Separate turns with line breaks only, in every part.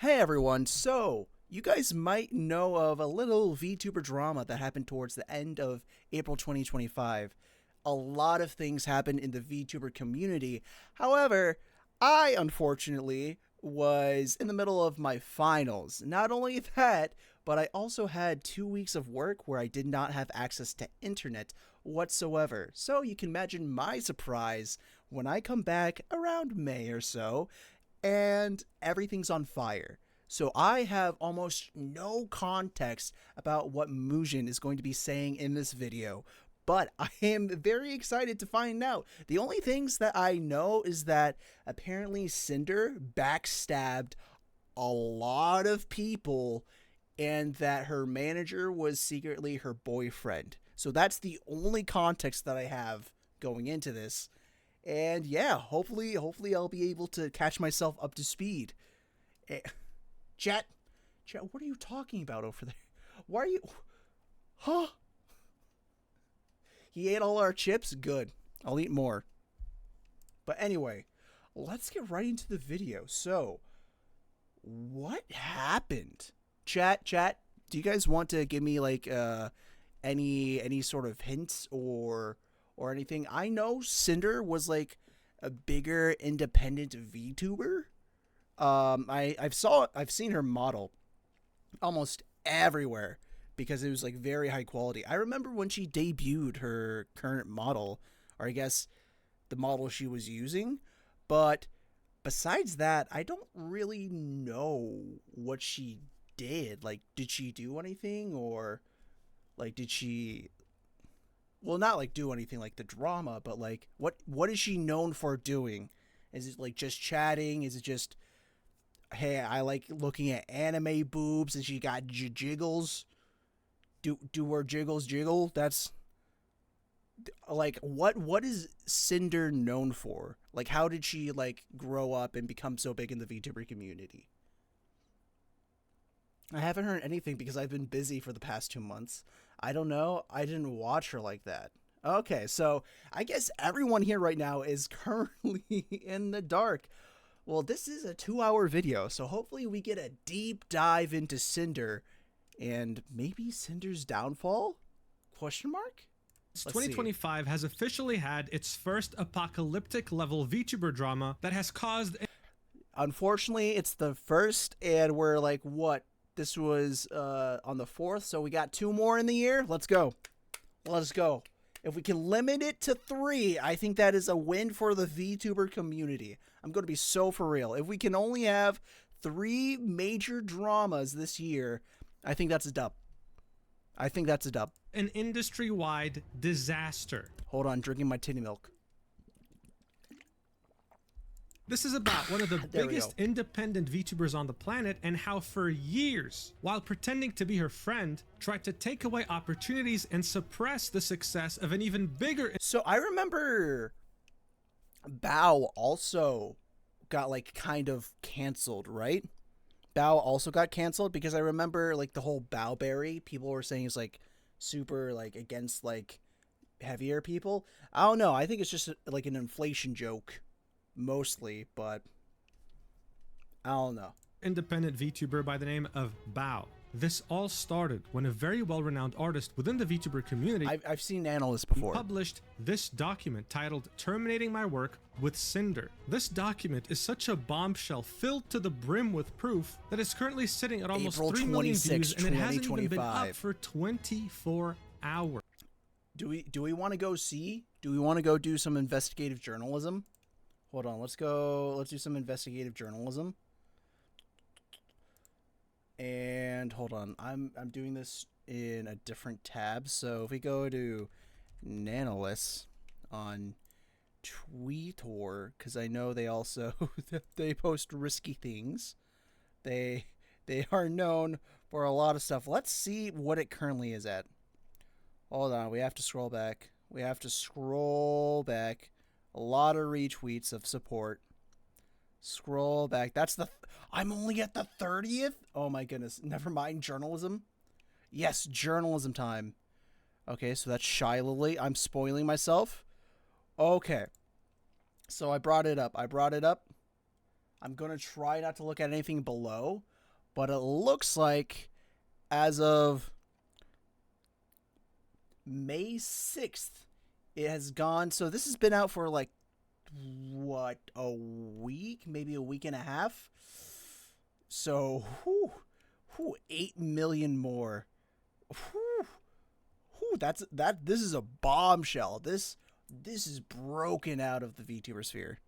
Hey everyone, so you guys might know of a little VTuber drama that happened towards the end of April 2025. A lot of things happened in the VTuber community. However, I unfortunately was in the middle of my finals. Not only that, but I also had 2 weeks of work where I did not have access to internet whatsoever. So you can imagine my surprise when I come back around May or so and everything's on fire. So I have almost no context about what Mujin is going to be saying in this video, but I am very excited to find out. The only things that I know is that apparently Sinder backstabbed a lot of people and that her manager was secretly her boyfriend. So that's the only context that I have going into this. And yeah, hopefully I'll be able to catch myself up to speed. Eh, Chat, chat, what are you talking about over there? Why are you? Huh? He ate all our chips. Good. I'll eat more. But anyway, let's get right into the video. So, what happened? Chat. Do you guys want to give me like any sort of hints or anything? I know Cinder was like a bigger independent VTuber. I've seen her model almost everywhere because it was like very high quality. I remember when she debuted her current model, or I guess the model she was using, but besides that, I don't really know what she did. Like, did she do anything, or like did she, well, not like do anything like the drama, but like what is she known for doing? Is it like just chatting? Is it just, hey, I like looking at anime boobs and she got jiggles? Do her jiggles jiggle? That's like what is Cinder known for? Like, how did she like grow up and become so big in the VTuber community? I haven't heard anything because I've been busy for the past 2 months. I don't know. I didn't watch her like that. Okay, so I guess everyone here right now is currently in the dark. Well, this is a 2-hour video, so hopefully we get a deep dive into Cinder and maybe Cinder's downfall? Question mark? Let's see.
2025 has officially had its first apocalyptic level VTuber drama that has caused.
Unfortunately, it's the first, and we're like, what? This was on the 4th, so we got 2 more in the year. Let's go. Let's go. If we can limit it to 3, I think that is a win for the VTuber community. I'm going to be so for real. If we can only have 3 major dramas this year, I think that's a dub. I think that's a dub.
An industry-wide disaster.
Hold on, drinking my titty milk.
This is about one of the
There we
biggest
go.
independent VTubers on the planet and how for years, while pretending to be her friend, tried to take away opportunities and suppress the success of an even bigger.
So I remember Bao also got like kind of canceled, right? Bao also got canceled because I remember like the whole Bowberry, people were saying is like super like against like heavier people. I don't know. I think it's just like an inflation joke mostly, but I don't know.
Independent VTuber by the name of Bao. This all started when a very well-renowned artist within the VTuber community
I've seen analysts before.
published this document titled Terminating My Work with Cinder. This document is such a bombshell filled to the brim with proof that it's currently sitting at almost
April
3 million
26,
views and it hasn't even been
2025.
up for 24 hours.
Do we want to go see? Do we want to go do some investigative journalism? Hold on, let's do some investigative journalism. And hold on, I'm doing this in a different tab. So if we go to Nanolis on Twitter, because I know they also they post risky things. They are known for a lot of stuff. Let's see what it currently is at. Hold on, we have to scroll back. We have to scroll back. A lot of retweets of support. Scroll back. That's the... I'm only at the 30th? Oh my goodness. Never mind. Journalism. Yes, journalism time. Okay, so that's Shy Lily. I'm spoiling myself. Okay. So I brought it up. I'm going to try not to look at anything below, but it looks like as of May 6th, it has gone. So this has been out for like, what, a week? Maybe a week and a half? So, 8 million more. This is a bombshell. This is broken out of the VTuber sphere.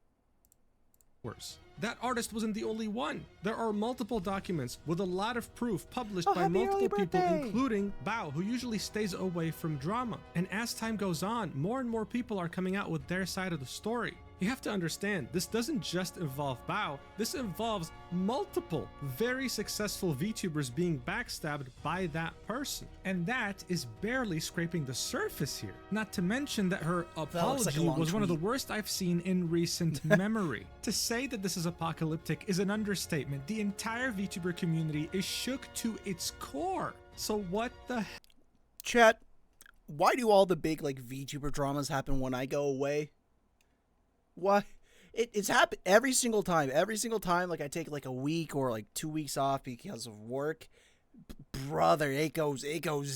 Worse. That artist wasn't the only one. There are multiple documents with a lot of proof published by multiple people, including Bao, who usually stays away from drama. And as time goes on, more and more people are coming out with their side of the story. You have to understand, this doesn't just involve Bao, this involves multiple very successful VTubers being backstabbed by that person. And that is barely scraping the surface here. Not to mention that her apology was one of the worst I've seen in recent memory. To say that this is apocalyptic is an understatement. The entire VTuber community is shook to its core. So what the hell?
Chat, why do all the big like VTuber dramas happen when I go away? Why? It's happened every single time. Every single time, like I take like a week or like 2 weeks off because of work. Brother, it goes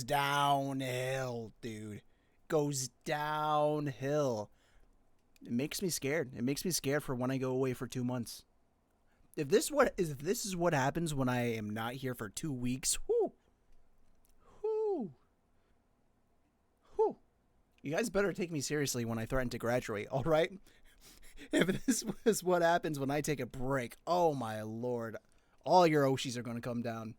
downhill, dude. Goes downhill. It makes me scared. It makes me scared for when I go away for 2 months. If this is what happens when I am not here for 2 weeks, you guys better take me seriously when I threaten to graduate, all right? If this was what happens when I take a break, oh my lord, all your Oshis are going to come down.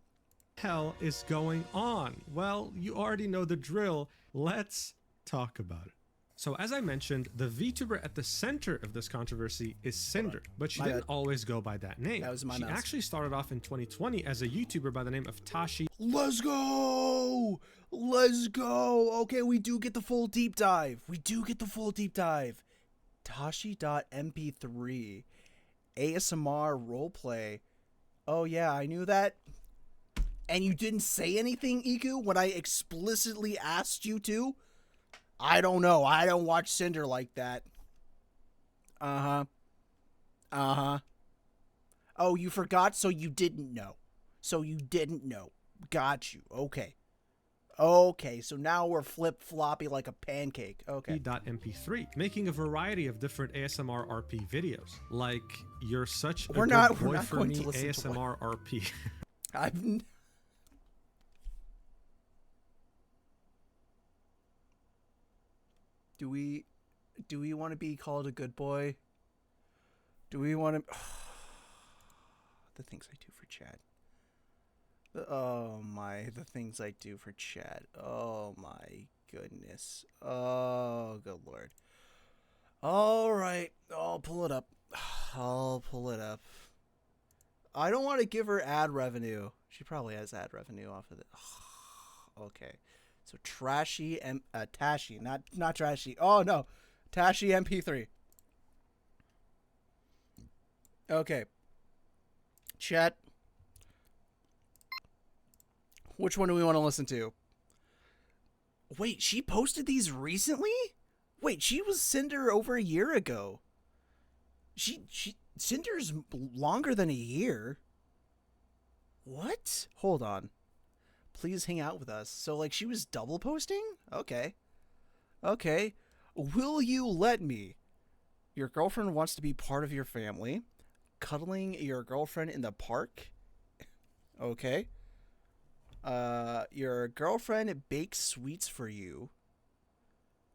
Hell is going on? Well, you already know the drill. Let's talk about it. So as I mentioned, the VTuber at the center of this controversy is Sinder, but she didn't always go by that name.
That was my
She
mouse.
actually started off in 2020 as a YouTuber by the name of Tashi.
Let's go! Let's go! Okay, we do get the full deep dive. Tashi.mp3 ASMR roleplay. Oh yeah, I knew that. And you didn't say anything, Iku, when I explicitly asked you to? I don't know. I don't watch Sinder like that. Uh-huh. Oh, you forgot, so you didn't know. Got you. Okay, so now we're flip-floppy like a pancake. Okay.
.mp3, making a variety of different ASMR RP videos. Like, you're such a
We're
good
not
boy
going
for me
to listen to
ASMR RP.
Do we want to be called a good boy? Do we want to... the things I do for chat. Oh my, the things I do for chat. Oh my goodness. Oh, good lord. All right, I'll pull it up. I don't want to give her ad revenue. She probably has ad revenue off of it. Okay. So Tashi, not Trashy. Oh no, Tashi MP3. Okay. Chat. Which one do we want to listen to? Wait, she posted these recently? Wait, she was Cinder over a year ago. Cinder's longer than a year. What? Hold on. Please hang out with us. So, like, she was double posting? Okay. Will you let me? Your girlfriend wants to be part of your family. Cuddling your girlfriend in the park? Okay. Your girlfriend bakes sweets for you.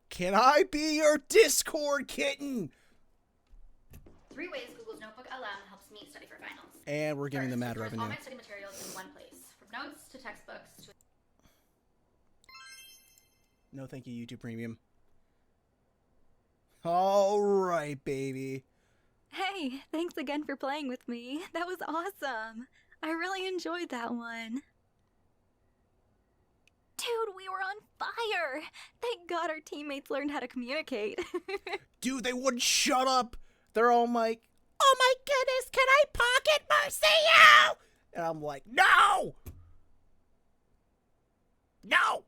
Can I be your Discord kitten?
3 ways Google's Notebook LM helps me study for finals.
And we're giving them ad
First,
revenue.
all my study materials in one place, from notes to textbooks to...
No, thank you, YouTube Premium. All right, baby.
Hey, thanks again for playing with me. That was awesome. I really enjoyed that one. Dude, we were on fire! Thank God our teammates learned how to communicate.
Dude, they wouldn't shut up. They're all like, oh my goodness, can I pocket mercy you? And I'm like, no! No!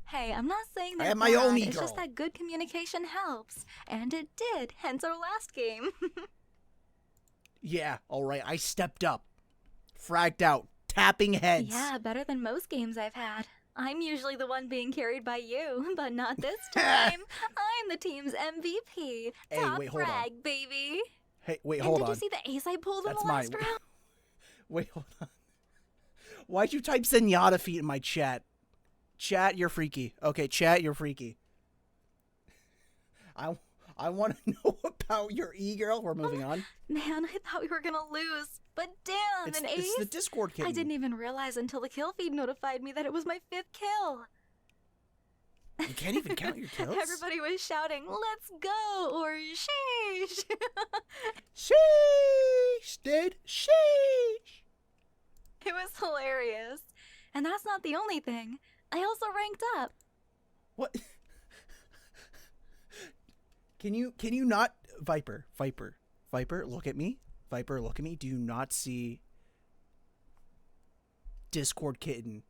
Hey, I'm not saying
I
they're
have my
bad.
own
It's just
e-girl.
that good communication helps. And it did, hence our last game.
Yeah, all right. I stepped up. Fragged out. Tapping heads.
Yeah, better than most games I've had. I'm usually the one being carried by you, but not this time. I'm the team's MVP.
Hey,
Top
wait, hold on.
frag, baby.
Hey, wait,
And
hold
did
on.
you see the ace I pulled
That's
in the last
mine.
round?
Wait, hold on. Why'd you type Zenyatta feet in my chat? Chat, you're freaky. Okay, chat, you're freaky. I want to know about your e-girl. We're moving on.
Man, I thought we were gonna lose. But damn,
It's,
an ace?
it's the Discord kitten.
I didn't even realize until the kill feed notified me that it was my 5th kill.
You can't even count your kills?
Everybody was shouting, "Let's go!" or "Sheesh!"
Sheesh, dude. Sheesh.
It was hilarious. And that's not the only thing. I also ranked up.
What? Can you not... Viper, look at me. Viper, look at me. Do you not see Discord kitten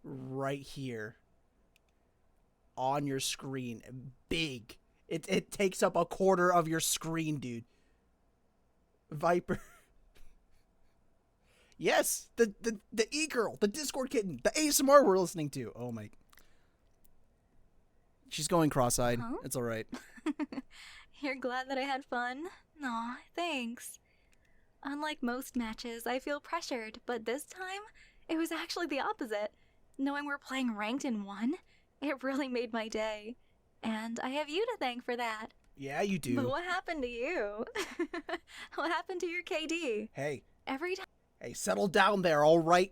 right here on your screen? Big. It takes up a quarter of your screen, dude. Viper. Yes, the e-girl, the Discord kitten, the ASMR we're listening to. Oh my. She's going cross-eyed.
Huh?
It's all right.
You're glad that I had fun? Aw, thanks. Unlike most matches, I feel pressured, but this time, it was actually the opposite. Knowing we're playing ranked in 1, it really made my day. And I have you to thank for that.
Yeah, you do.
But what happened to you? What happened to your KD?
Hey,
Every time
settle down there, all right?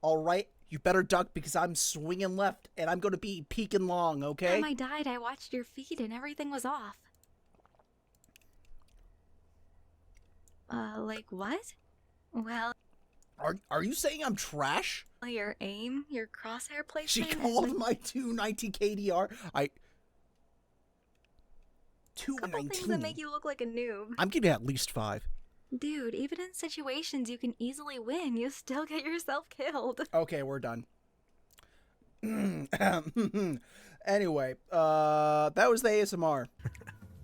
All right? You better duck because I'm swinging left and I'm going to be peeking long, okay?
I died, I watched your feed and everything was off. Like what? Well,
Are you saying I'm trash?
your aim, your crosshair
She
placement.
called my 290 KDR.
Couple things that
219.
make you look like a noob.
I'm getting at least 5.
Dude, even in situations you can easily win, you still get yourself killed.
Okay, we're done. Anyway, that was the ASMR.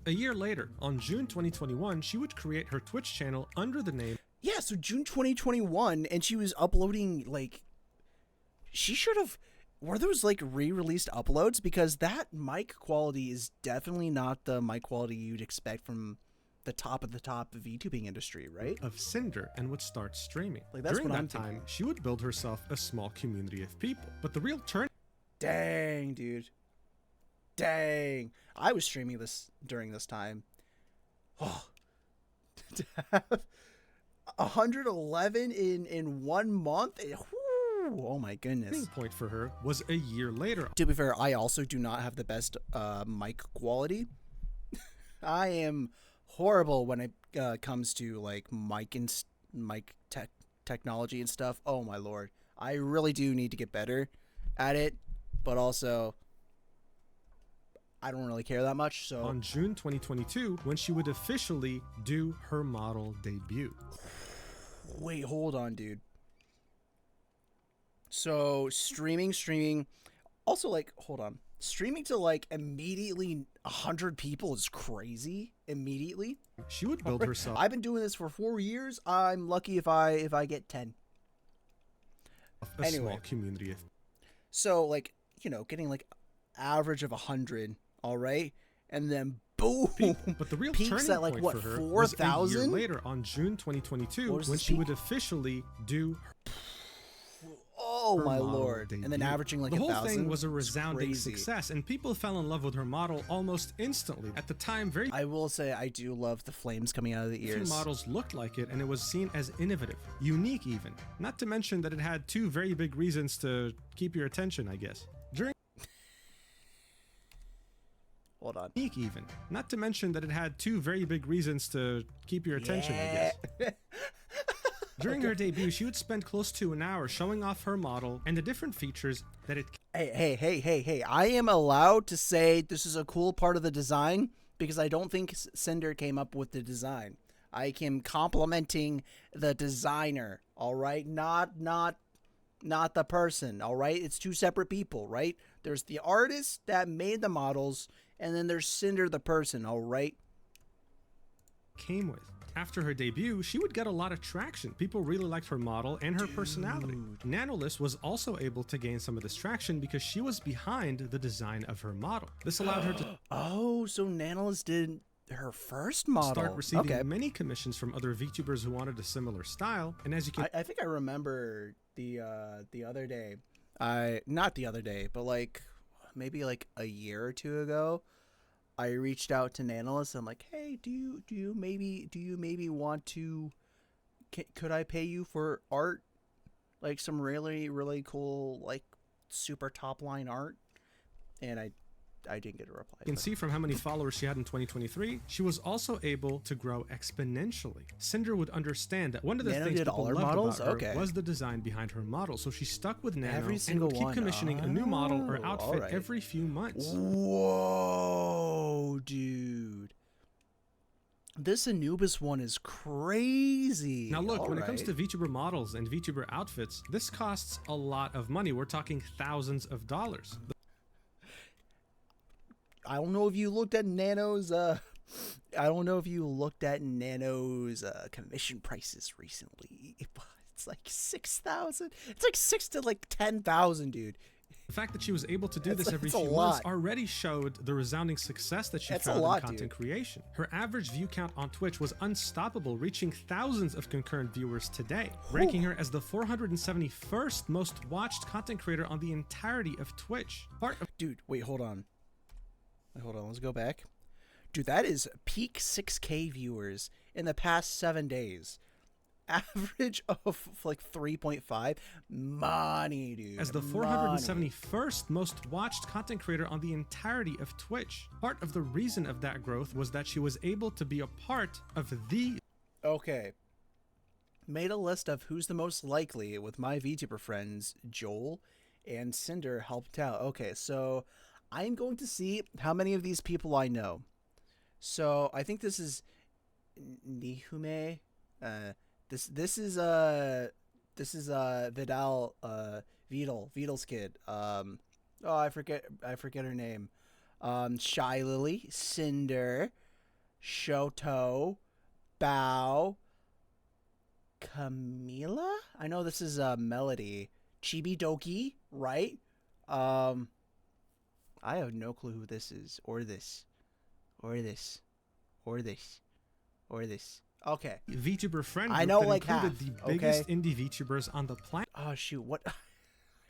A year later, on June 2021, she would create her Twitch channel under the name.
Yeah, so June 2021, and she was uploading, like, she should have, were those, like, re-released uploads? Because that mic quality is definitely not the mic quality you'd expect from the top of the top VTubing industry, right?
Of Sinder and would start streaming.
Like, that's
During
what
that
I'm
time,
thinking.
she would build herself a small community of people. But the real turn
Dang, dude. Dang. I was streaming this during this time. Oh. To have 111 in 1 month? Whew, oh my goodness.
turning point for her was a year later.
To be fair, I also do not have the best mic quality. I am horrible when it comes to like mic technology and stuff. Oh my lord. I really do need to get better at it, but also I don't really care that much, so
On June 2022, when she would officially do her model debut.
wait, hold on, dude. So streaming also, like, hold on, streaming to like immediately 100 people is crazy. Immediately,
She would build herself
I've been doing this for 4 years. I'm lucky if I get 10.
a
Anyway.
small community of
So, like, you know, getting like average of 100, all right, and then boom,
people. But the real
peaks
turning
at like
point
what,
for her was a year
4,000?
later on June 2022
What was
when
this
she
peak?
would officially do
Oh
her
my
model
lord! And then
debut.
averaging like
the whole
1,000.
thing was a
It's
resounding
crazy.
success, and people fell in love with her model almost instantly. At the time, very
I will say I do love the flames coming out of the
few
ears.
models looked like it, and it was seen as innovative, unique even. Not to mention that it had two very big reasons to keep your attention, I guess.
Hold on.
Unique even. Not to mention that it had two very big reasons to keep your attention, I guess. During her debut, she would spend close to an hour showing off her model and the different features that it
Hey! I am allowed to say this is a cool part of the design because I don't think Sinder came up with the design. I am complimenting the designer. All right, not not the person, all right? It's two separate people, right? There's the artist that made the models, and then there's Sinder the person, all right?
Came with. After her debut, she would get a lot of traction. People really liked her model and her personality. Nanolist was also able to gain some of this traction because she was behind the design of her model. This allowed her to
Oh, so Nanolist did her first model.
start receiving many commissions from other VTubers who wanted a similar style. And as you can
I think I remember the other day. Not the other day, but like maybe like a year or two ago, I reached out to Nanolist. I'm like, hey, do you maybe want to? Could I pay you for art, like some really cool like super top line art? And I didn't get a reply.
You can see from how many followers she had in 2023, she was also able to grow exponentially. Cinder would understand that one of the things people loved
models?
about her was the design behind her model, so she stuck with Nano
Every
and
single
would keep
one.
commissioning a new model or outfit
alright.
every few months.
Whoa, dude. This Anubis one is crazy.
Now look, when it comes to VTuber models and VTuber outfits, this costs a lot of money. We're talking thousands of dollars.
I don't know if you looked at Nano's commission prices recently, but it's like 6,000. It's like 6 to like 10,000, dude.
The fact that she was able to do this every
That's a
few months
lot.
already showed the resounding success that she
That's a
found
lot,
in content
dude.
creation. Her average view count on Twitch was unstoppable, reaching thousands of concurrent viewers today, ranking her as the 471st most watched content creator on the entirety of Twitch.
Dude, wait, hold on. Let's go back. Dude, that is peak 6K viewers in the past 7 days. Average of like 3.5. Money, dude.
As the 471st most watched content creator on the entirety of Twitch. Part of the reason of that growth was that she was able to be a part of the...
Okay. Made a list of who's the most likely with my VTuber friends. Joel and Cinder helped out. Okay, so I'm going to see how many of these people I know. So I think this is Nihume. This is Vidal Vidal's kid. I forget her name. Shy Lily, Cinder, Shoto, Bao, Camila. I know this is Melody. Chibi Doki, right? I have no clue who this is, or this. Okay.
VTuber friend
I
group
know
that
like
included
half,
the biggest indie VTubers on the planet.
Oh shoot, what?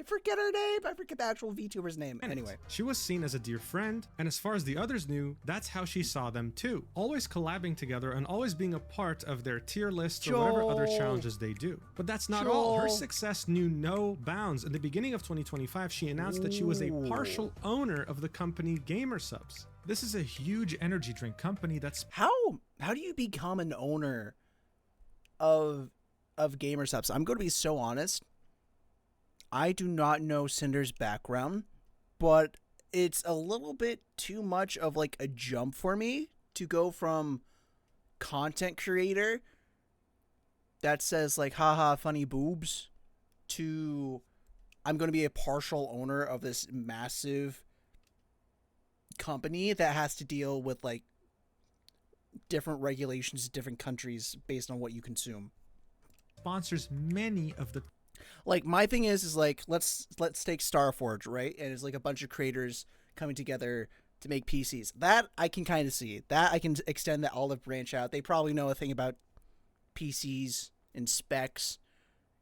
I forget her name. I forget the actual VTuber's name. Anyway.
She was seen as a dear friend, and as far as the others knew, that's how she saw them too. Always collabing together and always being a part of their tier lists or whatever other challenges they do. But that's not all. Her success knew no bounds. In the beginning of 2025, she announced that she was a partial owner of the company Gamer Subs. This is a huge energy drink company that's...
How do you become an owner of Gamer Subs? I'm going to be so honest. I do not know Cinder's background, but it's a little bit too much of like a jump for me to go from content creator that says like haha funny boobs to I'm going to be a partial owner of this massive company that has to deal with like different regulations in different countries based on what you consume.
Sponsors many of the...
Like my thing is like let's take Starforge, right? And it's like a bunch of creators coming together to make PCs. That I can kind of see. That I can extend that olive branch out. They probably know a thing about PCs and specs,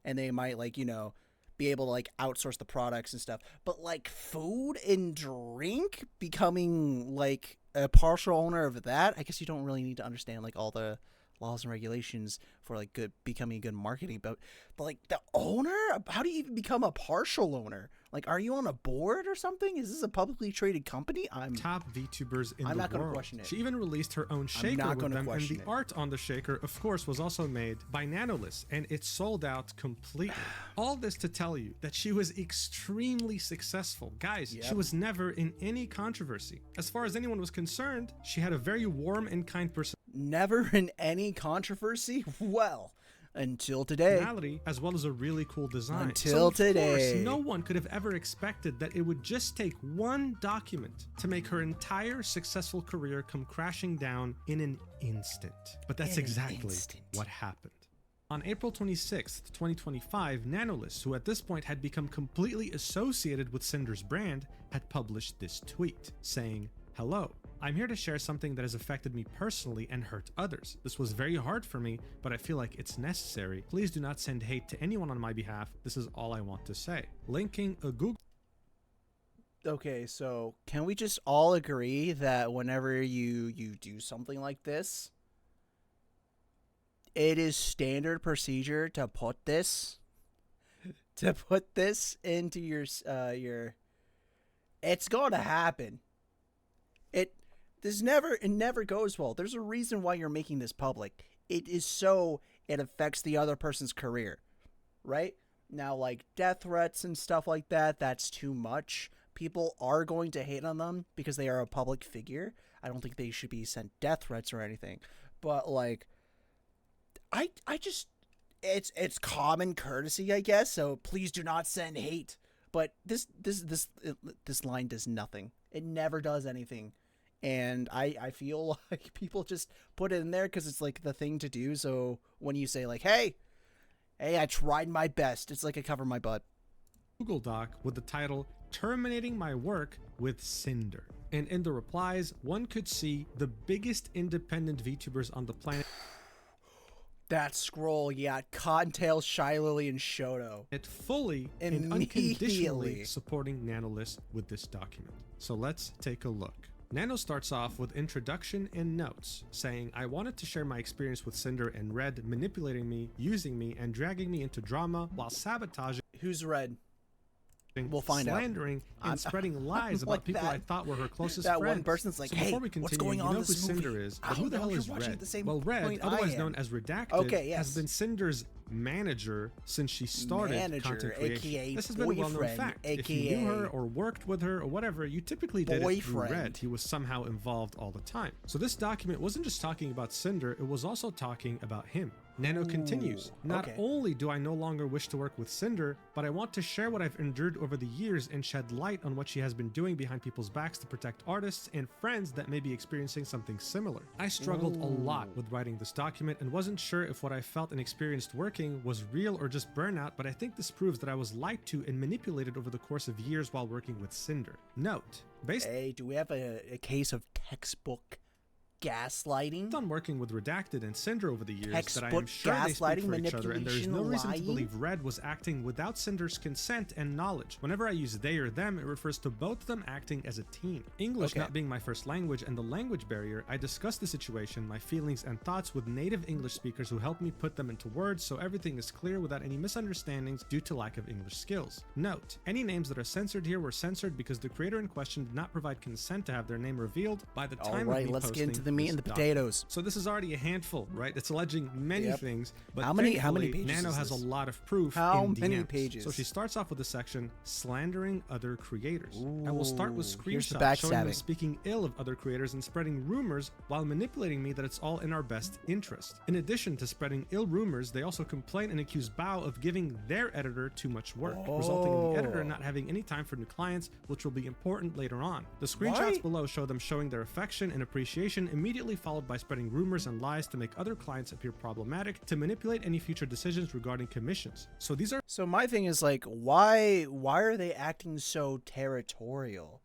and they might like, you know, be able to like outsource the products and stuff. But like food and drink, becoming like a partial owner of that, I guess you don't really need to understand like all the laws and regulations for like becoming good marketing, but like the owner, how do you even become a partial owner? Like, are you on a board or something? Is this a publicly traded company?
Top VTubers in the world.
I'm not going to question it.
She even released her own shaker with them, and the art on the shaker, of course, was also made by Nanolist, and it sold out completely. All this to tell you that she was extremely successful. Guys, she was never in any controversy. As far as anyone was concerned, she had a very warm and kind person.
Never in any controversy? Well, Until today.
Personality, as well as a really cool design.
Until today.
Of course, no one could have ever expected that it would just take one document to make her entire successful career come crashing down in an instant. But that's exactly what happened. On April 26th, 2025, Nanolist, who at this point had become completely associated with Sinder's brand, had published this tweet saying, "Hello, I'm here to share something that has affected me personally and hurt others. This was very hard for me, but I feel like it's necessary. Please do not send hate to anyone on my behalf. This is all I want to say." Linking a Google.
Okay, so can we just all agree that whenever you do something like this, it is standard procedure to put this into your it's going to happen. It never goes well. There's a reason why you're making this public. It is so it affects the other person's career, right? Now, like death threats and stuff like that, that's too much. People are going to hate on them because they are a public figure. I don't think they should be sent death threats or anything. But like, I just it's common courtesy, I guess. So please do not send hate. But this line does nothing. It never does anything. And I feel like people just put it in there because it's like the thing to do. So when you say like, hey, I tried my best, it's like I cover my butt.
Google Doc with the title "Terminating My Work with Sinder." And in the replies, one could see the biggest independent VTubers on the planet.
That scroll, yeah, Cottontail, Shy Lily, and Shoto.
It fully and unconditionally supporting Nanolist with this document. So let's take a look. Nano starts off with introduction and notes, saying, "I wanted to share my experience with Sinder and Red manipulating me, using me, and dragging me into drama while sabotaging."
Who's Red? We'll find
slandering
out.
and spreading lies about
like
people
that.
I thought were her closest
That
friends.
one person's like,
so
hey,
before we continue,
what's going on
you know
in
who
this movie?
Cinder is,
I
but who
don't
the
know,
hell
you're
is
watching
Red?
at the same
Well, Red,
point I
otherwise
am.
known as Redacted,
Okay, yes.
has been Cinder's manager since she started content creation.
AKA
this has been a well-known
boyfriend,
fact.
AKA
if you knew her or worked with her or whatever, you typically did it through Red. He was somehow involved all the time. So this document wasn't just talking about Cinder, it was also talking about him. Nano continues, "Not only do I no longer wish to work with Cinder, but I want to share what I've endured over the years and shed light on what she has been doing behind people's backs to protect artists and friends that may be experiencing something similar. I struggled a lot with writing this document and wasn't sure if what I felt and experienced working was real or just burnout, but I think this proves that I was lied to and manipulated over the course of years while working with Cinder. Note,
Hey, do we have a case of textbook gaslighting?
On working with Redacted and Cinder over the years,
Textbook
that I am sure they speak for each other, and there is no reason to
lying?
believe Red was acting without Cinder's consent and knowledge. Whenever I use they or them, it refers to both of them acting as a team. English not being my first language and the language barrier, I discussed the situation, my feelings and thoughts with native English speakers who helped me put them into words so everything is clear without any misunderstandings due to lack of English skills. Note, any names that are censored here were censored because the creator in question did not provide consent to have their name revealed by the time of me
let's
posting
get into the meat and the potatoes.
So this is already a handful, right? It's alleging many things, but
how many pages
Nano
is
has
this?
a lot of proof.
How
in
many
DMs.
pages?
So she starts off with a section slandering other creators. I will start with
here's the
screenshots showing them
backstabbing.
speaking ill of other creators and spreading rumors while manipulating me that it's all in our best interest. In addition to spreading ill rumors, they also complain and accuse Bao of giving their editor too much work, resulting in the editor not having any time for new clients, which will be important later on. The screenshots below show them showing their affection and appreciation, immediately followed by spreading rumors and lies to make other clients appear problematic, to manipulate any future decisions regarding commissions. So these are—
So my thing is like, why are they acting so territorial?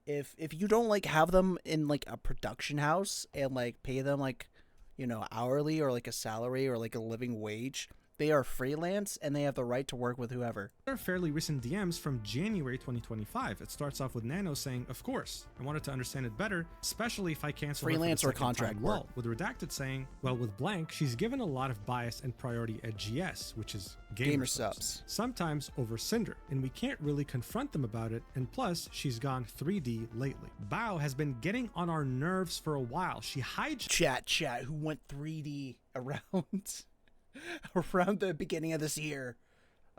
If you don't like have them in like a production house and like pay them like, you know, hourly or like a salary or like a living wage, they are freelance and they have the right to work with whoever.
They're fairly recent DMs from January 2025. It starts off with Nano saying, "Of course, I wanted to understand it better, especially if I cancel
Freelance
her
or
for the second
contract
time."
work.
Well, with Redacted saying, "Well, with Blank, she's given a lot of bias and priority at GS, which is gamer subs, sometimes over Cinder, and we can't really confront them about it, and plus, she's gone 3D lately. Bao has been getting on our nerves for a while. She hijacked
Chat, who went 3D around around the beginning of this year.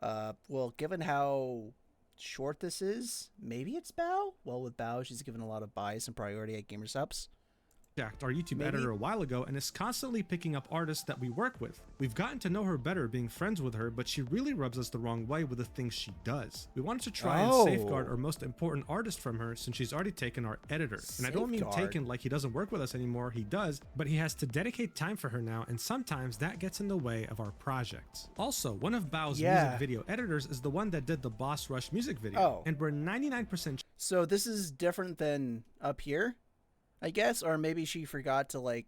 Well, given how short this is, maybe it's Bao? Well, with Bao, she's given a lot of bias and priority at gamer subs.
our YouTube
Maybe.
editor a while ago and is constantly picking up artists that we work with. We've gotten to know her better being friends with her, but she really rubs us the wrong way with the things she does. We wanted to try and safeguard our most important artist from her since she's already taken our editor. And I don't mean taken like he doesn't work with us anymore, he does, but he has to dedicate time for her now, and sometimes that gets in the way of our projects. Also, one of Bao's music video editors is the one that did the Boss Rush music video, and we're 99%
So this is different than up here, I guess, or maybe she forgot to like.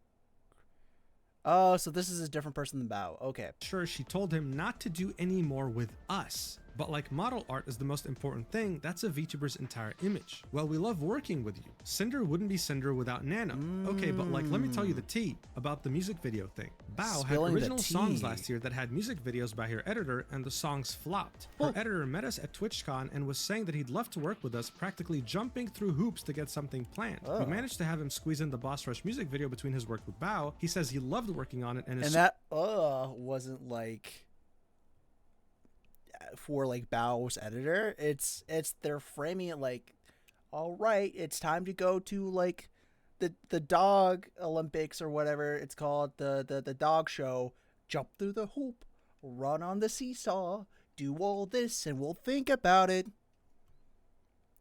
Oh, so this is a different person than Bao. Okay.
sure she told him not to do any more with us. But like model art is the most important thing, that's a VTuber's entire image. Well, we love working with you. Cinder wouldn't be Cinder without Nano. Okay, but like, let me tell you the tea about the music video thing. Bao had original songs last year that had music videos by her editor, and the songs flopped. Her editor met us at TwitchCon and was saying that he'd love to work with us, practically jumping through hoops to get something planned. We managed to have him squeeze in the Boss Rush music video between his work with Bao. He says he loved working on it, and
that wasn't like for like Bao's editor. It's they're framing it like, all right, it's time to go to like the dog Olympics or whatever it's called, the dog show. Jump through the hoop, run on the seesaw, do all this, and we'll think about it.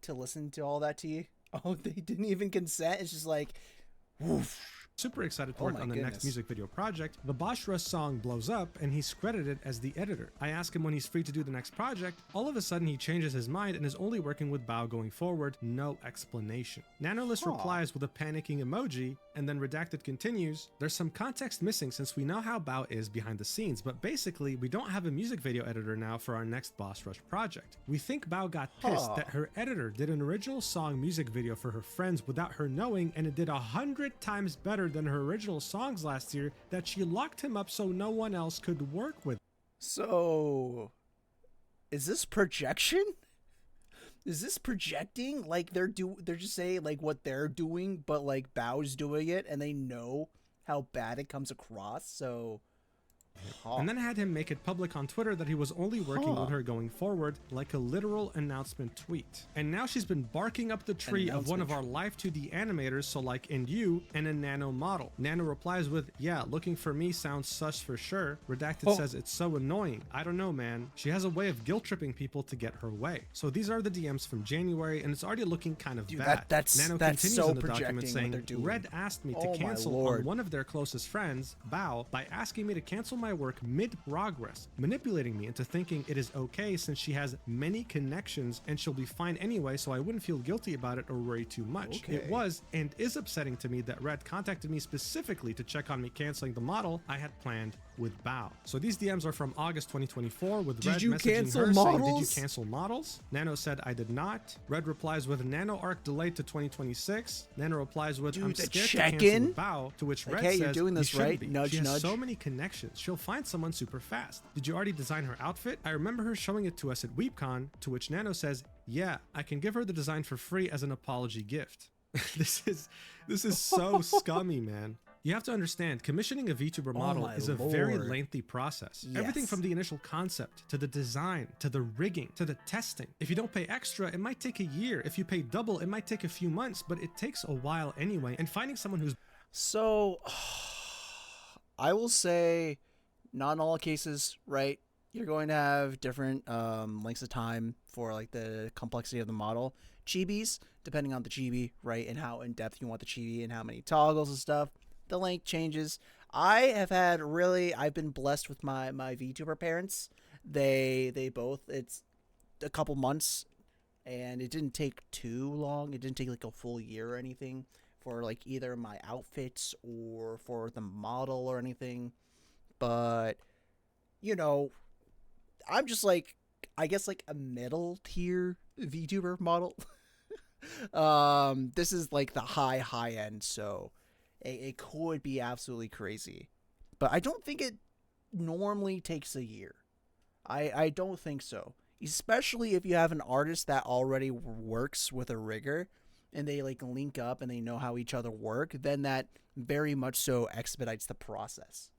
To listen to all that to you. Oh, they didn't even consent. It's just like, woof.
Super excited to work on the next music video project. The Boss Rush song blows up and he's credited as the editor. I ask him when he's free to do the next project. All of a sudden he changes his mind and is only working with Bao going forward. No explanation. Nanolist replies with a panicking emoji, and then Redacted continues, there's some context missing since we know how Bao is behind the scenes, but basically we don't have a music video editor now for our next Boss Rush project. We think Bao got pissed that her editor did an original song music video for her friends without her knowing, and it did 100 times better than her original songs last year, that she locked him up so no one else could work with.
So, is this projection? Is this projecting? Like they're just saying like what they're doing, but like Bao's doing it, and they know how bad it comes across. So.
And then I had him make it public on Twitter that he was only working with her going forward, like a literal announcement tweet. And now she's been barking up the tree of one of our live 2D animators, so like in you and a Nano model. Nano replies with, yeah, looking for me sounds sus for sure. Redacted says it's so annoying. I don't know, man. She has a way of guilt tripping people to get her way. So these are the DMs from January, and it's already looking kind of bad. Nano continues
so
in the document saying, Red asked me to cancel on one of their closest friends, Bao, by asking me to cancel my work mid-progress, manipulating me into thinking it is okay since she has many connections and she'll be fine anyway, so I wouldn't feel guilty about it or worry too much. It was and is upsetting to me that Red contacted me specifically to check on me canceling the model I had planned with Bao. So these DMs are from August 2024 with Red messaging her saying, did you cancel models? Nano said, I did not. Red replies with Nano arc delayed to 2026. Nano replies with, I'm scared to cancel with Bao, to which Red says, you're doing this right? Nudge, she has so many connections. She'll find someone super fast. Did you already design her outfit? I remember her showing it to us at WeebCon, to which Nano says, yeah, I can give her the design for free as an apology gift. This is so scummy, man. You have to understand, commissioning a VTuber model is a very lengthy process. Everything from the initial concept, to the design, to the rigging, to the testing. If you don't pay extra, it might take a year. If you pay double, it might take a few months, but it takes a while anyway. And finding someone who's...
So, I will say, not in all cases, right? You're going to have different lengths of time for like the complexity of the model. Chibis, depending on the chibi, right? And how in-depth you want the chibi and how many toggles and stuff. The length changes. I've been blessed with my VTuber parents. They both, it's a couple months, and it didn't take too long. It didn't take like a full year or anything for like either my outfits or for the model or anything. But, you know, I'm just like, I guess like a middle tier VTuber model. This is like the high end, so it could be absolutely crazy. But I don't think it normally takes a year. I don't think so. Especially if you have an artist that already works with a rigger and they like link up and they know how each other work, then that very much so expedites the process.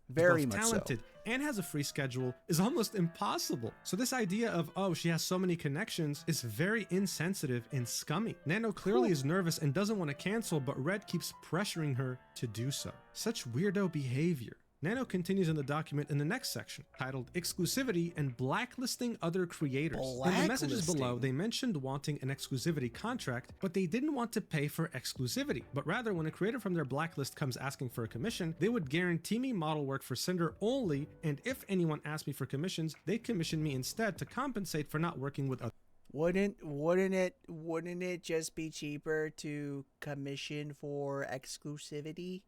Very
both
much
talented and has a free schedule is almost impossible. So this idea of, oh, she has so many connections is very insensitive and scummy. Nano clearly is nervous and doesn't want to cancel, but Red keeps pressuring her to do so. Such weirdo behavior. Nano continues in the document in the next section, titled Exclusivity and Blacklisting Other Creators. In the messages below, they mentioned wanting an exclusivity contract, but they didn't want to pay for exclusivity. But rather, when a creator from their blacklist comes asking for a commission, they would guarantee me model work for Sinder only, and if anyone asked me for commissions, they'd commission me instead to compensate for not working with others.
Wouldn't it just be cheaper to commission for exclusivity?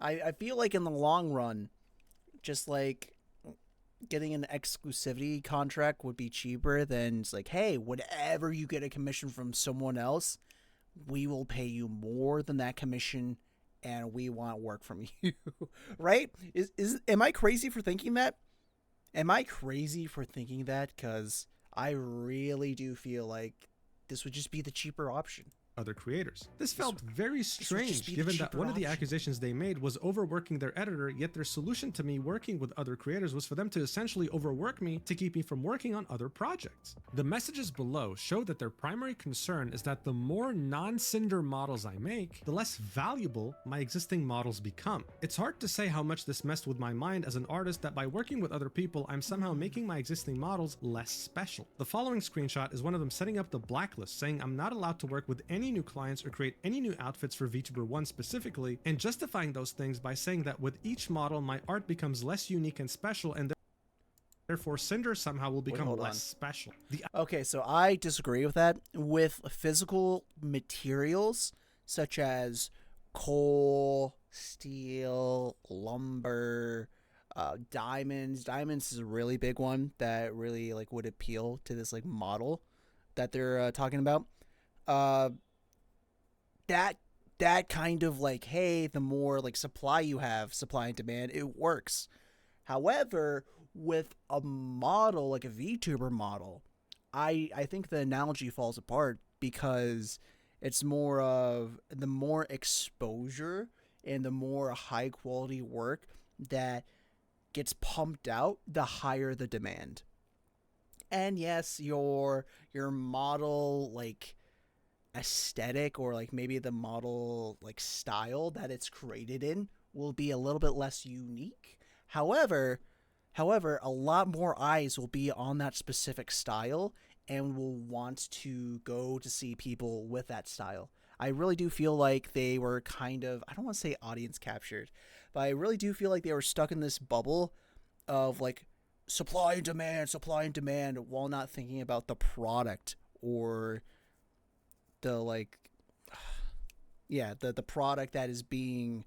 I feel like in the long run, just like getting an exclusivity contract would be cheaper than it's like, hey, whenever you get a commission from someone else, we will pay you more than that commission and we want work from you. Right? Am I crazy for thinking that? Am I crazy for thinking that? Because I really do feel like this would just be the cheaper option.
Other creators. This felt very strange given that one of the accusations they made was overworking their editor, yet their solution to me working with other creators was for them to essentially overwork me to keep me from working on other projects. The messages below show that their primary concern is that the more non-Sinder models I make, the less valuable my existing models become. It's hard to say how much this messed with my mind as an artist that by working with other people, I'm somehow making my existing models less special. The following screenshot is one of them setting up the blacklist, saying I'm not allowed to work with any new clients or create any new outfits for Vtuber 1 specifically, and justifying those things by saying that with each model my art becomes less unique and special, and therefore Sinder somehow will become less special.
Okay, so I disagree with that. With physical materials such as coal, steel, lumber, diamonds. Diamonds is a really big one that really like would appeal to this like model that they're talking about. That kind of like, hey, the more like supply you have, supply and demand, it works. However, with a model like a VTuber model, I think the analogy falls apart because it's more of the more exposure and the more high quality work that gets pumped out, the higher the demand. And yes, your model like aesthetic or like maybe the model like style that it's created in will be a little bit less unique. However, a lot more eyes will be on that specific style and will want to go to see people with that style. I really do feel like they were kind of, I don't want to say audience captured, but I really do feel like they were stuck in this bubble of like supply and demand while not thinking about the product or the like, yeah, the product that is being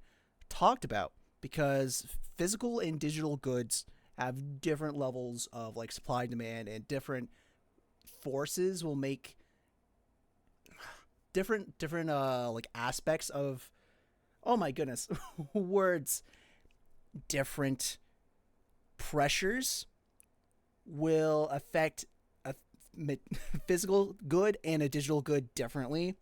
talked about, because physical and digital goods have different levels of like supply and demand, and different forces will make different like aspects of, oh my goodness, words, different pressures will affect physical good and a digital good differently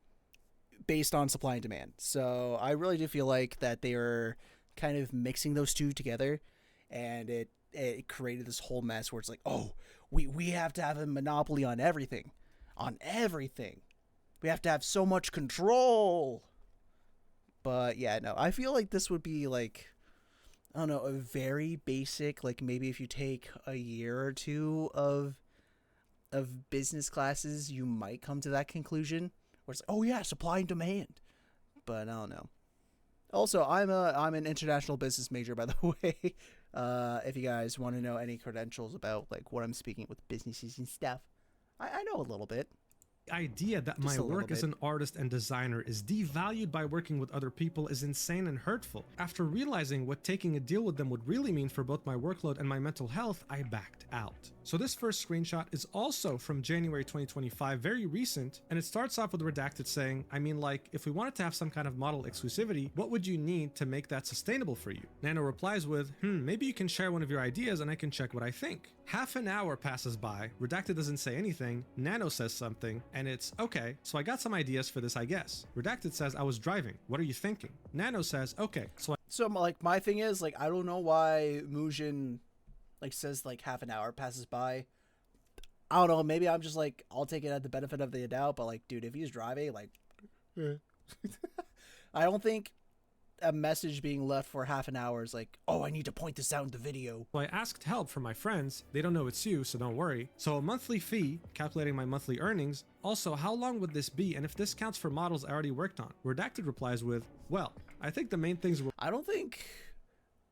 based on supply and demand. So I really do feel like that they are kind of mixing those two together, and it created this whole mess where it's like, oh, we have to have a monopoly on everything. We have to have so much control. But yeah, no, I feel like this would be like, I don't know, a very basic, like maybe if you take a year or two of business classes, you might come to that conclusion where it's like, oh yeah, supply and demand. But I don't know. Also, I'm an international business major, by the way. If you guys want to know any credentials about like what I'm speaking with businesses and stuff, I know a little bit.
The idea that my work as an artist and designer is devalued by working with other people is insane and hurtful. After realizing what taking a deal with them would really mean for both my workload and my mental health, I backed out. So this first screenshot is also from January 2025, very recent, and it starts off with redacted saying, I mean, like, if we wanted to have some kind of model exclusivity, what would you need to make that sustainable for you? Nano replies with, maybe you can share one of your ideas and I can check what I think. Half an hour passes by, redacted doesn't say anything, Nano says something, and it's, okay, so I got some ideas for this, I guess. Redacted says, I was driving, what are you thinking? Nano says, okay,
So like my thing is like I don't know why Mujin like says like half an hour passes by. I don't know. Maybe I'm just like I'll take it at the benefit of the doubt. But like, dude, if he's driving, like, I don't think a message being left for half an hour is like, oh, I need to point this out in the video.
Well, I asked help from my friends. They don't know it's you, so don't worry. So a monthly fee, calculating my monthly earnings. Also, how long would this be? And if this counts for models I already worked on? Redacted replies with, well, I think the main things were...
I don't think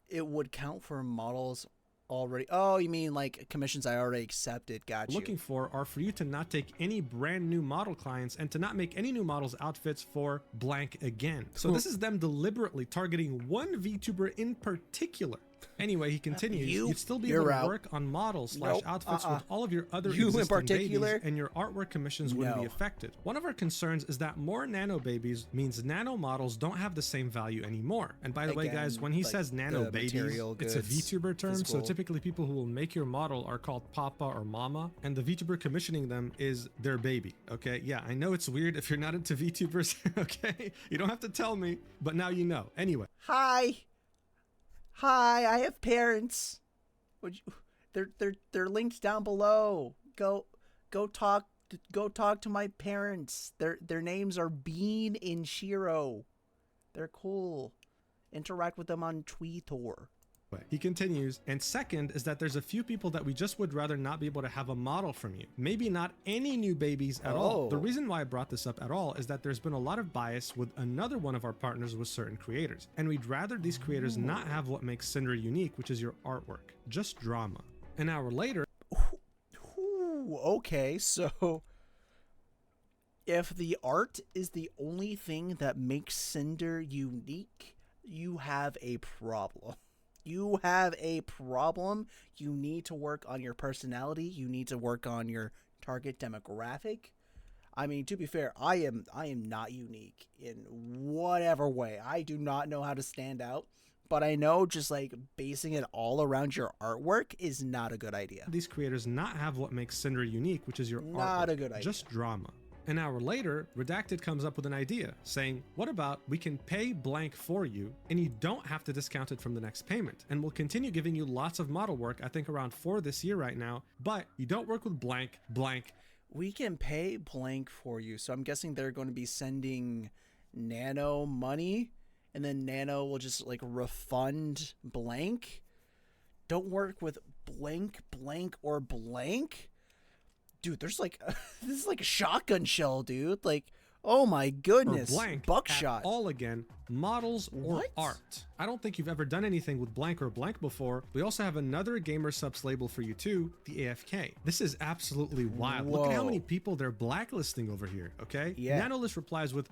it would count for models already. Oh, you mean like commissions I already accepted? Got you.
Looking for are for you to not take any brand new model clients and to not make any new models outfits for blank again. So this is them deliberately targeting one VTuber in particular. Anyway, he continues, you'd still be able to work on models / outfits with all of your other existing babies, and your artwork commissions wouldn't be affected. One of our concerns is that more nano babies means nano models don't have the same value anymore. And by the way, guys, when he says nano babies, it's a VTuber term, so typically people who will make your model are called Papa or Mama, and the VTuber commissioning them is their baby, okay? Yeah, I know it's weird if you're not into VTubers, okay? You don't have to tell me, but now you know. Anyway.
Hi, I have parents. They're linked down below. Go talk to my parents. Their names are Bean and Shiro. They're cool. Interact with them on Twitter.
He continues, and second is that there's a few people that we just would rather not be able to have a model from you. Maybe not any new babies at all. The reason why I brought this up at all is that there's been a lot of bias with another one of our partners with certain creators, and we'd rather these creators not have what makes Sinder unique, which is your artwork, just drama. An hour later...
Ooh, okay, so if the art is the only thing that makes Sinder unique, you have a problem. You have a problem. You need to work on your personality. You need to work on your target demographic. I mean, to be fair, I am not unique in whatever way. I do not know how to stand out, but I know just like basing it all around your artwork is not a good idea.
These creators not have what makes Sinder unique, which is your artwork.
Not a good idea.
Just drama. An hour later, Redacted comes up with an idea, saying, what about we can pay blank for you, and you don't have to discount it from the next payment, and we'll continue giving you lots of model work, I think around 4 this year right now, but you don't work with blank.
We can pay blank for you, so I'm guessing they're going to be sending Nano money, and then Nano will just like refund blank. Don't work with blank, or blank. Dude, there's like this is like a shotgun shell, dude. Like, oh my goodness,
or blank
buckshot.
At all again, models or art. I don't think you've ever done anything with blank or blank before. We also have another gamer subs label for you too, the AFK. This is absolutely wild. Whoa. Look at how many people they're blacklisting over here, okay?
Yeah.
Nanolist replies with,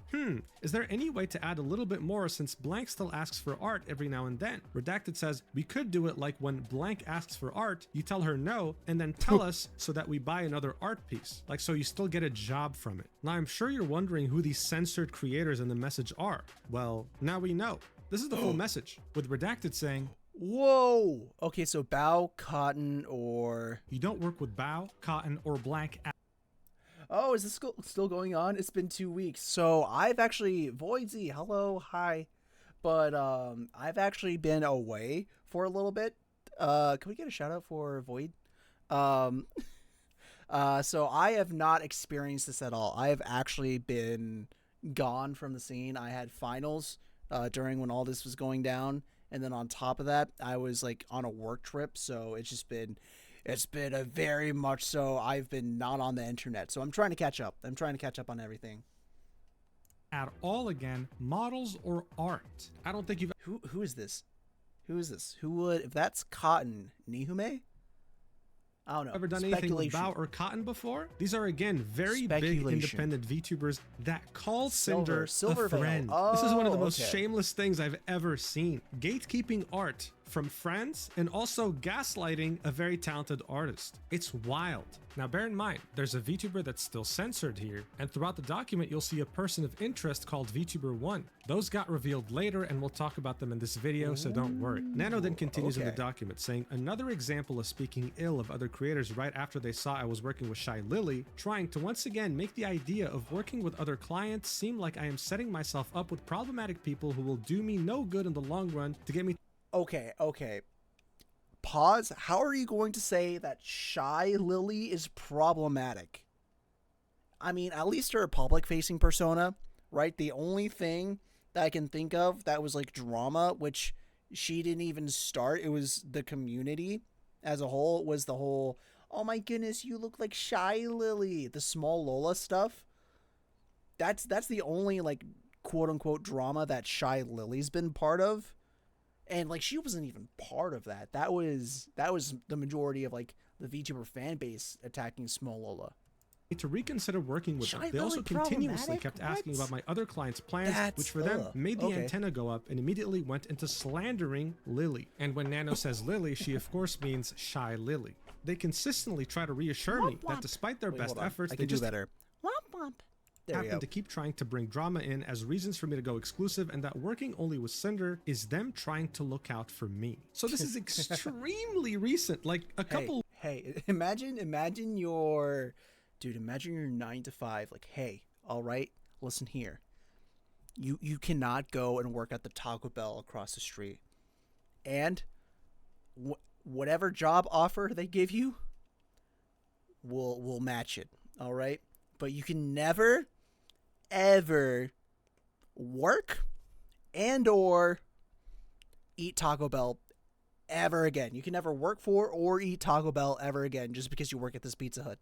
is there any way to add a little bit more since blank still asks for art every now and then? Redacted says, we could do it like when blank asks for art, you tell her no, and then tell us so that we buy another art piece. Like, so you still get a job from it. Now, I'm sure you're wondering who these censored creators in the message are. Well, now we know. This is the full message, with Redacted saying,
whoa! Okay, so Bao, Cotton, or...
You don't work with Bao, Cotton, or blank.
Oh, is this still going on? It's been 2 weeks. So I've actually... Voidsy, hello, hi. But I've actually been away for a little bit. Can we get a shout out for Void? So I have not experienced this at all. I have actually been gone from the scene. I had finals during when all this was going down, and then on top of that I was like on a work trip, so it's been a very much so I've been not on the internet, so I'm trying to catch up on everything
at all again. Models or art? I don't think you've
who is this who would, if that's Cotton, Nihume? I don't know.
Ever done anything with Bao or Cotton before? These are again very big independent VTubers that call Sinder a friend. This is one of the most shameless things I've ever seen. Gatekeeping art from friends, and also gaslighting a very talented artist. It's wild. Now bear in mind, there's a VTuber that's still censored here, and throughout the document you'll see a person of interest called Vtuber1. Those got revealed later and we'll talk about them in this video, so don't worry. Nano then continues in the document saying, another example of speaking ill of other creators right after they saw I was working with Shy Lily, trying to once again make the idea of working with other clients seem like I am setting myself up with problematic people who will do me no good in the long run to get me.
Okay. Pause. How are you going to say that Shy Lily is problematic? I mean, at least her public-facing persona, right? The only thing that I can think of that was like drama, which she didn't even start, it was the community as a whole, was the whole, oh my goodness, you look like Shy Lily, the small Lola stuff. That's the only like quote-unquote drama that Shy Lily's been part of. And like she wasn't even part of that. That was the majority of like the VTuber fan base attacking Small Lola.
To reconsider working with them. They also continuously kept asking about my other clients' plans, which for them made the antenna go up and immediately went into slandering Lily. And when Nano says Lily, she of course means Shy Lily. They consistently try to reassure me that despite their best efforts, they just
better.
happen to keep trying to bring drama in as reasons for me to go exclusive, and that working only with Sinder is them trying to look out for me. So this is extremely recent, like a couple.
Hey, imagine your 9 to 5. Like, hey, all right, listen here. You cannot go and work at the Taco Bell across the street, and whatever job offer they give you, we'll match it. All right, but you can never ever work and or eat Taco Bell ever again. You can never work for or eat Taco Bell ever again just because you work at this Pizza Hut.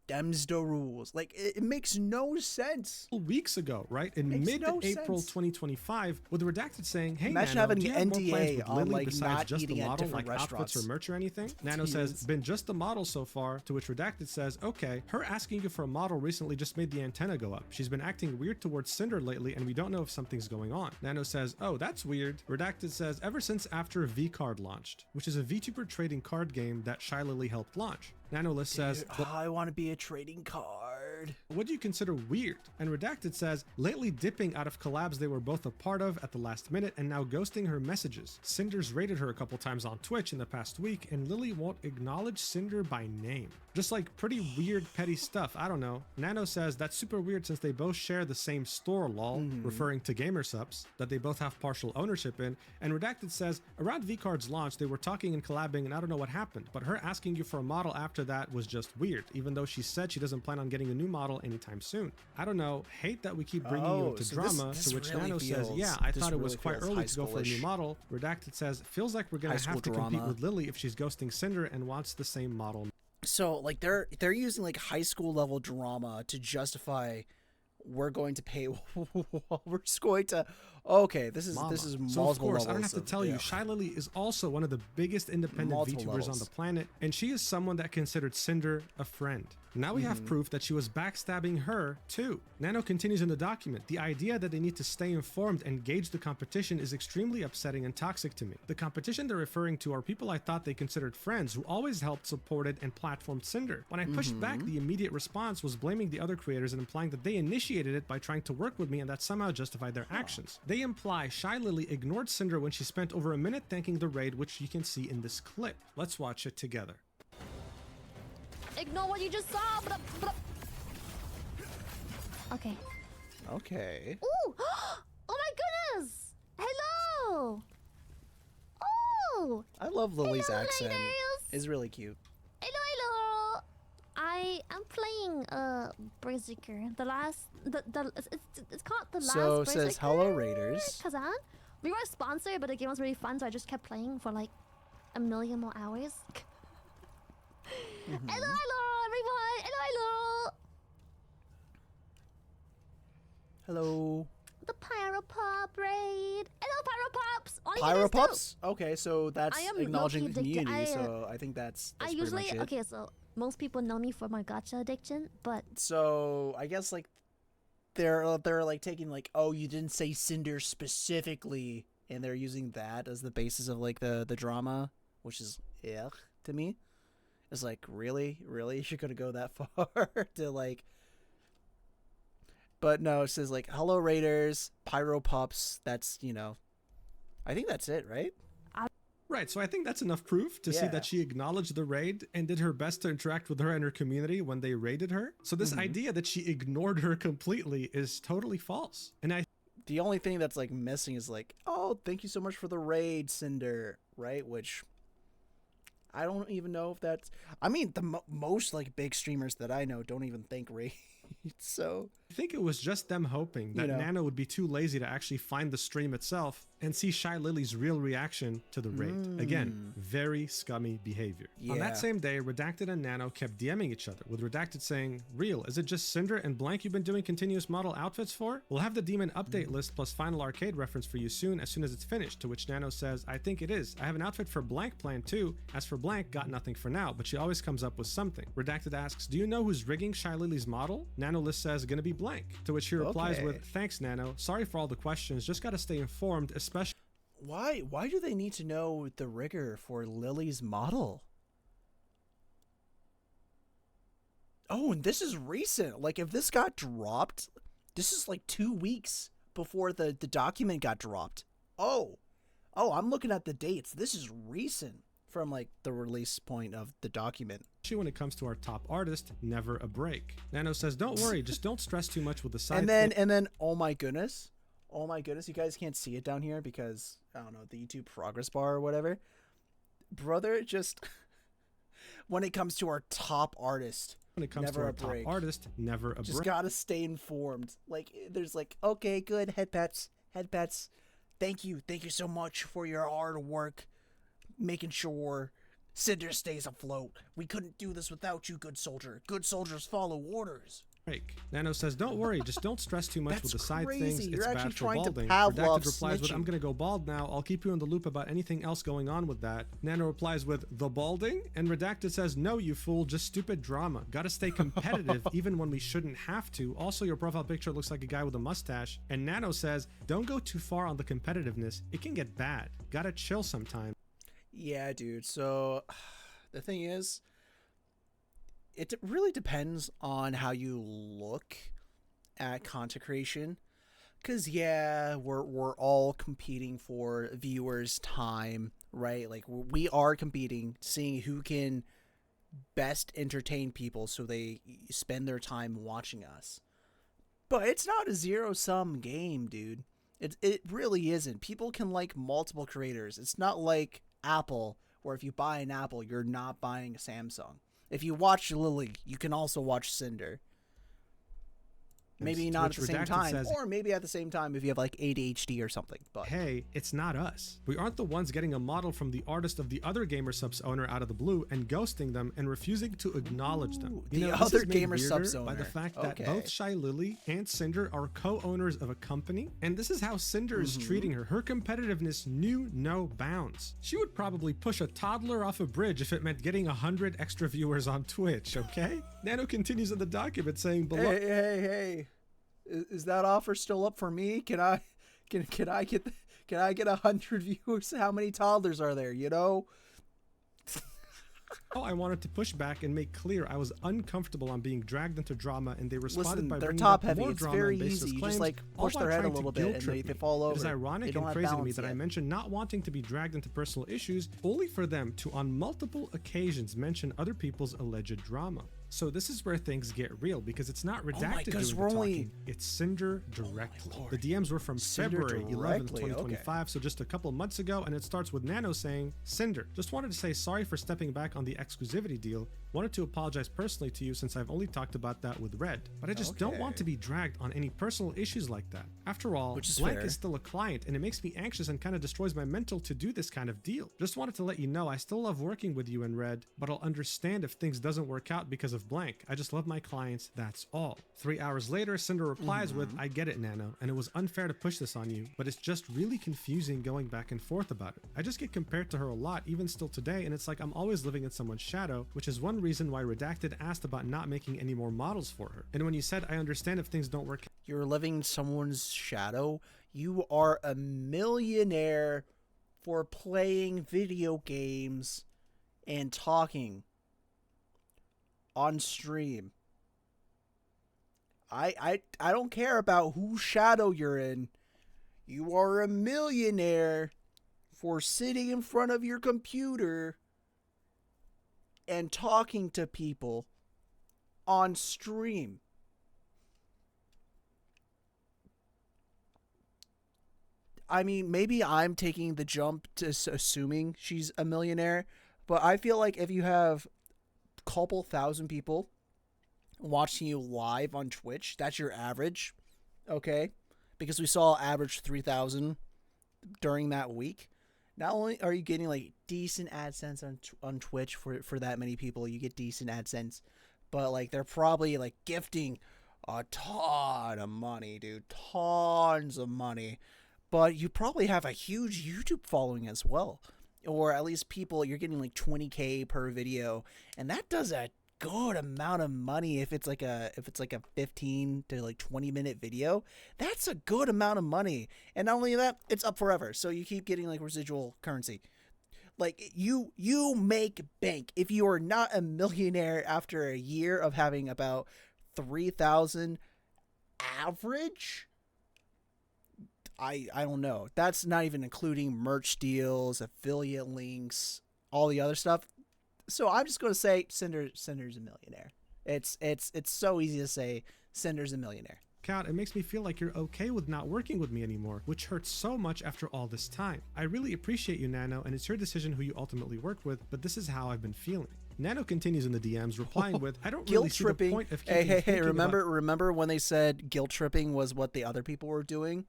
Them's the rules. Like, it makes no sense.
Weeks ago, right? In mid-April 2025, with Redacted saying, hey,
imagine
Nano,
having
do you
an
have more plans
NDA
with
on
Lily
like
besides
not
just the
eating at
model,
different
like
restaurants
outfits or merch or anything? Nano says, been just the model so far, to which Redacted says, okay, her asking you for a model recently just made the antenna go up. She's been acting weird towards Sinder lately, and we don't know if something's going on. Nano says, oh, that's weird. Redacted says, ever since after V-Card launched, which is a VTuber trading card game that Shy Lily helped launch. Nanolist says,
I want to be a trading card.
What do you consider weird? And Redacted says, lately dipping out of collabs they were both a part of at the last minute and now ghosting her messages. Cinder's raided her a couple times on Twitch in the past week, and Lily won't acknowledge Sinder by name. Just like pretty weird petty stuff, I don't know. Nano says that's super weird since they both share the same store, lol, referring to GamerSups, that they both have partial ownership in. And Redacted says, around V-Card's launch, they were talking and collabing and I don't know what happened, but her asking you for a model after that was just weird, even though she said she doesn't plan on getting a new model anytime soon. I don't know, hate that we keep bringing you into drama, to which really Nano says, yeah, I thought it was quite early to go for a new model. Redacted says, feels like we're gonna have to compete with Lily if she's ghosting Sinder and wants the same model.
So like they're using like high school level drama to justify we're going to pay we're just going to this is multiple
so of course
levels
I don't have to tell you, Shy Lily is also one of the biggest independent VTubers on the planet, and she is someone that considered Sinder a friend. Now we have proof that she was backstabbing her too. Nano continues in the document, the idea that they need to stay informed and gauge the competition is extremely upsetting and toxic to me. The competition they're referring to are people I thought they considered friends who always helped, supported, and platformed Sinder. When I pushed back, the immediate response was blaming the other creators and implying that they initiated it by trying to work with me and that somehow justified their actions. They imply Shy Lily ignored Sinder when she spent over a minute thanking the raid, which you can see in this clip. Let's watch it together.
Ignore what you just saw. Okay.
Okay.
Ooh! Oh my goodness! Hello! Oh!
I love Lily's accent.
Ladies.
It's really cute.
Hello! I am playing Berserker. It's called the last.
So
Berserker.
says hello Raiders.
Kazan. We were sponsored, but the game was really fun, so I just kept playing for like a million more hours. Hello, everyone! Hello!
Hello.
The Pyropop raid! Hello, Pyropops!
Pyropops? Okay, so that's
I am
acknowledging the
low-key
community,
addicted.
so I think that's
I
pretty
usually
much it.
okay, so most people know me for my gacha addiction, but
So I guess like they're like taking like, oh, you didn't say Cinder specifically and they're using that as the basis of like the drama, which is to me. It's like, really you're gonna go that far to like. But no, it says like, hello Raiders, Pyro Pups. That's, I think that's it, right?
Right, so I think that's enough proof to see that she acknowledged the raid and did her best to interact with her and her community when they raided her. So this idea that she ignored her completely is totally false. And
the only thing that's like missing is like, oh, thank you so much for the raid, Sinder, right? Which I don't even know if that's. I mean, the most like big streamers that I know don't even thank raids. So
I think it was just them hoping that Nano would be too lazy to actually find the stream itself and see Shy Lily's real reaction to the raid. Again, very scummy behavior. On that same day, Redacted and Nano kept DMing each other, with Redacted saying, "Real, is it just Cinder and Blank you've been doing continuous model outfits for? We'll have the demon update list plus final arcade reference for you soon as it's finished." To which Nano says, "I think it is. I have an outfit for Blank planned too. As for Blank, got nothing for now, but she always comes up with something." Redacted asks, "Do you know who's rigging Shy Lily's model?" Nano list says, "Gonna be Blank." To which he replies with, "Thanks, Nano. Sorry for all the questions. Just gotta stay informed, especially..."
Why do they need to know the rigger for Lily's model? Oh, and this is recent. Like, if this got dropped, this is like 2 weeks before the document got dropped. Oh, I'm looking at the dates. This is recent from like the release point of the document.
When it comes to our top artist, never a break. Nano says, "Don't worry, just don't stress too much with the side."
And then, oh my goodness, you guys can't see it down here because I don't know, the YouTube progress bar or whatever. Brother, just when it comes to our top artist, never a break. Just gotta stay informed. Like, there's like, okay, good, head pats. Thank you so much for your hard work, making sure Cinder stays afloat. We couldn't do this without you, good soldier. Good soldiers follow orders.
Break. Nano says, "Don't worry, just don't stress too much with the side things. It's
You're
bad for balding." Redacted replies with, "I'm gonna go bald now. I'll keep you in the loop about anything else going on with that." Nano replies with, "The balding?" And Redacted says, "No, you fool, just stupid drama. Gotta stay competitive even when we shouldn't have to. Also, your profile picture looks like a guy with a mustache." And Nano says, "Don't go too far on the competitiveness. It can get bad. Gotta chill sometime."
Yeah, dude. So the thing is, it really depends on how you look at content creation. Because, we're all competing for viewers' time, right? Like, we are competing, seeing who can best entertain people so they spend their time watching us. But it's not a zero-sum game, dude. It really isn't. People can like multiple creators. It's not like Apple, where if you buy an Apple, you're not buying a Samsung. If you watch Lily, you can also watch Cinder. Maybe not at the same time, or maybe at the same time if you have like ADHD or something. But
hey, it's not us. We aren't the ones getting a model from the artist of the other Gamer Subs owner out of the blue and ghosting them and refusing to acknowledge them.
The other Gamer Subs owner.
By the fact that both Shy Lily and Cinder are co-owners of a company, and this is how Cinder is treating her. Her competitiveness knew no bounds. She would probably push a toddler off a bridge if it meant getting 100 extra viewers on Twitch, okay? Nano continues in the document saying below,
Hey. Is that offer still up for me? Can I get 100 viewers? How many toddlers are there, you know?
I wanted to push back and make clear I was uncomfortable on being dragged into drama, and they responded by
they're
bringing
top
up
heavy.
more
it's
drama
very
and baseless
easy. You
claims,
just like push their head a little bit and they fall over.
It is ironic and crazy to me that I mentioned not wanting to be dragged into personal issues, only for them to on multiple occasions mention other people's alleged drama. So this is where things get real, because it's not Redacted doing the talking, it's Cinder directly. The DMs were from February 11th, 2025, so just a couple months ago, and it starts with Nano saying, "Cinder, just wanted to say sorry for stepping back on the exclusivity deal. Wanted to apologize personally to you since I've only talked about that with Red, but I just don't want to be dragged on any personal issues like that. After all, Blank is still a client, and it makes me anxious and kind of destroys my mental to do this kind of deal. Just wanted to let you know I still love working with you and Red, but I'll understand if things doesn't work out because of Blank. I just love my clients, that's all." 3 hours later, Cinder replies with, "I get it, Nano, and it was unfair to push this on you, but it's just really confusing going back and forth about it. I just get compared to her a lot, even still today, and it's like I'm always living in someone's shadow, which is one reason why Redacted asked about not making any more models for her. And when you said, I understand if things don't work..."
You're living in someone's shadow? You are a millionaire for playing video games and talking on stream. I don't care about whose shadow you're in. You are a millionaire for sitting in front of your computer and talking to people on stream. I mean, maybe I'm taking the jump to assuming she's a millionaire, but I feel like if you have a couple thousand people watching you live on Twitch, that's your average, okay? Because we saw average 3,000 during that week. Not only are you getting like decent AdSense on Twitch for that many people, you get decent AdSense, but like they're probably like gifting a ton of money, dude, tons of money. But you probably have a huge YouTube following as well, or at least people, you're getting like 20K per video, and that does a good amount of money. If it's like a 15 to like 20-minute video, that's a good amount of money. And not only that, it's up forever, so you keep getting like residual currency. Like you make bank. If you are not a millionaire after a year of having about 3,000 average, I don't know. That's not even including merch deals, affiliate links, all the other stuff. So I'm just going to say Cinder's a millionaire. It's so easy to say Cinder's a millionaire.
Kat, it makes me feel like you're okay with not working with me anymore, which hurts so much after all this time. I really appreciate you, Nano, and it's your decision who you ultimately work with, but this is how I've been feeling. Nano continues in the DMs, replying with, I don't really see the point of keeping
Hey, remember when they said guilt tripping was what the other people were doing?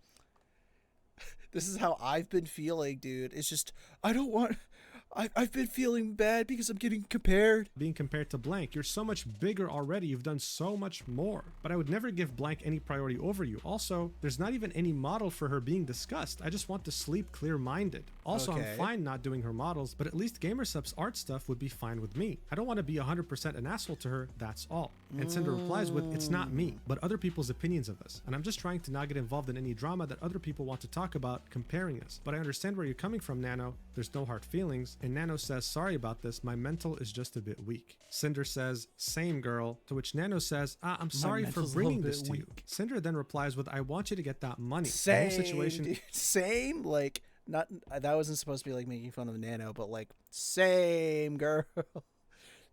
This is how I've been feeling, dude. It's just, I've been feeling bad because I'm getting compared.
Being compared to blank. You're so much bigger already. You've done so much more. But I would never give blank any priority over you. Also, there's not even any model for her being discussed. I just want to sleep clear-minded. Also, okay. I'm fine not doing her models, but at least GamerSup's art stuff would be fine with me. I don't want to be 100% an asshole to her, that's all. And Cinder replies with, it's not me, but other people's opinions of us. And I'm just trying to not get involved in any drama that other people want to talk about comparing us. But I understand where you're coming from, Nano. There's no hard feelings. And Nano says, sorry about this, my mental is just a bit weak. Cinder says, same girl, to which Nano says, I'm sorry for bringing this to you. Cinder then replies with, I want you to get that money.
Same,
the whole situation.
Dude, same, like, not, that wasn't supposed to be like making fun of Nano, but like, same girl.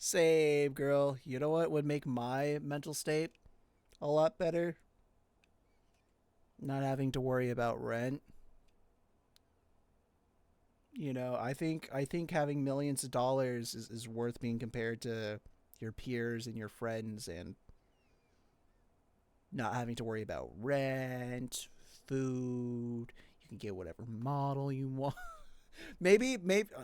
Same girl. You know what would make my mental state a lot better? Not having to worry about rent. You know, I think having millions of dollars is worth being compared to your peers and your friends, and not having to worry about rent, food. You can get whatever model you want. Maybe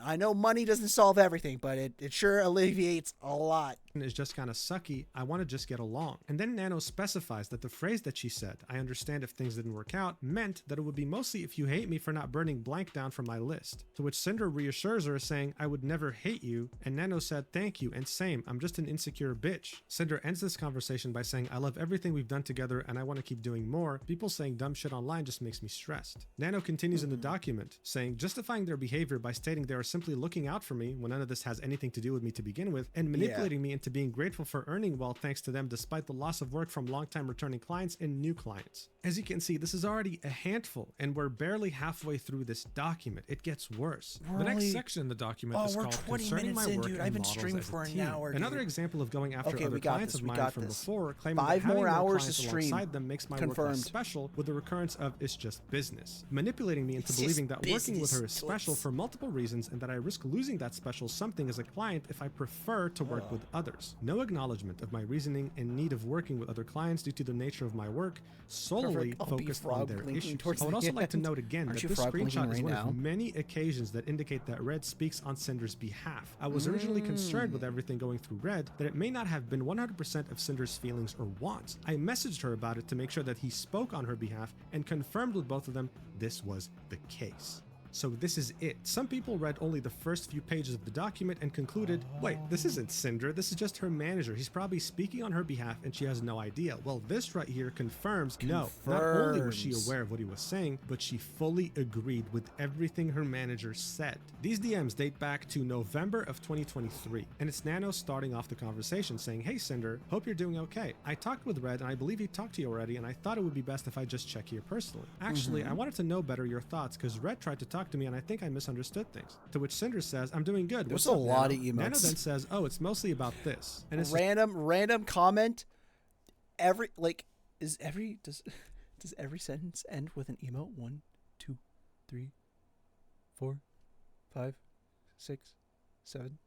I know money doesn't solve everything, but it sure alleviates a lot.
Is just kind of sucky. I want to just get along. And then Nano specifies that the phrase that she said, I understand if things didn't work out, meant that it would be mostly if you hate me for not burning blank down from my list. To which Cinder reassures her, saying, I would never hate you. And Nano said, thank you, and same, I'm just an insecure bitch. Cinder ends this conversation by saying, I love everything we've done together and I want to keep doing more. People saying dumb shit online just makes me stressed. Nano continues in the document, saying, justifying their behavior by stating they are simply looking out for me when none of this has anything to do with me to begin with, and manipulating me into being grateful for earning well thanks to them despite the loss of work from long-time returning clients and new clients. As you can see, this is already a handful, and we're barely halfway through this document. It gets worse. The next section in the document is called Concerning My Work
dude.
and
I've been
Models
streaming
as a
for an
Team.
hour, dude.
Another example of going after other clients of mine from before, claiming
Five
that having
more hours
clients
to stream.
alongside them makes my work less special, with the recurrence of it's just business. Manipulating me into
It's
believing that
business.
working with her is special for multiple reasons, and that I risk losing that special something as a client if I prefer to work with others. No acknowledgement of my reasoning and need of working with other clients due to the nature of my work, solely focused on their issues. I would also like to note again that this screenshot is one of many occasions that indicate that Red speaks on Cinder's behalf. I was originally concerned with everything going through Red that it may not have been 100% of Cinder's feelings or wants. I messaged her about it to make sure that he spoke on her behalf and confirmed with both of them this was the case. So this is it. Some people read only the first few pages of the document and concluded, wait, this isn't Sinder, this is just her manager. He's probably speaking on her behalf and she has no idea. Well, this right here confirms, no, not only was she aware of what he was saying, but she fully agreed with everything her manager said. These DMs date back to November of 2023, and it's Nano starting off the conversation saying, hey Sinder, hope you're doing okay. I talked with Red and I believe he talked to you already, and I thought it would be best if I just check here personally. Actually, I wanted to know better your thoughts because Red tried to talk to me and I think I misunderstood things. To which Sinder says, I'm doing good.
There's
What's
a
up,
lot
Nano?
of emotes.
Nano then says, oh, it's mostly about this. And it's
random comment. Does every sentence end with an emote? 1, 2, 3, 4, 5, 6, 7,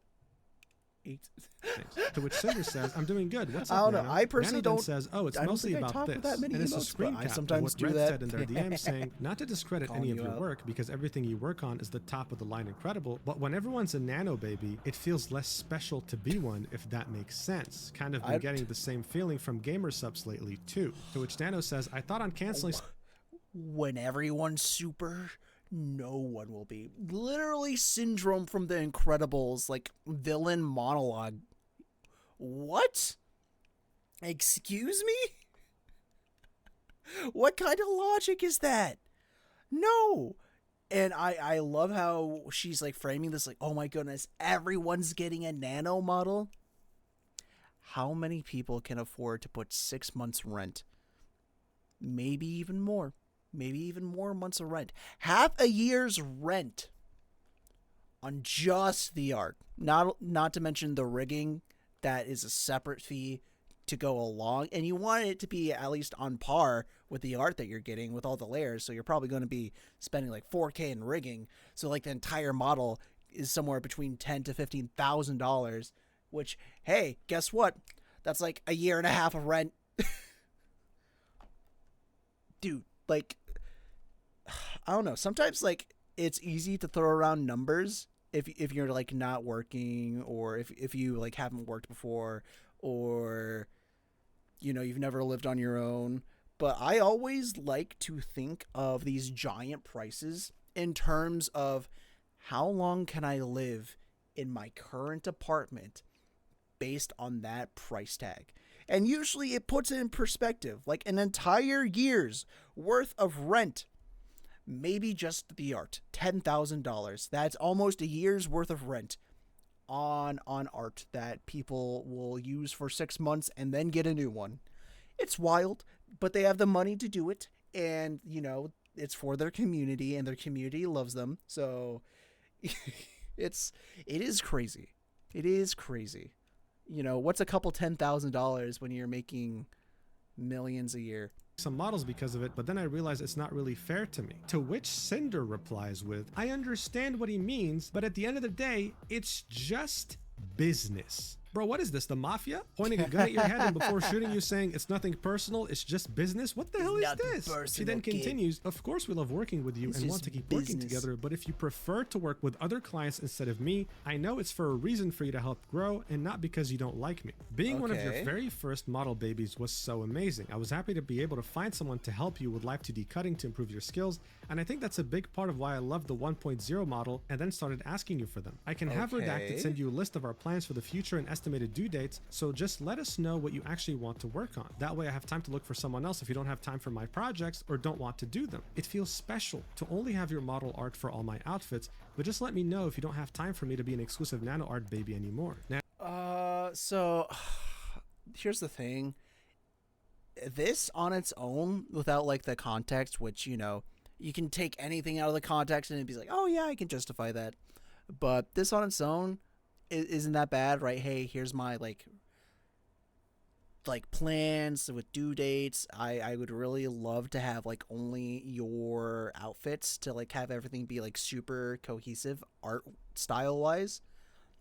8.
Thanks. To which Sinder says, I'm doing good. What's up,
I don't know.
Nano?
I personally
Nano then
don't.
says, oh, it's
I don't
mostly
think I
about
talk
this.
with that many
And it's a
emotes,
screen
but I
cap of
sometimes
what
do
Red
that.
said in their DM saying, not to discredit
Calling
any of
you
your
out.
work because everything you work on is the top of the line incredible, but when everyone's a Nano baby, it feels less special to be one, if that makes sense. Kind of been getting the same feeling from gamer subs lately too. To which Nano says, I thought on canceling...
When everyone's super, no one will be. Literally Syndrome from The Incredibles, like villain monologue. What? Excuse me? What kind of logic is that? No. And I love how she's like framing this like, oh my goodness, everyone's getting a Nano model. How many people can afford to put 6 months rent? Maybe even more. Maybe even more months of rent. Half a year's rent on just the art. Not to mention the rigging, that is a separate fee to go along. And you want it to be at least on par with the art that you're getting with all the layers. So you're probably going to be spending like $4K in rigging. So like the entire model is somewhere between $10,000 to $15,000. Which, hey, guess what? That's like a year and a half of rent. Dude, like, I don't know. Sometimes, like, it's easy to throw around numbers if you're, like, not working, or if you, like, haven't worked before, or, you know, you've never lived on your own. But I always like to think of these giant prices in terms of how long can I live in my current apartment based on that price tag. And usually it puts it in perspective, like an entire year's worth of rent, maybe just the art, $10,000. That's almost a year's worth of rent on art that people will use for 6 months and then get a new one. It's wild, but they have the money to do it, and you know, it's for their community and their community loves them. So it is crazy. It is crazy. You know, what's a couple $10,000 when you're making millions a year?
Some models because of it, but then I realized it's not really fair to me. To which Sinder replies with, I understand what he means, but at the end of the day, it's just business. Bro, what is this, the mafia? Pointing a gun at your head and before shooting you saying it's nothing personal, it's just business? What the hell is this? She then continues, of course we love working with you and want to keep working together, but if you prefer to work with other clients instead of me, I know it's for a reason for you to help grow and not because you don't like me. Being one of your very first model babies was so amazing. I was happy to be able to find someone to help you with live 2D cutting to improve your skills, and I think that's a big part of why I loved the 1.0 model and then started asking you for them. I can have Redacted send you a list of our plans for the future and estimated due dates, so just let us know what you actually want to work on. That way I have time to look for someone else if you don't have time for my projects or don't want to do them. It feels special to only have your model art for all my outfits, but just let me know if you don't have time for me to be an exclusive nano art baby anymore.
So here's the thing. This on its own, without like the context, which, you know, you can take anything out of the context and it'd be like, oh yeah, I can justify that. But this on its own isn't that bad, right? Hey, here's my like plans with due dates. I would really love to have like only your outfits to like have everything be like super cohesive art style wise.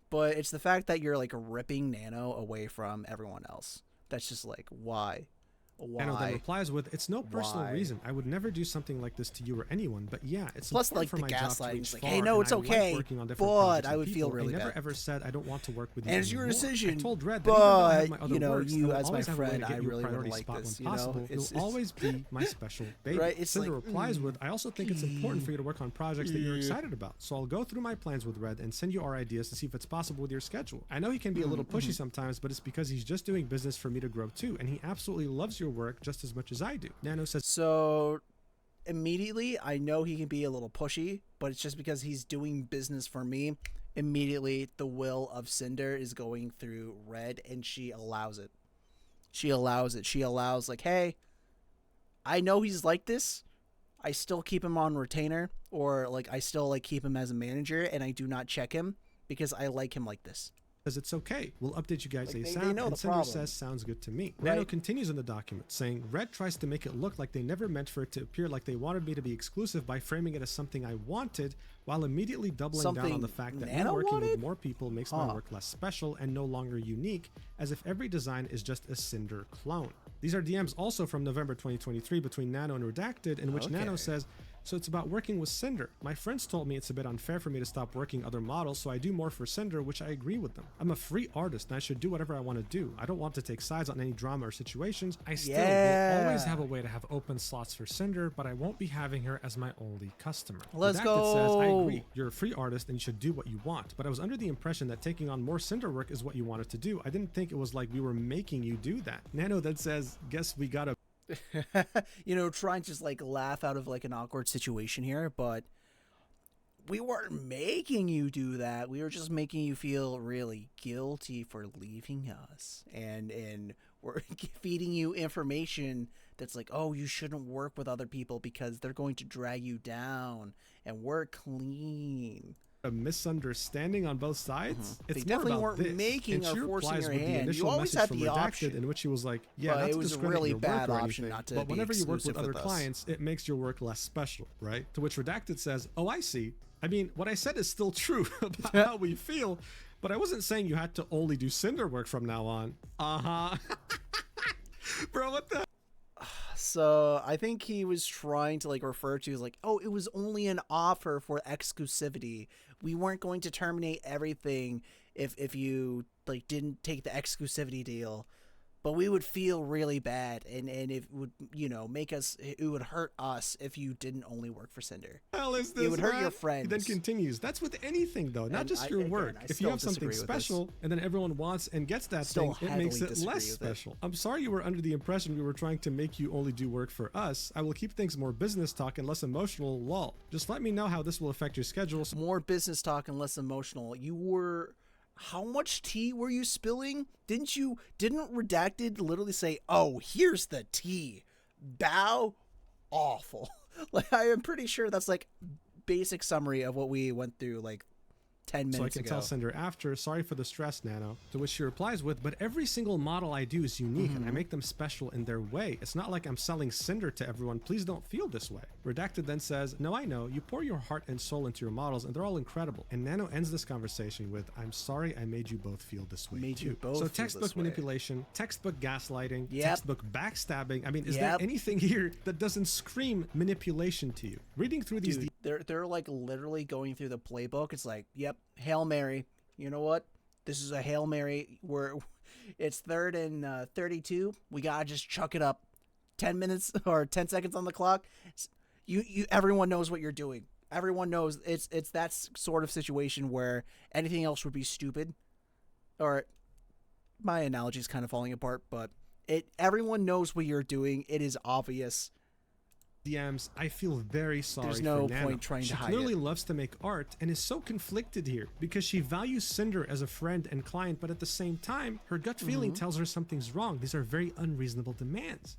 But it's the fact that you're like ripping Nano away from everyone else. That's just like, why?
Nano then
Why?
replies with, "It's no personal
Why?
reason. I would never do something like this to you or anyone, but yeah, it's
Plus,
important
like,
for
the
my job to
gaslighting
reach
is like,
far,
hey, no,
and
it's
I like
okay,
working on different
but
projects
I
with
would feel
people.
really
I never
bad.
ever said I don't want to work with you
And it's your
anymore.
decision,
I told Red that even though I have my
but,
other
you know,
works, I
you
will
as my
always have a way
friend,
to
I
get you a
really
priority
wouldn't like
spot
this,
when
you know?
possible.
It's-
You'll always be my special baby."
Right, it's
Cinder
like,
replies with, "I also think it's important for you to work on projects that you're excited about, so I'll go through my plans with Red and send you our ideas to see if it's possible with your schedule. I know he can be a little pushy sometimes, but it's because he's just doing business for me to grow too, and he absolutely loves your work just as much as I do." Nano says,
So immediately, I know he can be a little pushy, but it's just because he's doing business for me. Immediately, the will of Cinder is going through Red, and she allows it. She allows it. She allows, like, hey, I know he's like this. I still keep him on retainer, or like I still like keep him as a manager, and I do not check him because I like him like this.
"It's okay. We'll update you guys
Like, they
ASAP."
know
And
the
Cinder
problem.
says, "Sounds good to me." Nano
Right.
continues in the document, saying, "Red tries to make it look like they never meant for it to appear like they wanted me to be exclusive by framing it as something I wanted, while immediately doubling down on
Something
the fact that me
Nano
working
wanted?
with more people makes my work less special and no longer unique, as if every design is just a Cinder clone." These are DMs also from November 2023 between Nano and Redacted, in which Nano
Okay.
says, "So it's about working with Cinder. My friends told me it's a bit unfair for me to stop working other models, so I do more for Cinder, which I agree with them. I'm a free artist and I should do whatever I want to do. I don't want to take sides on any drama or situations. I still will always have a way to have open slots for Cinder, but I won't be having her as my only customer."
Let's
Redacted says, "I
go.
agree. You're a free artist and you should do what you want, but I was under the impression that taking on more Cinder work is what you wanted to do. I didn't think it was like we were making you do that." Nano then says, "Guess we gotta..."
You know, trying to just like laugh out of like an awkward situation here, but we weren't making you do that. We were just making you feel really guilty for leaving us, and we're feeding you information that's like, oh, you shouldn't work with other people because they're going to drag you down, and we're clean.
A misunderstanding on both sides.
They
It's
definitely
more about
weren't
this.
making
And
or
she
forcing
replies
your
with the
hand. You
initial
always
message
had
from
the
Redacted,
option.
in which she was like, "Yeah,
But
not
it
to
was a
discredit
really
your
bad
work or
option
anything,
not to
but
be
whenever you work with
exclusive
other
with us."
clients, it makes your work less special, right?" To which Redacted says, "Oh, I see. I mean, what I said is still true about how we feel, but I wasn't saying you had to only do Cinder work from now on." Bro, what the?
So I think he was trying to like refer to as like, oh, it was only an offer for exclusivity. We weren't going to terminate everything if you like didn't take the exclusivity deal. But we would feel really bad, and it would, you know, make us, it would hurt us if you didn't only work for Cinder.
Hell is this,
It would hurt
man?
your friends.
He then continues, "That's with anything though, not
And
just your
again,
work.
I
If you
still
have something
disagree with this.
special and then everyone wants and gets that
Still
thing, it makes
heavily
it less
disagree with it.
special. I'm sorry you were under the impression we were trying to make you only do work for us. I will keep things more business talk and less emotional, lol. Just let me know how this will affect your schedule." So
More business talk and less emotional. You were, how much tea were you spilling? Didn't Redacted literally say, oh, here's the tea? Bow? Awful. Like, I am pretty sure that's like basic summary of what we went through like 10 minutes
I can
ago.
tell Cinder after, "Sorry for the stress, Nano." To which she replies with, "But every single model I do is unique and I make them special in their way. It's not like I'm selling Cinder to everyone. Please don't feel this way." Redacted then says, "No, I know. You pour your heart and soul into your models and they're all incredible." And Nano ends this conversation with, "I'm sorry I made you both feel this way
Made
too."
you both
So
feel
textbook
this way.
manipulation, textbook gaslighting,
Yep.
textbook backstabbing. I mean, is
Yep.
there anything here that doesn't scream manipulation to you? Reading through these
Dude, they're like literally going through the playbook. It's like, yep, Hail Mary. You know what? This is a Hail Mary where it's 3rd and 32. We gotta just chuck it up. 10 minutes or 10 seconds on the clock. Everyone knows what you're doing. Everyone knows it's that sort of situation where anything else would be stupid. Or my analogy is kind of falling apart, but everyone knows what you're doing. It is obvious.
DMs, I feel very sorry
There's
for
no
Nano.
point trying
she
to hide
clearly
it.
loves to make art and is so conflicted here because she values Cinder as a friend and client, but at the same time, her gut feeling tells her something's wrong. These are very unreasonable demands.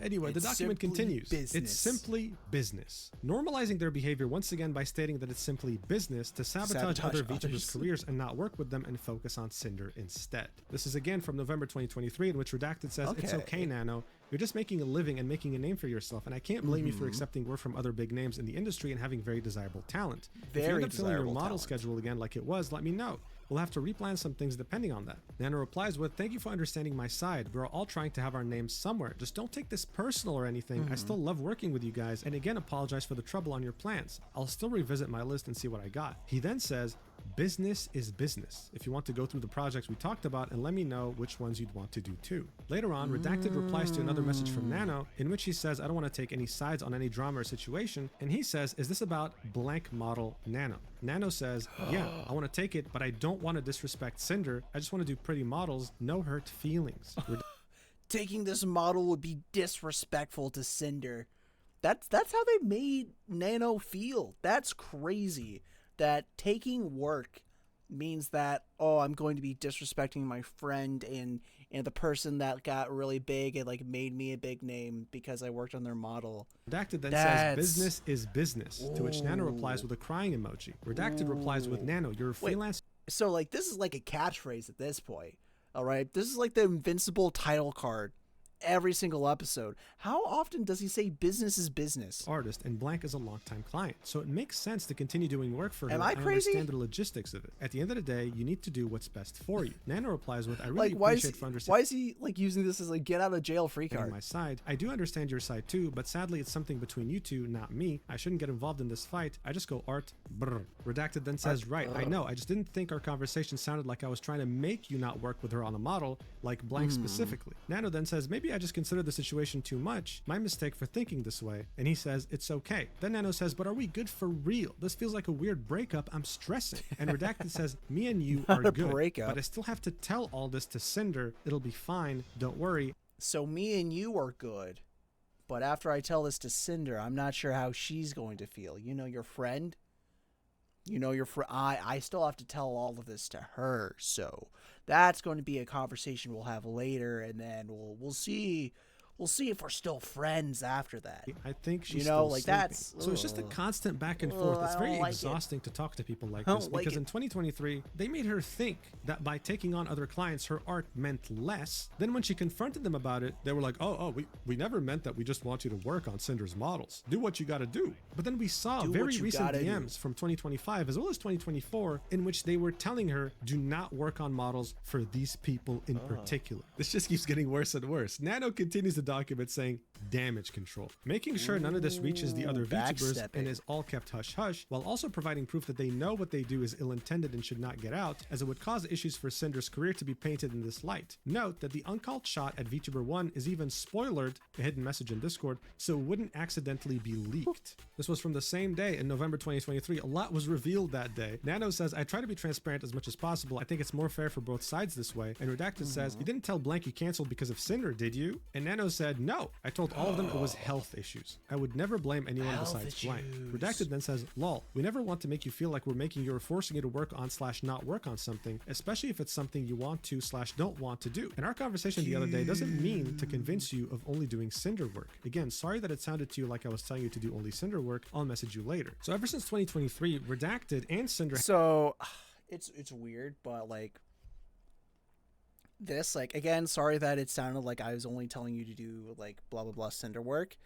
Anyway, the
It's
document
simply
continues. It's
business.
simply business. Normalizing their behavior once again by stating that it's simply business to sabotage other VTubers'
others.
careers and not work with them and focus on Cinder instead. This is again from November 2023, in which Redacted says, "It's
Okay.
okay, Nano. You're just making a living and making a name for yourself, and I can't blame you for accepting work from other big names in the industry and having very desirable talent. If you end up filling your model schedule again like it was, let me know. We'll have to replan some things depending on that. Nano replies with, thank you for understanding my side. We're all trying to have our names somewhere. Just don't take this personal or anything. I still love working with you guys, and again apologize for the trouble on your plans. I'll still revisit my list and see what I got. He then says, business is business. If you want to go through the projects we talked about and let me know which ones you'd want to do too. Later on, Redacted replies to another message from Nano in which he says, I don't want to take any sides on any drama or situation. And he says, is this about blank model Nano? Nano says, yeah, I want to take it, but I don't want to disrespect Sinder. I just want to do pretty models, no hurt feelings.
Taking this model would be disrespectful to Sinder. That's how they made Nano feel. That's crazy. That taking work means that, oh, I'm going to be disrespecting my friend and the person that got really big and like made me a big name because I worked on their model.
Redacted then says business is business, to which Nano replies with a crying emoji. Redacted replies with, Nano, you're a freelance.
So like this is like a catchphrase at this point. All right, this is like the invincible title card every single episode. How often does he say business is business?
Artist, and blank is a longtime client, so it makes sense to continue doing work for her.
Am I crazy?
Understand the logistics of it. At the end of the day, you need to do what's best for you. Nano replies with, I really appreciate for understanding.
Why is he like using this as like get out of jail free card?
My side. I do understand your side too, but sadly it's something between you two, not me. I shouldn't get involved in this fight. I just go art. Brr. Redacted then says, right, I know. I just didn't think our conversation sounded like I was trying to make you not work with her on a model, like blank specifically. Nano then says, maybe I just considered the situation too much. My mistake for thinking this way. And he says, it's okay. Then Nano says, but are we good for real? This feels like a weird breakup. I'm stressing. And Redacted says, me and you are good, but I still have to tell all this to Sinder. It'll be fine. Don't worry.
So me and you are good, but after I tell this to Sinder, I'm not sure how she's going to feel. You know, your friend, I still have to tell all of this to her. So that's going to be a conversation we'll have later. And then we'll see. We'll see if we're still friends after that.
I think she's
still
like
sleeping.
That's so it's just a constant back and forth. It's very exhausting to talk to people like this because in 2023 they made her think that by taking on other clients her art meant less. Then when she confronted them about it, they were like, oh, we never meant that. We just want you to work on Cinder's models. Do what you got to do. But then we saw very recent DMs from 2025 as well as 2024 in which they were telling her, do not work on models for these people in particular. This just keeps getting worse and worse. Nano continues to document saying damage control, making sure none of this reaches the other VTubers and is all kept hush hush, while also providing proof that they know what they do is ill-intended and should not get out, as it would cause issues for Cinder's career to be painted in this light. Note that the uncalled shot at VTuber 1 is even spoilered, a hidden message in Discord, so it wouldn't accidentally be leaked. This was from the same day in November 2023. A lot was revealed that day. Nano says, I try to be transparent as much as possible. I think it's more fair for both sides this way. And Redacted says, you didn't tell blank you canceled because of Cinder, did you? And Nano said, no, I told all of them it was health issues. I would never blame anyone besides blank. Redacted then says, lol, we never want to make you feel like we're making you or forcing you to work on / not work on something, especially if it's something you want to / don't want to do. And our conversation the other day doesn't mean to convince you of only doing Cinder work. Again, sorry that it sounded to you like I was telling you to do only Cinder work. I'll message you later. So ever since 2023, Redacted and Cinder.
So it's weird, but like this, like, again, sorry that it sounded like I was only telling you to do like blah blah blah Cinder work.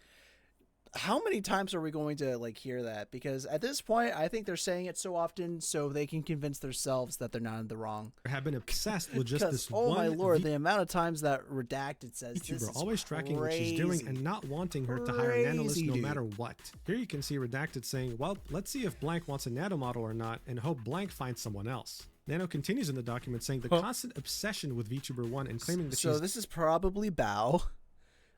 How many times are we going to like hear that? Because at this point, I think they're saying it so often so they can convince themselves that they're not in the wrong.
Have been obsessed with just this
oh
one.
Oh my lord, the amount of times that Redacted says
VTuber
this is
always tracking
crazy.
what she's doing and not wanting her to hire an analyst no matter what. Here you can see Redacted saying, well, let's see if blank wants a nano model or not and hope blank finds someone else. Nano continues in the document saying the constant obsession with VTuber 1 and claiming that
so this is probably Bao.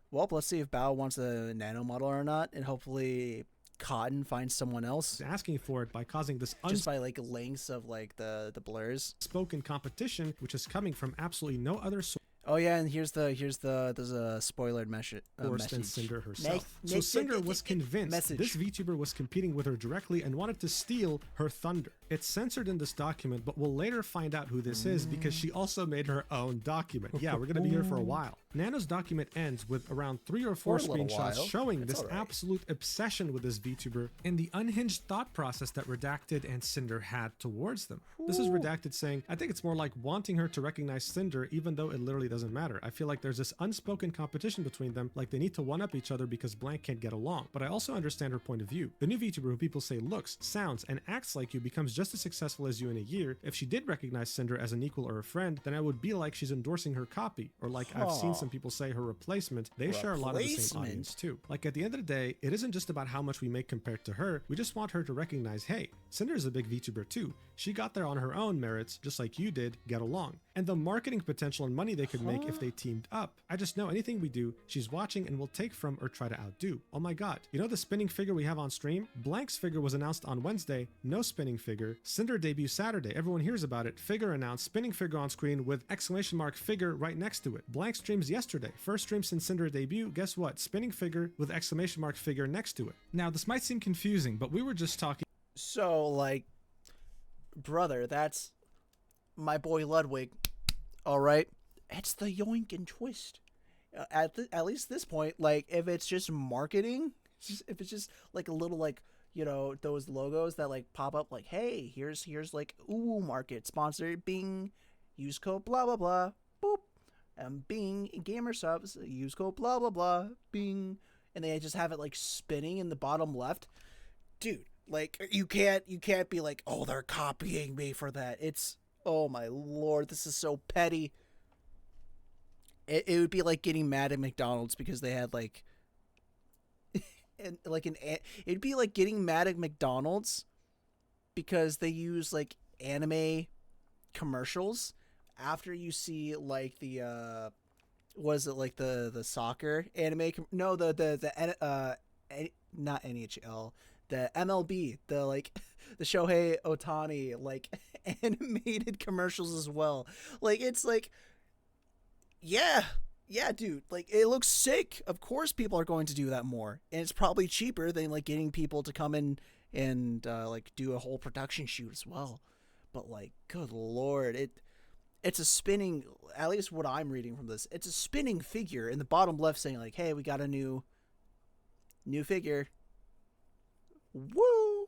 Well, let's see if Bao wants a nano model or not, and hopefully Cotton finds someone else.
Asking for it by causing this
just by like links of like the blurs.
Spoken competition, which is coming from absolutely no other source.
Oh yeah, and there's a spoilered message.
Worse than Cinder herself. So Cinder was convinced this VTuber was competing with her directly and wanted to steal her thunder. It's censored in this document, but we'll later find out who this is because she also made her own document. Yeah, we're going to be here for a while. Nano's document ends with around 3 or 4 screenshots showing this absolute obsession with this VTuber and the unhinged thought process that Redacted and Sinder had towards them. This is Redacted saying, I think it's more like wanting her to recognize Sinder even though it literally doesn't matter. I feel like there's this unspoken competition between them, like they need to one-up each other because blank can't get along. But I also understand her point of view. The new VTuber who people say looks, sounds, and acts like you becomes just as successful as you in a year. If she did recognize Sinder as an equal or a friend, then I would be like she's endorsing her copy, or like I've seen some people say her replacement. They share a lot of the same audience too. Like at the end of the day, it isn't just about how much we make compared to her. We just want her to recognize, hey, Sinder is a big VTuber too. She got there on her own merits, just like you did. Get along. And the marketing potential and money they could make if they teamed up. I just know anything we do, she's watching and will take from or try to outdo. Oh my god, you know the spinning figure we have on stream? Blank's figure was announced on Wednesday, no spinning figure. Cinder debut Saturday, everyone hears about it. Figure announced, spinning figure on screen with exclamation mark figure right next to it. Blank streams yesterday, first stream since Cinder debut. Guess what? Spinning figure with exclamation mark figure next to it. Now this might seem confusing, but we were just talking.
So like, brother, that's my boy Ludwig. All right, it's the yoink and twist. At least this point, like if it's just marketing, if it's just like a little like, you know, those logos that like pop up like, hey, here's like ooh market sponsored, bing, use code blah blah blah, boop, and bing gamer subs, use code blah blah blah, bing, and they just have it like spinning in the bottom left, dude. Like you can't be like, oh, they're copying me for that. It's, oh my lord, this is so petty. It would be like getting mad at McDonald's because they had like, and like it'd be like getting mad at McDonald's because they use like anime commercials after you see like the was it like the soccer anime? No, the not NHL. The MLB, the like the Shohei Ohtani like animated commercials as well. Like it's like, yeah, dude. Like it looks sick. Of course, people are going to do that more, and it's probably cheaper than like getting people to come in and like do a whole production shoot as well. But like, good lord, it's a spinning. At least what I'm reading from this, it's a spinning figure in the bottom left saying like, hey, we got a new figure. Woo!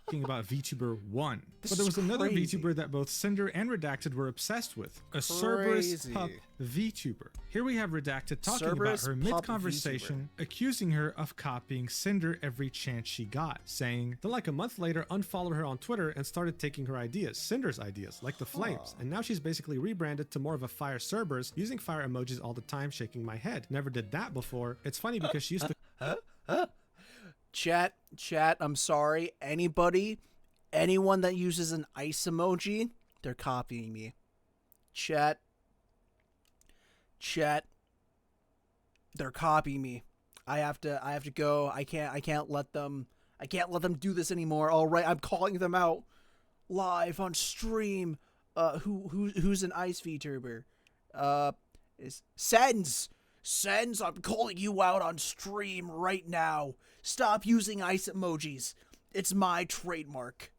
Talking about VTuber 1. But there was another VTuber that both Cinder and Redacted were obsessed with. A Cerberus pup VTuber. Here we have Redacted talking about her mid-conversation, accusing her of copying Cinder every chance she got, saying, then like a month later unfollowed her on Twitter and started taking her ideas, Cinder's ideas, like the flames. And now she's basically rebranded to more of a fire Cerberus, using fire emojis all the time, shaking my head. Never did that before. It's funny because she used to...
Chat, I'm sorry. Anyone that uses an ice emoji, they're copying me. Chat, they're copying me. I have to go. I can't let them do this anymore. All right, I'm calling them out live on stream. Who's an ice VTuber? Is Sens, I'm calling you out on stream right now. Stop using ice emojis. It's my trademark.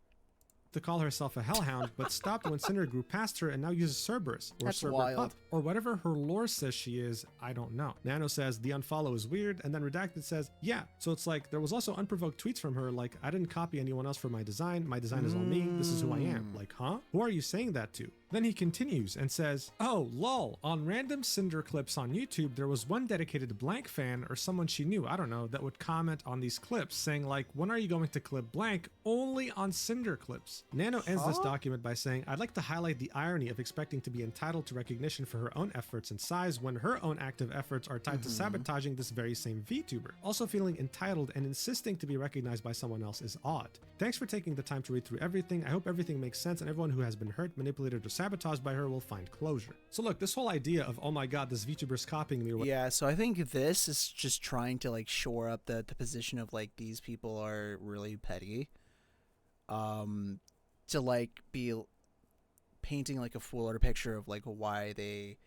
To call herself a hellhound, but stopped when Cinder grew past her and now uses Cerberus, or Cerber Pup, or whatever her lore says she is, I don't know. Nano says, the unfollow is weird, and then Redacted says, yeah. So it's like, there was also unprovoked tweets from her like, I didn't copy anyone else for my design is all me, this is who I am. Like, huh? Who are you saying that to? Then he continues and says, oh, lol, on random Cinder clips on YouTube, there was one dedicated Blank fan or someone she knew, I don't know, that would comment on these clips saying like, when are you going to clip Blank? Only on Cinder clips. Nano ends this document by saying, I'd like to highlight the irony of expecting to be entitled to recognition for her own efforts and size when her own active efforts are tied to sabotaging this very same VTuber. Also feeling entitled and insisting to be recognized by someone else is odd. Thanks for taking the time to read through everything. I hope everything makes sense and everyone who has been hurt, manipulated, or sabotaged by her will find closure. So look, this whole idea of, oh my god, this VTuber's copying me.
Yeah, so I think this is just trying to like shore up the position of like these people are really petty. To like be painting like a fuller picture of like why they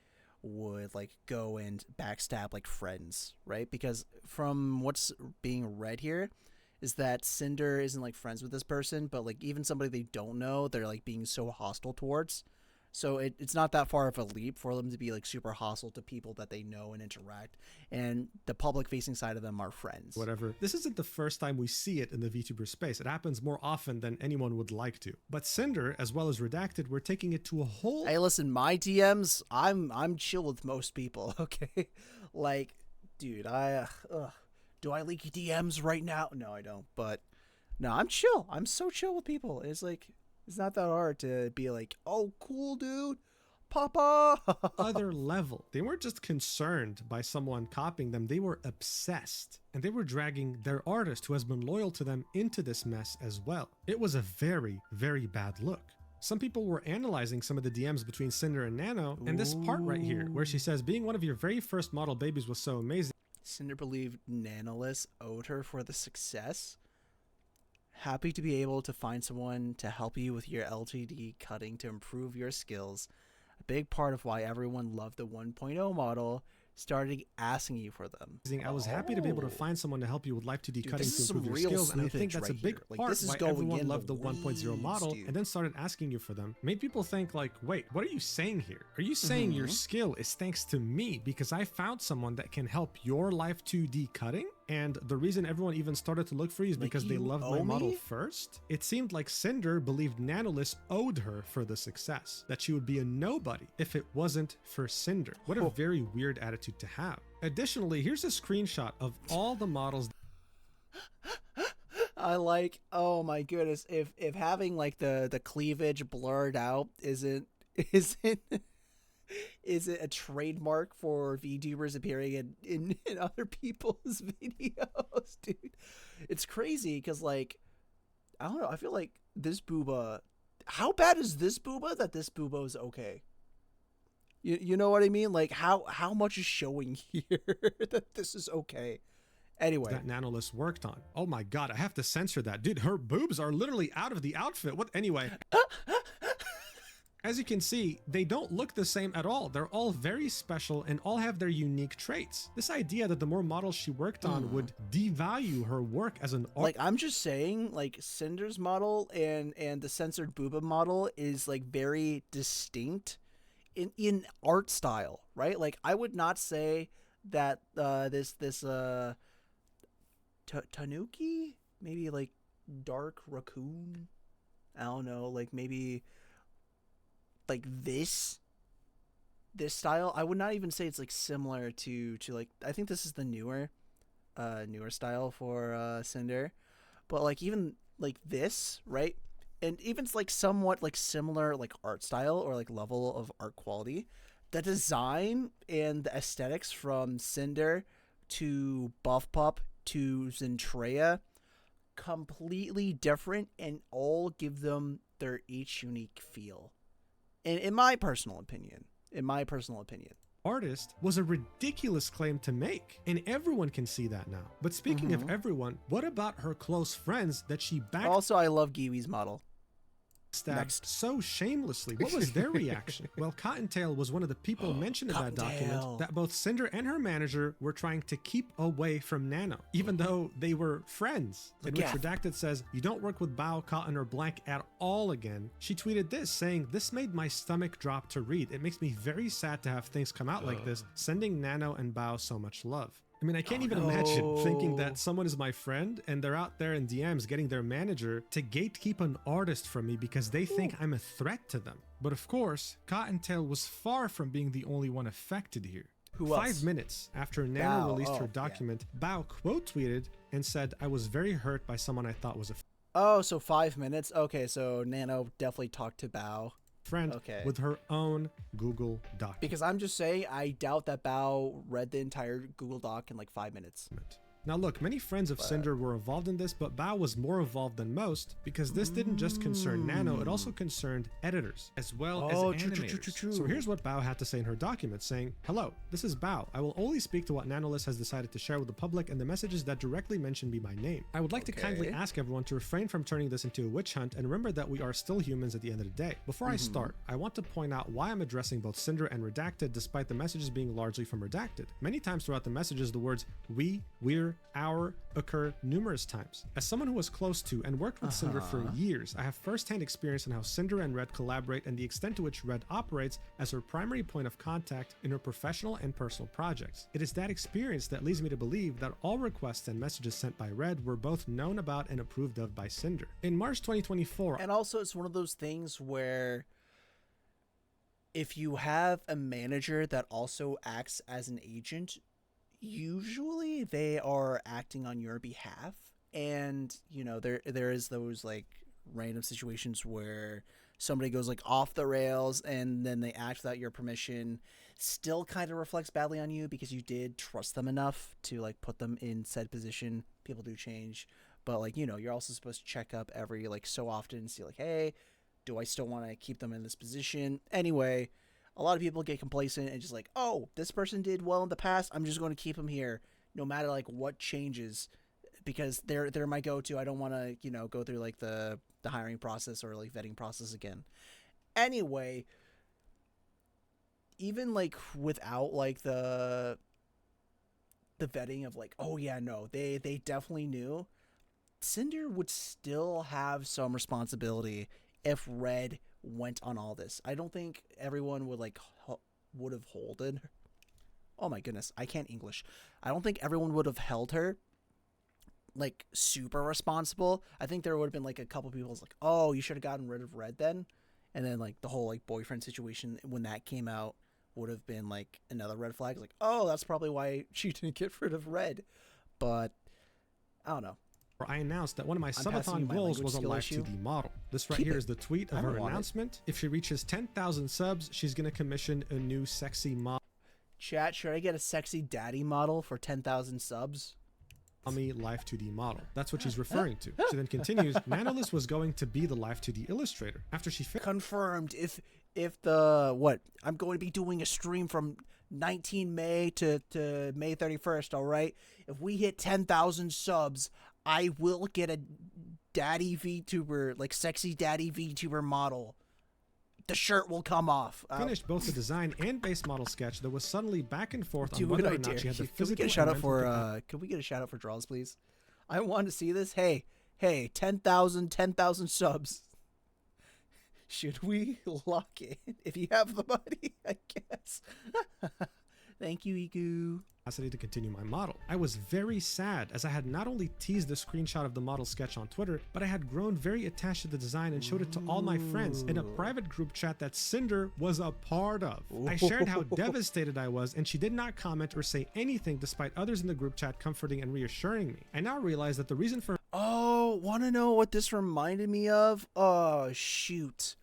would like go and backstab like friends, right? Because from what's being read here, is that Sinder isn't like friends with this person, but like even somebody they don't know, they're like being so hostile towards. So it's not that far of a leap for them to be like super hostile to people that they know and interact, and the public facing side of them are friends.
Whatever. This isn't the first time we see it in the VTuber space. It happens more often than anyone would like to. But Sinder, as well as Redacted, we're taking it to a whole...
Hey, listen, my DMs, I'm chill with most people, okay? Like, dude, do I leak DMs right now? No, I don't. But no, I'm chill. I'm so chill with people. It's like, it's not that hard to be like, oh, cool, dude. Papa.
Other level. They weren't just concerned by someone copying them. They were obsessed. And they were dragging their artist who has been loyal to them into this mess as well. It was a very, very bad look. Some people were analyzing some of the DMs between Sinder and Nano, and this part right here, where she says, being one of your very first model babies was so amazing.
Sinder believed Nanoless owed her for the success. Happy to be able to find someone to help you with your LTD cutting to improve your skills. A big part of why everyone loved the 1.0 model started asking you for them.
I was happy to be able to find someone to help you with live 2D cutting to improve your
real
skills, and I think that's
right
a big
here. Like,
part
this is
why
going
everyone
in
loved the 1.0 model
dude.
and then started asking you for them. Made people think like, wait, what are you saying here? Are you saying your skill is thanks to me because I found someone that can help your live 2D cutting? And the reason everyone even started to look for you is because they loved my model first? It seemed like Sinder believed Nanoless owed her for the success, that she would be a nobody if it wasn't for Sinder. What a very weird attitude to have. Additionally, here's a screenshot of all the models.
I like, oh my goodness, if having like the cleavage blurred out isn't is it a trademark for VTubers appearing in other people's videos, dude? It's crazy because, like, I don't know. I feel like this booba... How bad is this booba that this booba is okay? You know what I mean? Like, how much is showing here that this is okay? Anyway.
That Nanoless worked on. Oh my god, I have to censor that. Dude, her boobs are literally out of the outfit. What? Anyway. As you can see, they don't look the same at all. They're all very special and all have their unique traits. This idea that the more models she worked on would devalue her work as an artist.
Like, I'm just saying, like, Cinder's model and the censored booba model is, like, very distinct in art style, right? Like, I would not say that this Tanuki, maybe, like, dark raccoon, I don't know, like, maybe... like this style, I would not even say it's like similar to like, I think this is the newer style for Sinder, but like even like this, right? And even it's like somewhat like similar like art style or like level of art quality. The design and the aesthetics from Sinder to Buff Pup to Zentreya, completely different and all give them their each unique feel. In my personal opinion,
artist was a ridiculous claim to make, and everyone can see that now. But speaking of everyone, what about her close friends that she backstabbed?
Also, I love Giwi's model.
So shamelessly? What was their reaction? Well, Cottontail was one of the people mentioned in that document that both Sinder and her manager were trying to keep away from Nano, even though they were friends. In which Redacted says, you don't work with Bao, Cotton, or Blank at all again. She tweeted this, saying, this made my stomach drop to read. It makes me very sad to have things come out like this, sending Nano and Bao so much love. I mean, I can't even imagine thinking that someone is my friend and they're out there in DMs getting their manager to gatekeep an artist from me because they think I'm a threat to them. But of course, Cottontail was far from being the only one affected here.
Who else?
5 minutes after Nano released her document, Bao quote tweeted and said, I was very hurt by someone I thought was a
Oh, so 5 minutes? Okay, so Nano definitely talked to Bao.
Friend with her own Google Doc.
Because I'm just saying, I doubt that Bao read the entire Google Doc in like 5 minutes.
Now look, many friends of Sinder were involved in this, but Bao was more involved than most because this didn't just concern Nano, it also concerned editors as well as animators. So here's what Bao had to say in her document, saying, hello, this is Bao. I will only speak to what Nanoless has decided to share with the public and the messages that directly mention me by name. I would like to kindly ask everyone to refrain from turning this into a witch hunt and remember that we are still humans at the end of the day. Before I start, I want to point out why I'm addressing both Sinder and Redacted despite the messages being largely from Redacted. Many times throughout the messages, the words we, we're, hour occur numerous times. As someone who was close to and worked with Sinder for years, I have firsthand experience in how Sinder and Red collaborate and the extent to which Red operates as her primary point of contact in her professional and personal projects. It is that experience that leads me to believe that all requests and messages sent by Red were both known about and approved of by Sinder. In March 2024,
and also it's one of those things where if you have a manager that also acts as an agent, usually they are acting on your behalf. And you know, there is those like random situations where somebody goes like off the rails and then they act without your permission. Still kind of reflects badly on you because you did trust them enough to like put them in said position. People do change, but like, you know, you're also supposed to check up every like so often and see like, hey, do I still want to keep them in this position? Anyway, a lot of people get complacent and just like, oh, this person did well in the past, I'm just going to keep them here no matter like what changes, because they're my go-to. I don't want to, you know, go through like the hiring process or like vetting process again. Anyway, even like without like the vetting of like, oh yeah, no, they definitely knew, Cinder would still have some responsibility if Red went on all this. I don't think everyone would like would have holded her. Oh my goodness, I can't English. I don't think everyone would have held her like super responsible. I think there would have been like a couple people was like, oh, you should have gotten rid of Red then. And then like the whole like boyfriend situation when that came out would have been like another red flag. Like, oh, that's probably why she didn't get rid of Red. But I don't know.
I announced that one of my subathon goals was a live 2D model. This right here is the tweet of her announcement. If she reaches 10,000 subs, she's going to commission a new sexy model.
Chat, should I get a sexy daddy model for 10,000 subs?
Mommy live 2D model. That's what she's referring to. She then continues, Nanolist was going to be the live 2D illustrator. After she
confirmed, if the, what, I'm going to be doing a stream from 19 May to May 31st, all right? If we hit 10,000 subs, I will get a daddy VTuber, like sexy daddy VTuber model. The shirt will come off.
Finished both the design and base model sketch. There was suddenly back and forth on whether or not she had the physical.
Can we get a shout out for? Can we get a shout out for Draws, please? I want to see this. Hey, 10,000 subs. Should we lock in? If you have the money, I guess. Thank you, Iku.
To continue my model. I was very sad as I had not only teased the screenshot of the model sketch on Twitter, but I had grown very attached to the design and showed it to all my friends in a private group chat that Cinder was a part of. I shared how devastated I was, and she did not comment or say anything despite others in the group chat comforting and reassuring me. I now realize that the reason for—
Oh, want to know what this reminded me of? Oh, shoot.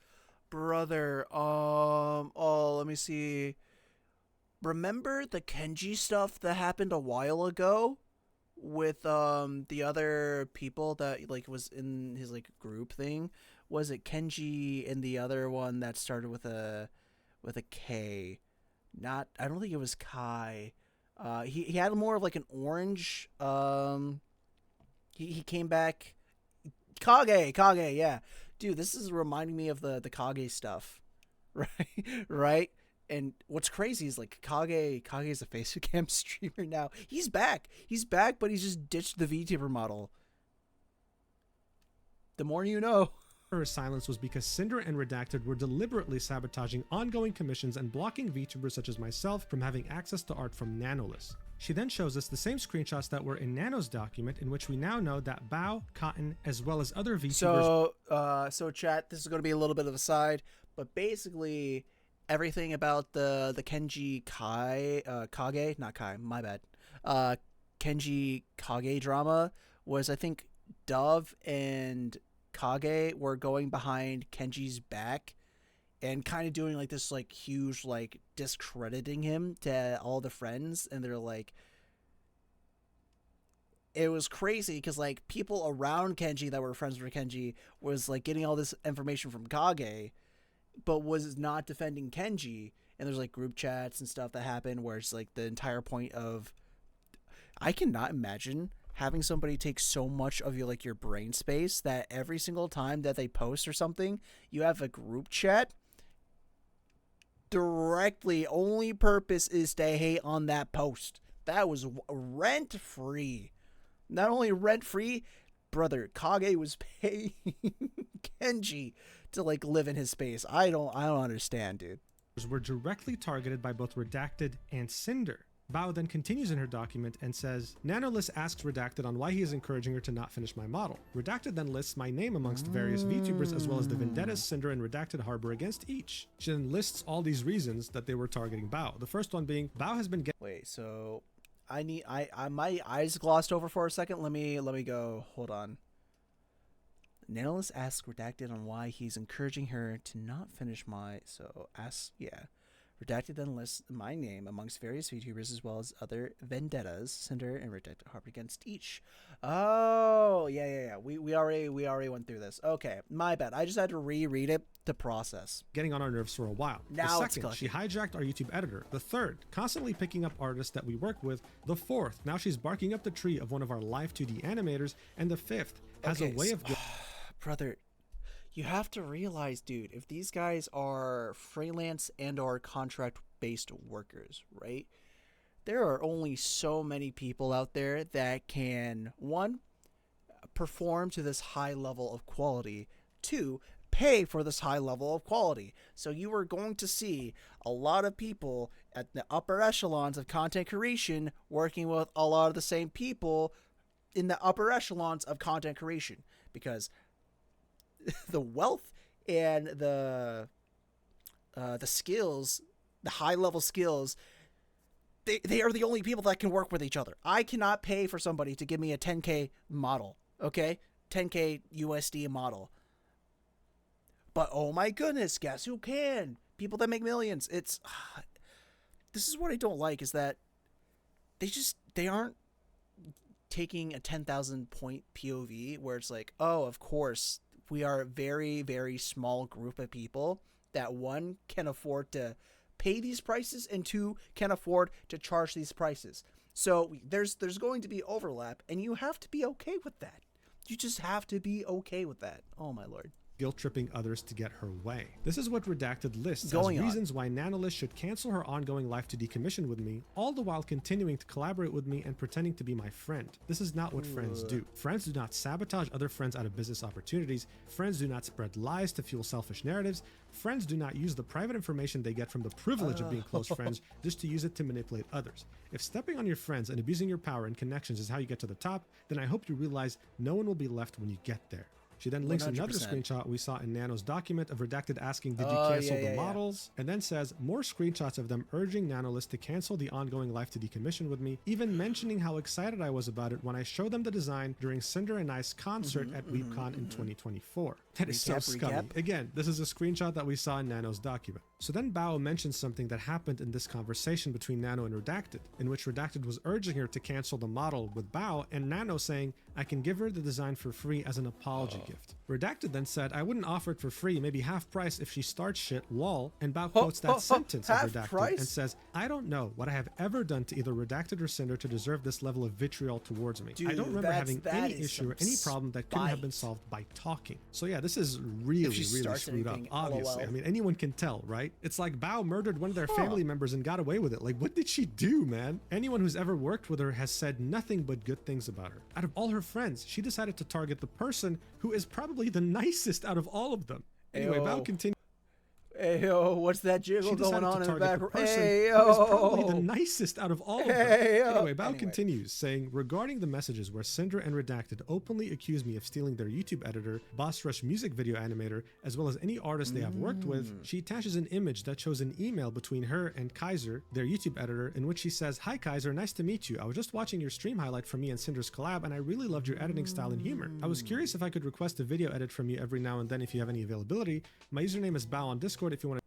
Brother, let me see. Remember the Kenji stuff that happened a while ago with the other people that like was in his like group thing? Was it Kenji and the other one that started with a K? Not, I don't think it was Kai. He had more of like an orange. He came back. Kage, yeah. Dude, this is reminding me of the Kage stuff, right? And what's crazy is like Kage is a Facecam streamer now. He's back, but he's just ditched the VTuber model. The more you know.
Her silence was because Cinder and Redacted were deliberately sabotaging ongoing commissions and blocking VTubers such as myself from having access to art from Nanolist. She then shows us the same screenshots that were in Nano's document, in which we now know that Bao, Cotton, as well as other VTubers—
So chat, this is going to be a little bit of a side, but basically everything about the Kenji Kage, not Kai, my bad. Kenji Kage drama was, I think, Dove and Kage were going behind Kenji's back and kind of doing like this like huge like discrediting him to all the friends, and they're like, it was crazy because like people around Kenji that were friends with Kenji was like getting all this information from Kage, but was not defending Kenji. And there's like group chats and stuff that happen where it's like the entire point of, I cannot imagine having somebody take so much of your like your brain space that every single time that they post or something, you have a group chat directly, only purpose is to hate on that post. That was rent free. Not only rent-free, brother, Kage was paying Kenji to like live in his space. I don't understand, dude.
Were directly targeted by both Redacted and Sinder. Bao then continues in her document and says, Nanolist asks Redacted on why he is encouraging her to not finish my model. Redacted then lists my name amongst various VTubers as well as the vendettas Sinder and Redacted harbor against each. She then lists all these reasons that they were targeting Bao. The first one being, Bao has been getting...
Wait, so my eyes glossed over for a second. Let me go. Hold on. Nanolist asks Redacted on why he's encouraging her to not finish my... So, Redacted then lists my name amongst various VTubers as well as other vendettas, Cinder and Redacted harbor against each. Oh, yeah. We already went through this. Okay, my bad. I just had to reread it to process.
Getting on our nerves for a while.
Now
the second, she hijacked our YouTube editor. The third, constantly picking up artists that we work with. The fourth, now she's barking up the tree of one of our live 2D animators. And the fifth, has a way of...
Brother, you have to realize, dude, if these guys are freelance and or contract-based workers, right? There are only so many people out there that can, one, perform to this high level of quality, two, pay for this high level of quality. So you are going to see a lot of people at the upper echelons of content creation working with a lot of the same people in the upper echelons of content creation, because the wealth and the skills, the high level skills, they are the only people that can work with each other. I cannot pay for somebody to give me a 10K model, okay? 10K USD model. But oh my goodness, guess who can? People that make millions. It's this is what I don't like, is that they aren't taking a 10,000 point POV where it's like, oh, of course, we are a very, very small group of people that, one, can afford to pay these prices, and two, can afford to charge these prices. So there's going to be overlap, and you have to be okay with that. You just have to be okay with that. Oh my lord.
Guilt-tripping others to get her way. This is what Redacted lists
Going
as reasons why Nanolist should cancel her ongoing life to decommission with me, all the while continuing to collaborate with me and pretending to be my friend. This is not what friends do. Friends do not sabotage other friends out of business opportunities. Friends do not spread lies to fuel selfish narratives. Friends do not use the private information they get from the privilege of being close friends just to use it to manipulate others. If stepping on your friends and abusing your power and connections is how you get to the top, then I hope you realize no one will be left when you get there. She then links 100%. Another screenshot we saw in Nano's document of Redacted asking, did you cancel the models? And then says, more screenshots of them urging Nanolist to cancel the ongoing life to decommission with me, even mentioning how excited I was about it when I showed them the design during Cinder and I's concert at WeebCon in 2024. That is so scummy. Again, this is a screenshot that we saw in Nano's document. So then Bao mentions something that happened in this conversation between Nano and Redacted, in which Redacted was urging her to cancel the model with Bao, and Nano saying, I can give her the design for free as an apology gift. Redacted then said, I wouldn't offer it for free, maybe half price if she starts shit, lol, and Bao quotes that sentence of Redacted and says, I don't know what I have ever done to either Redacted or Cinder to deserve this level of vitriol towards me. Dude, I don't remember having any issue or any problem that couldn't have been solved by talking. So yeah, this is really screwed up, obviously. LOL. I mean, anyone can tell, right? It's like Bao murdered one of their family members and got away with it. Like, what did she do, man? Anyone who's ever worked with her has said nothing but good things about her. Out of all her friends, she decided to target the person who is probably the nicest out of all of them. Anyway, Bao continues.
Hey yo, what's that jiggle going on in the background?
Hey yo, is probably the nicest out of all of them. Anyway, Bao continues, saying, regarding the messages where Cinder and Redacted openly accuse me of stealing their YouTube editor, Boss Rush music video animator, as well as any artist they have worked with, she attaches an image that shows an email between her and Kaiser, their YouTube editor, in which she says, hi Kaiser, nice to meet you. I was just watching your stream highlight from me and Cinder's collab, and I really loved your editing style and humor. I was curious if I could request a video edit from you every now and then if you have any availability. My username is Bao on Discord if you want to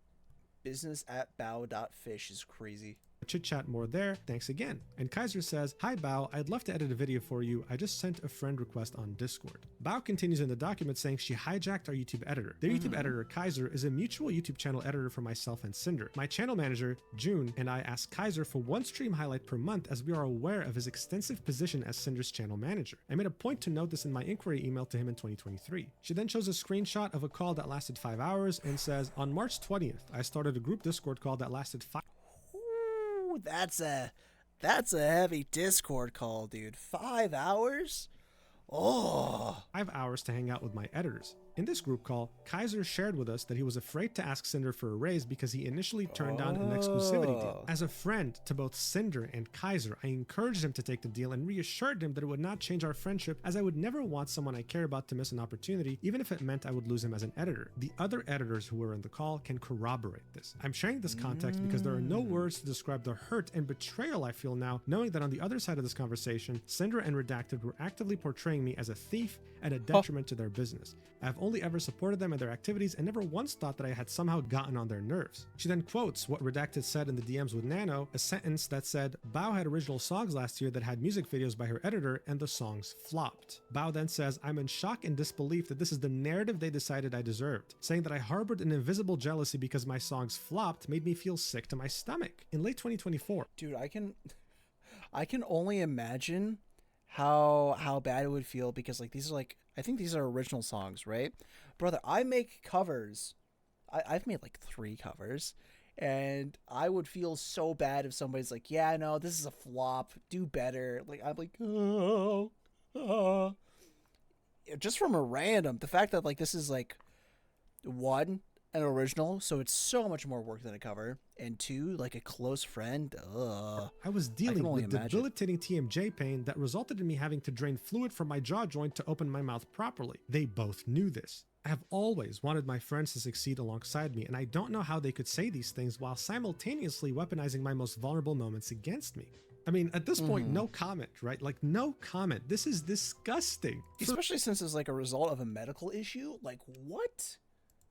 business@bao.fish is crazy.
Chit chat more there. Thanks again. And Kaiser says, hi Bao, I'd love to edit a video for you. I just sent a friend request on Discord. Bao continues in the document saying she hijacked our YouTube editor. Their YouTube editor, Kaiser, is a mutual YouTube channel editor for myself and Cinder. My channel manager, June, and I asked Kaiser for one stream highlight per month as we are aware of his extensive position as Cinder's channel manager. I made a point to note this in my inquiry email to him in 2023. She then shows a screenshot of a call that lasted 5 hours and says, on March 20th, I started a group Discord call that lasted 5
that's a That's a heavy Discord call, dude. 5 hours? Oh.
5 hours to hang out with my editors. In this group call, Kaiser shared with us that he was afraid to ask Sinder for a raise because he initially turned down an exclusivity deal. As a friend to both Sinder and Kaiser, I encouraged him to take the deal and reassured him that it would not change our friendship, as I would never want someone I care about to miss an opportunity, even if it meant I would lose him as an editor. The other editors who were in the call can corroborate this. I'm sharing this context because there are no words to describe the hurt and betrayal I feel now, knowing that on the other side of this conversation, Sinder and Redacted were actively portraying me as a thief and a detriment to their business. I've only ever supported them in their activities and never once thought that I had somehow gotten on their nerves. She then quotes what Redacted said in the DMs with Nano, a sentence that said, Bao had original songs last year that had music videos by her editor and the songs flopped. Bao then says, I'm in shock and disbelief that this is the narrative they decided I deserved, saying that I harbored an invisible jealousy because my songs flopped made me feel sick to my stomach. In late 2024.
Dude, I can only imagine how bad it would feel, because like these are like, I think these are original songs, right? Brother, I make covers. I've made like 3 covers, and I would feel so bad if somebody's like, yeah, no, this is a flop, do better. Like, I'm like, oh. Just from a random, the fact that like this is like, 1, an original, so it's so much more work than a cover, and 2, like a close friend.
I was dealing with debilitating TMJ pain that resulted in me having to drain fluid from my jaw joint to open my mouth properly. They both knew this. I have always wanted my friends to succeed alongside me, and I don't know how they could say these things while simultaneously weaponizing my most vulnerable moments against me. I mean, at this point, no comment, right? Like, no comment. This is disgusting.
Especially since it's like a result of a medical issue. Like, what?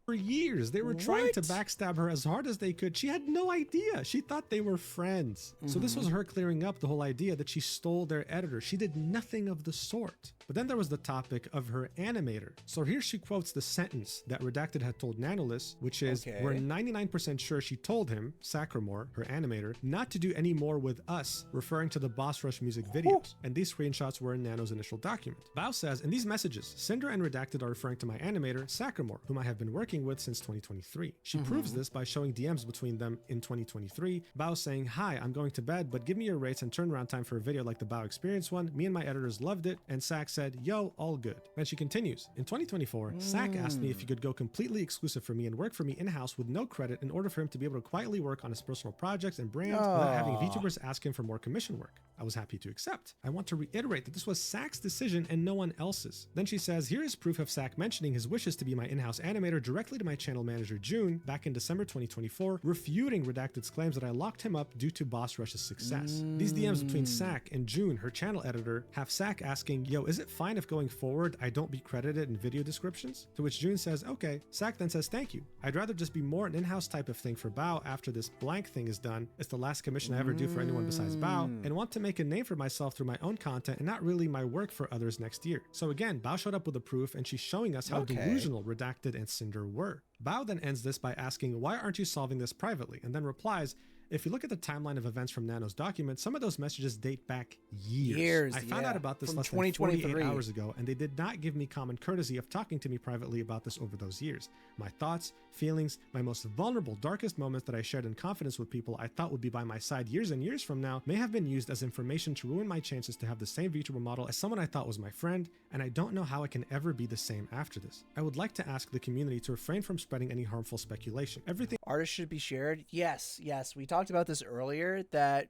For years, they were trying to backstab her as hard as they could. She had no idea. She thought they were friends. So this was her clearing up the whole idea that she stole their editor. She did nothing of the sort. But then there was the topic of her animator. So here she quotes the sentence that Redacted had told Nanolis, which is, we're 99% sure she told him, Sacramore, her animator, not to do any more with us, referring to the Boss Rush music videos. And these screenshots were in Nano's initial document. Bao says, in these messages, Sinder and Redacted are referring to my animator, Sacramore, whom I have been working with since 2023. She proves this by showing DMs between them in 2023. Bao saying, hi, I'm going to bed, but give me your rates and turnaround time for a video like the Bao Experience one. Me and my editors loved it. And Sac said, yo, all good. Then she continues. In 2024, Sac asked me if he could go completely exclusive for me and work for me in-house with no credit in order for him to be able to quietly work on his personal projects and brands without having VTubers ask him for more commission work. I was happy to accept. I want to reiterate that this was Sac's decision and no one else's. Then she says, here is proof of Sac mentioning his wishes to be my in-house animator directly to my channel manager June back in December 2024, refuting Redacted's claims that I locked him up due to Boss Rush's success. These DMs between Sac and June, her channel editor, have Sac asking, yo, is it fine if going forward I don't be credited in video descriptions? To which June says, okay. Sac then says, thank you. I'd rather just be more an in-house type of thing for Bao after this blank thing is done. It's the last commission I ever do for anyone besides Bao, and want to make a name for myself through my own content and not really my work for others next year. So again, Bao showed up with the proof, and she's showing us how delusional Redacted and Sinder were. Bao then ends this by asking, why aren't you solving this privately? And then replies, if you look at the timeline of events from Nano's document, some of those messages date back years. I found out about this less than 48 hours ago, and they did not give me common courtesy of talking to me privately about this over those years. My thoughts, feelings, my most vulnerable, darkest moments that I shared in confidence with people I thought would be by my side years and years from now may have been used as information to ruin my chances to have the same VTuber model as someone I thought was my friend, and I don't know how it can ever be the same after this. I would like to ask the community to refrain from spreading any harmful speculation. Everything
artists should be shared. Yes. We talked about this earlier, that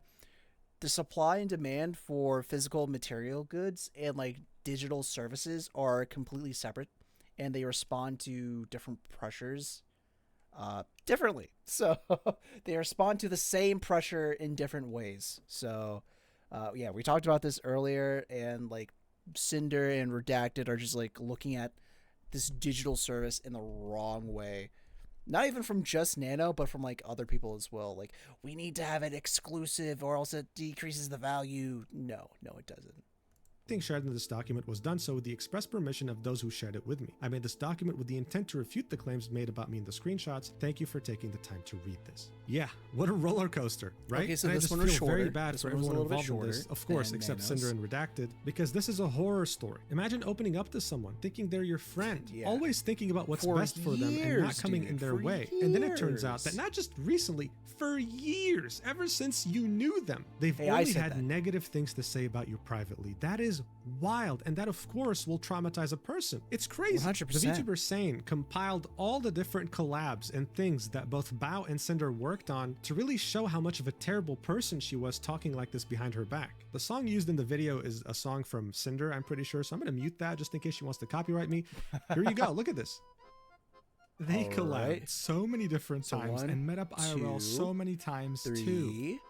the supply and demand for physical material goods and like digital services are completely separate, and they respond to different pressures differently. So they respond to the same pressure in different ways. So yeah, we talked about this earlier, and like Sinder and Redacted are just like looking at this digital service in the wrong way. Not even from just Nano, but from like other people as well. Like, we need to have it exclusive or else it decreases the value. No, it doesn't.
Everything shared in this document was done so with the express permission of those who shared it with me. I made this document with the intent to refute the claims made about me in the screenshots. Thank you for taking the time to read this. Yeah, what a roller coaster, right?
Okay, so
and
this
I
one
just
was
feel
shorter.
very bad
This
for
one was a
everyone
little bit
involved in this,
shorter
of course,
than
except
Nanos.
Sinder and Redacted, because this is a horror story. Imagine opening up to someone, thinking they're your friend,
Yeah.
always thinking about what's
For
best for them and not
years,
coming
dude,
in their
for
way. And then it turns out
years.
that not just recently, for years, ever since you knew them, they've
Hey, I
only
said
had
that.
negative things to say about you privately. That is wild, and that of course will traumatize a person. It's crazy.
100%.
The VTuber Sane compiled all the different collabs and things that both Bao and Sinder worked on to really show how much of a terrible person she was talking like this behind her back. The song used in the video is a song from Sinder, I'm pretty sure, so I'm gonna mute that just in case she wants to copyright me. Here you go, look at this. They
All
collabed
right.
so many different
So
times
1,
and met up IRL
2,
so many times too.
3.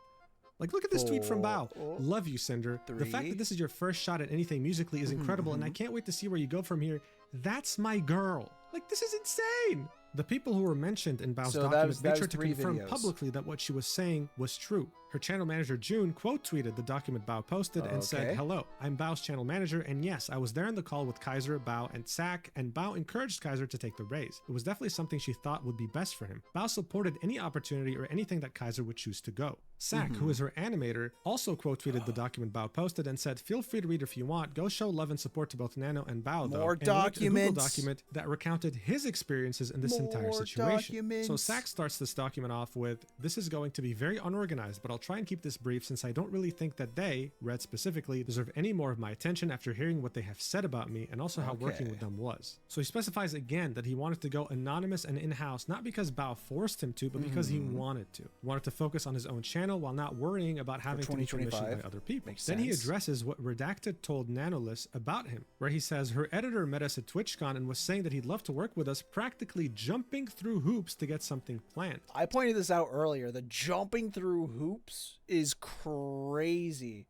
Like, look at this tweet from Bao.
4,
Love you, Sinder. The fact
3.
that this is your first shot at anything musically is incredible, and I can't wait to see where you go from here. That's my girl. Like, this is insane. The people who were mentioned in Bao's
So that
document
was
made sure to
3
confirm
videos.
publicly that what she was saying was true. Her channel manager June quote tweeted the document Bao posted and said,
Okay.
"Hello, I'm Bao's channel manager, and yes, I was there in the call with Kaiser, Bao, and Sak, and Bao encouraged Kaiser to take the raise. It was definitely something she thought would be best for him. Bao supported any opportunity or anything that Kaiser would choose to go." Sak, who is her animator, also quote tweeted the document Bao posted and said, "Feel free to read if you want. Go show love and support to both Nano and Bao, though."
More
And linked a Google
documents.
document that recounted his experiences in this entire
More
situation.
documents.
So Sak starts this document off with, "This is going to be very unorganized, but I'll try and keep this brief since I don't really think that they, Red specifically, deserve any more of my attention after hearing what they have said about me and also how working
Okay.
with them was." So he specifies again that he wanted to go anonymous and in-house, not because Bao forced him to, but because he wanted to. He wanted to focus on his own channel while not worrying about having to be commissioned
2025.
by other people.
Makes
Then he
sense.
addresses what Redacted told Nanoless about him, where he says her editor met us at TwitchCon and was saying that he'd love to work with us, practically jumping through hoops to get something planned.
I pointed this out earlier. The jumping through hoops is crazy.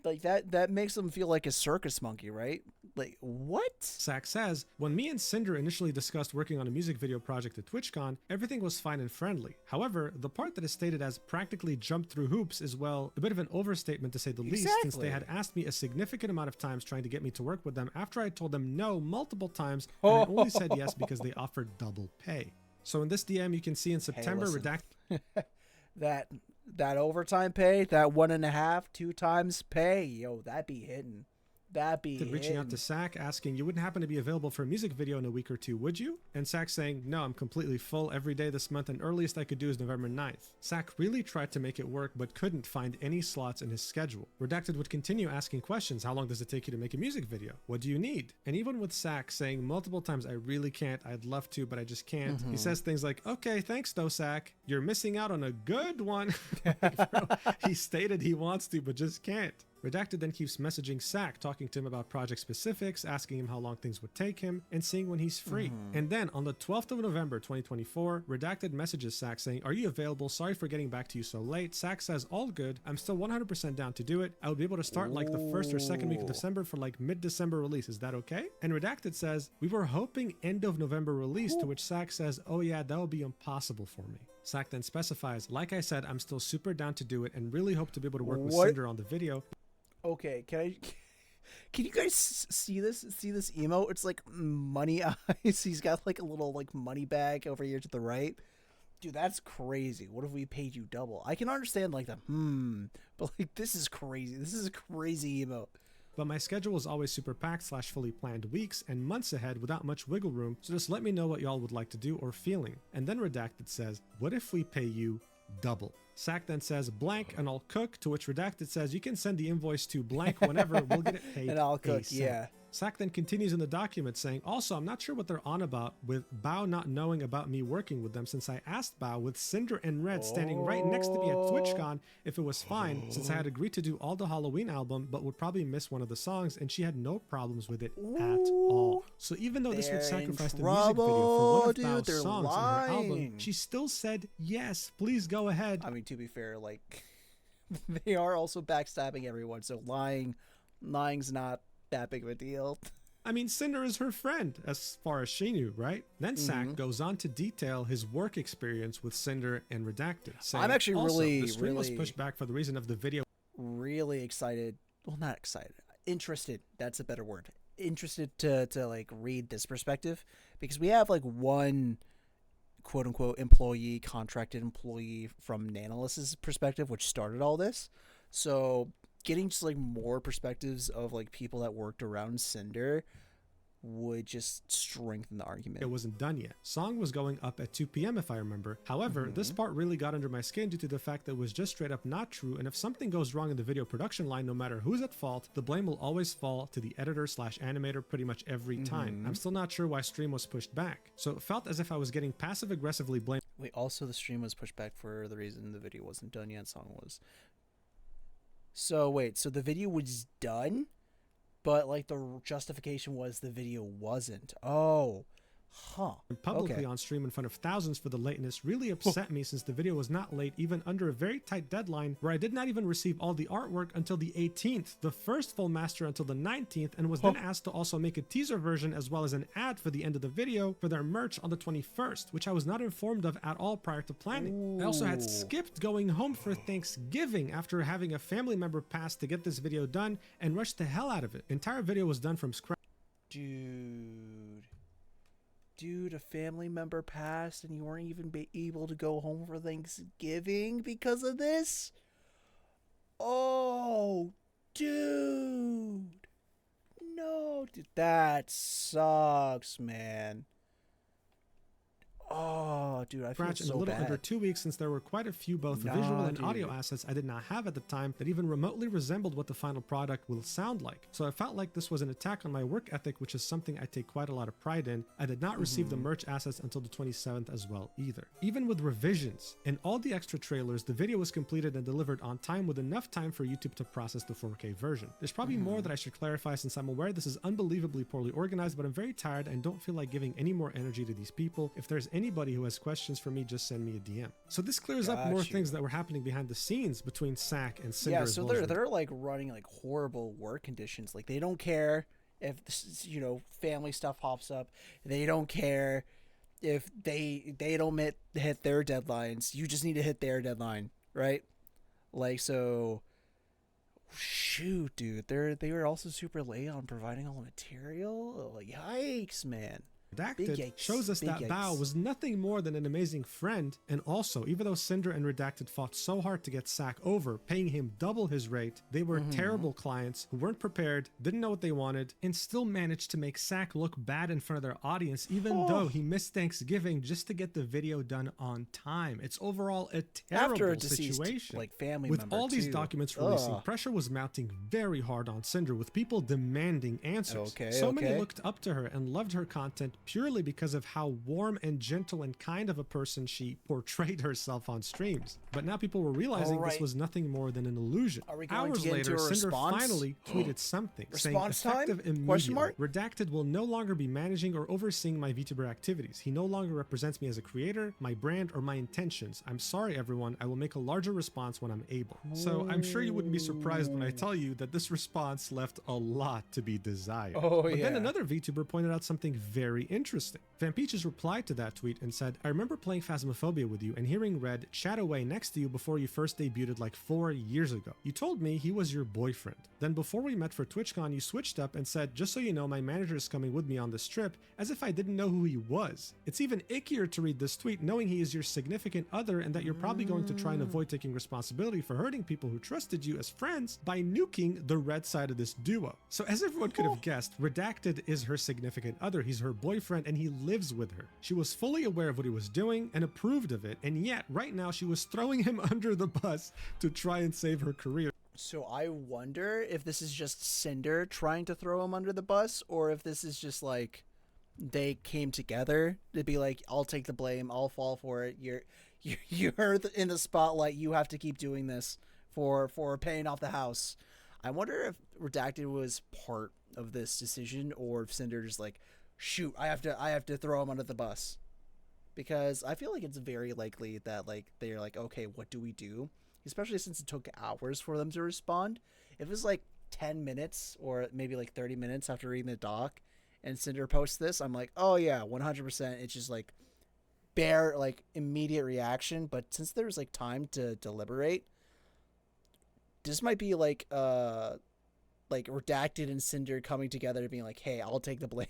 Like that makes them feel like a circus monkey, right? Like what?
Sak says, "When me and Sinder initially discussed working on a music video project at TwitchCon, everything was fine and friendly. However, the part that is stated as practically jumped through hoops is, well, a bit of an overstatement to say the least, since they had asked me a significant amount of times trying to get me to work with them after I told them no multiple times, and I only said yes because they offered double pay." So in this DM, you can see in September,
listen.
Redacted
that overtime pay, that 1.5, 2 times pay, yo, that be hitting. That be
reaching out
hitting.
to Sak asking, "You wouldn't happen to be available for a music video in a week or two, would you?" And Sak saying, "No, I'm completely full every day this month and earliest I could do is November 9th. Sak really tried to make it work but couldn't find any slots in his schedule. Redacted would continue asking questions. How long does it take you to make a music video? What do you need? And even with Sak saying multiple times, "I really can't, I'd love to, but I just can't," he says things like, "Okay, thanks though, Sak. You're missing out on a good one." Like, bro, he stated he wants to, but just can't. Redacted then keeps messaging Sak, talking to him about project specifics, asking him how long things would take him, and seeing when he's free. And then on the 12th of November 2024, Redacted messages Sak saying, "Are you available? Sorry for getting back to you so late." Sak says, "All good. I'm still 100% down to do it. I would be able to start like the first or second week of December for like mid-December release. Is that okay?" And Redacted says, "We were hoping end of November release," to which Sak says, "Oh yeah, that would be impossible for me." Sak then specifies, "Like I said, I'm still super down to do it and really hope to be able to work with
What?
Sinder on the video."
Okay, can you guys see this emote? It's like money eyes. He's got like a little like money bag over here to the right. Dude, that's crazy. What if we paid you double? I can understand like the but like this is crazy. This is a crazy emote.
But my schedule is always super packed / fully planned weeks and months ahead without much wiggle room, so just let me know what y'all would like to do or feeling. And then Redacted says, "What if we pay you double?" Sak then says blank and I'll cook, to which Redacted says, "You can send the invoice to blank whenever, we'll get it paid."
And I'll cook,
ASAP.
yeah.
Sak then continues in the document saying, "Also, I'm not sure what they're on about with Bao not knowing about me working with them, since I asked Bao with Sinder and Red standing right next to me at TwitchCon if it was fine, since I had agreed to do all the Halloween album but would probably miss one of the songs, and she had no problems with it at all." So even though this would
They're in
sacrifice the music video for one of
trouble,
Bao's
dude, they're
songs on her album,
lying.
she still said, "Yes, please go ahead."
I mean, to be fair, like they are also backstabbing everyone, so lying's not that big of a deal.
I mean, Sinder is her friend, as far as she knew, right? Then Sak goes on to detail his work experience with Sinder and Redacted, saying,
I'm actually
also,
really,
the stream was
really-
pushed back for the reason of the video
Really excited. Well, not excited. interested. That's a better word. Interested to like read this perspective, because we have like one quote unquote employee, contracted employee from Nanolist's perspective, which started all this. So getting just like more perspectives of like people that worked around Cinder would just strengthen the argument.
It wasn't done yet. Song was going up at 2 p.m. if I remember. However, this part really got under my skin due to the fact that it was just straight up not true, and if something goes wrong in the video production line, no matter who's at fault, the blame will always fall to the editor/animator pretty much every time. I'm still not sure why stream was pushed back. So it felt as if I was getting passive aggressively blamed.
Wait, also the stream was pushed back for the reason the video wasn't done yet, Song was. So wait, so the video was done? But, like, the justification was the video wasn't. Oh. Huh.
Publicly on stream in front of thousands for the lateness really upset me, since the video was not late even under a very tight deadline, where I did not even receive all the artwork until the 18th, the first full master until the 19th, and was then asked to also make a teaser version as well as an ad for the end of the video for their merch on the 21st, which I was not informed of at all prior to planning. I also had skipped going home for Thanksgiving after having a family member pass to get this video done, and rushed the hell out of it. Entire video was done from scratch.
Dude, a family member passed and you weren't even able to go home for Thanksgiving because of this? Oh, dude. No, dude, that sucks, man. Oh, dude, I feel
In
so
a little
bad.
under 2 weeks, since there were quite a few both visual and audio assets I did not have at the time that even remotely resembled what the final product will sound like. So I felt like this was an attack on my work ethic, which is something I take quite a lot of pride in. I did not receive the merch assets until the 27th as well either. Even with revisions and all the extra trailers, the video was completed and delivered on time, with enough time for YouTube to process the 4K version. There's probably more that I should clarify, since I'm aware this is unbelievably poorly organized, but I'm very tired and don't feel like giving any more energy to these people. If there's anybody who has questions for me, just send me a DM. So this clears up more things that were happening behind the scenes between SAC and Cinder.
Yeah, so they're like running like horrible work conditions. Like, they don't care if, you know, family stuff pops up. They don't care if they don't hit their deadlines. You just need to hit their deadline, right? Like, so shoot, dude, they were also super late on providing all the material. Like, yikes, man.
Redacted shows us that Bao was nothing more than an amazing friend, and also, even though Cinder and Redacted fought so hard to get Sack over, paying him double his rate, they were terrible clients who weren't prepared, didn't know what they wanted, and still managed to make Sack look bad in front of their audience, even though he missed Thanksgiving just to get the video done on time. It's overall a terrible situation.
Like, family
with
member
all these
too.
documents releasing, pressure was mounting very hard on Cinder, with people demanding answers. Many looked up to her and loved her content purely because of how warm and gentle and kind of a person she portrayed herself on streams. But now people were realizing this was nothing more than an illusion. Hours later, Cinder finally tweeted something saying, effective immediately, Redacted will no longer be managing or overseeing my VTuber activities. He no longer represents me as a creator, my brand, or my intentions. I'm sorry, everyone. I will make a larger response when I'm able. So I'm sure you wouldn't be surprised when I tell you that this response left a lot to be desired. But then another VTuber pointed out something very interesting. Vampeaches replied to that tweet and said, I remember playing Phasmophobia with you and hearing Red chat away next to you before you first debuted like 4 years ago. You told me he was your boyfriend. Then before we met for TwitchCon, you switched up and said, just so you know, my manager is coming with me on this trip, as if I didn't know who he was. It's even ickier to read this tweet knowing he is your significant other, and that you're probably going to try and avoid taking responsibility for hurting people who trusted you as friends by nuking the Red side of this duo. So as everyone could have guessed, Redacted is her significant other. He's her boyfriend and he lives with her. She was fully aware of what he was doing and approved of it, and yet right now she was throwing him under the bus to try and save her career.
So I wonder if this is just Cinder trying to throw him under the bus, or if this is just like they came together to be like, I'll take the blame, I'll fall for it. You're in the spotlight. You have to keep doing this for paying off the house. I wonder if Redacted was part of this decision, or if Cinder just like, shoot, I have to throw him under the bus, because I feel like it's very likely that like they're like, okay, what do we do? Especially since it took hours for them to respond. If it was like 10 minutes or maybe like 30 minutes after reading the doc and Cinder posts this, I'm like, oh yeah, 100%. It's just like bare, like immediate reaction. But since there was like time to deliberate, this might be like like Redacted and Cinder coming together and being like, hey, I'll take the blame.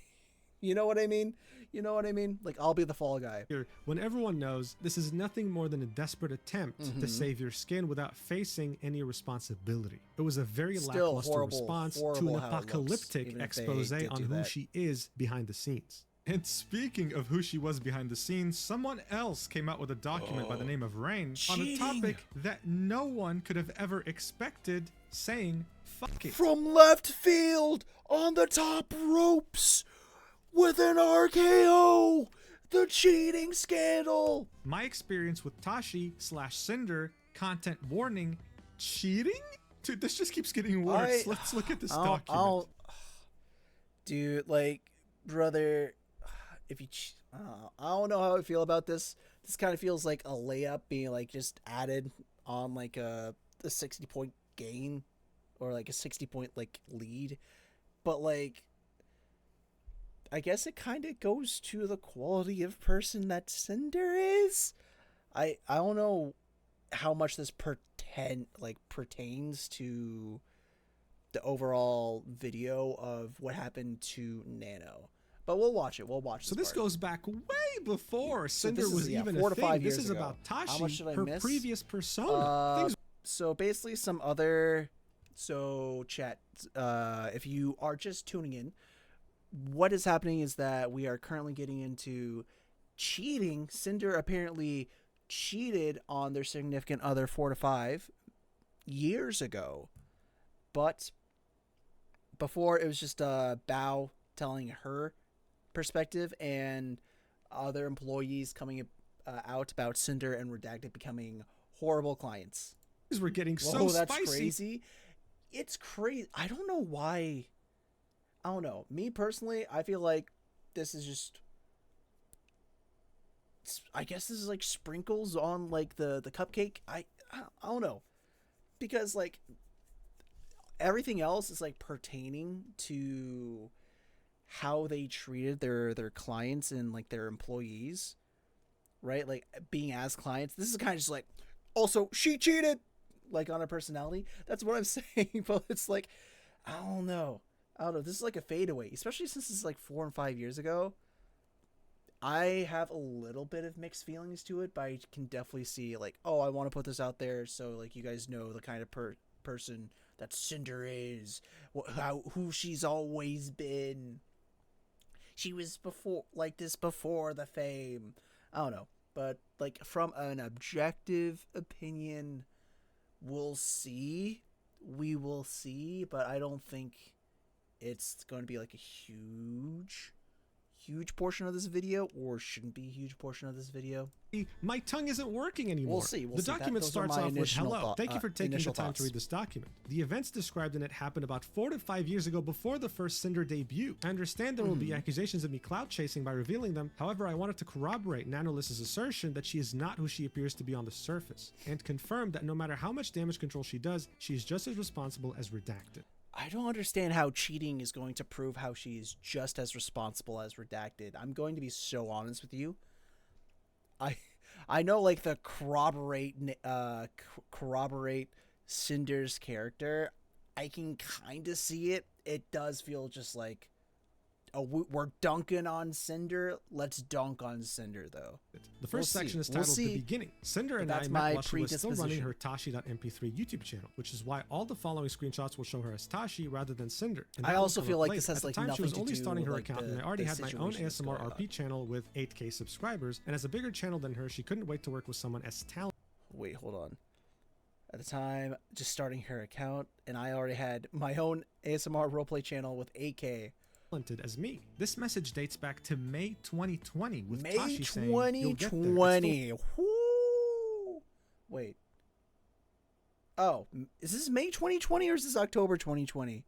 You know what I mean? You know what I mean? Like, I'll be the fall guy.
When everyone knows this is nothing more than a desperate attempt to save your skin without facing any responsibility. It was a very lackluster response to an apocalyptic expose on who she is behind the scenes. And speaking of who she was behind the scenes, someone else came out with a document by the name of Rain on a topic that no one could have ever expected, saying, fuck it.
From left field, on the top ropes, with an RKO, the cheating scandal.
My experience with Tashi/Cinder, content warning, cheating? Dude, this just keeps getting worse. Let's look at this document.
Dude, like, brother, if you, I don't know how I feel about this. This kind of feels like a layup being like just added on like a 60-point gain or like a 60-point like lead, but like, I guess it kind of goes to the quality of person that Cinder is. I don't know how much this pertains to the overall video of what happened to Nano. But we'll watch it. We'll watch.
So this goes back way before Cinder was even
4
a
to 5
thing.
years
This is
ago.
about Tashi,
How much did I
her
miss?
previous persona.
So basically some other... So chat, if you are just tuning in, what is happening is that we are currently getting into cheating. Cinder apparently cheated on their significant other 4 to 5 years ago. But before, it was just Bao telling her perspective and other employees coming out about Cinder and Redacted becoming horrible clients.
We're getting so
Whoa, that's
spicy.
crazy. It's crazy. I don't know why. I don't know. Me personally, I feel like this is just... I guess this is like sprinkles on like the cupcake. I don't know. Because like everything else is like pertaining to how they treated their clients and like their employees. Right? Like being as clients. This is kind of just like, also, she cheated! Like on her personality. That's what I'm saying. But it's like, I don't know. This is like a fadeaway, especially since it's like 4 and 5 years ago. I have a little bit of mixed feelings to it, but I can definitely see like, oh, I want to put this out there so like you guys know the kind of person that Cinder is, who she's always been. She was before like this before the fame. I don't know, but like from an objective opinion, we'll see. We will see, but I don't think it's going to be like a huge portion of this video, or shouldn't be a huge portion of this video.
My tongue isn't working anymore.
We'll see.
The document starts off with, hello. Thank you for taking the time
thoughts.
to read this document. The events described in it happened about 4 to 5 years ago before the first Cinder debut. I understand there will be accusations of me clout chasing by revealing them. However, I wanted to corroborate Nanoliss's assertion that she is not who she appears to be on the surface, and confirm that no matter how much damage control she does, she is just as responsible as Redacted.
I don't understand how cheating is going to prove how she is just as responsible as Redacted. I'm going to be so honest with you. I know like the corroborate Cinder's character. I can kind of see it. It does feel just like, oh, we're dunking on Cinder. Let's dunk on Cinder, though.
The first section is titled The Beginning. Cinder and I met while she was still running her Tashi.mp3 YouTube channel, which is why all the following screenshots will show her as Tashi rather than Cinder. And
I also feel like this has
at
like
the time,
nothing
she was
to
only
do
starting her
with,
account, and I already had my own ASMR RP channel with 8K subscribers, and as a bigger channel than her, she couldn't wait to work with someone as talented.
Wait, hold on. At the time, just starting her account, and I already had my own ASMR roleplay channel with 8K.
As me. This message dates back to May 2020 with
May
Tashi saying,
2020. Wait. Oh, is this May 2020 or is this October 2020?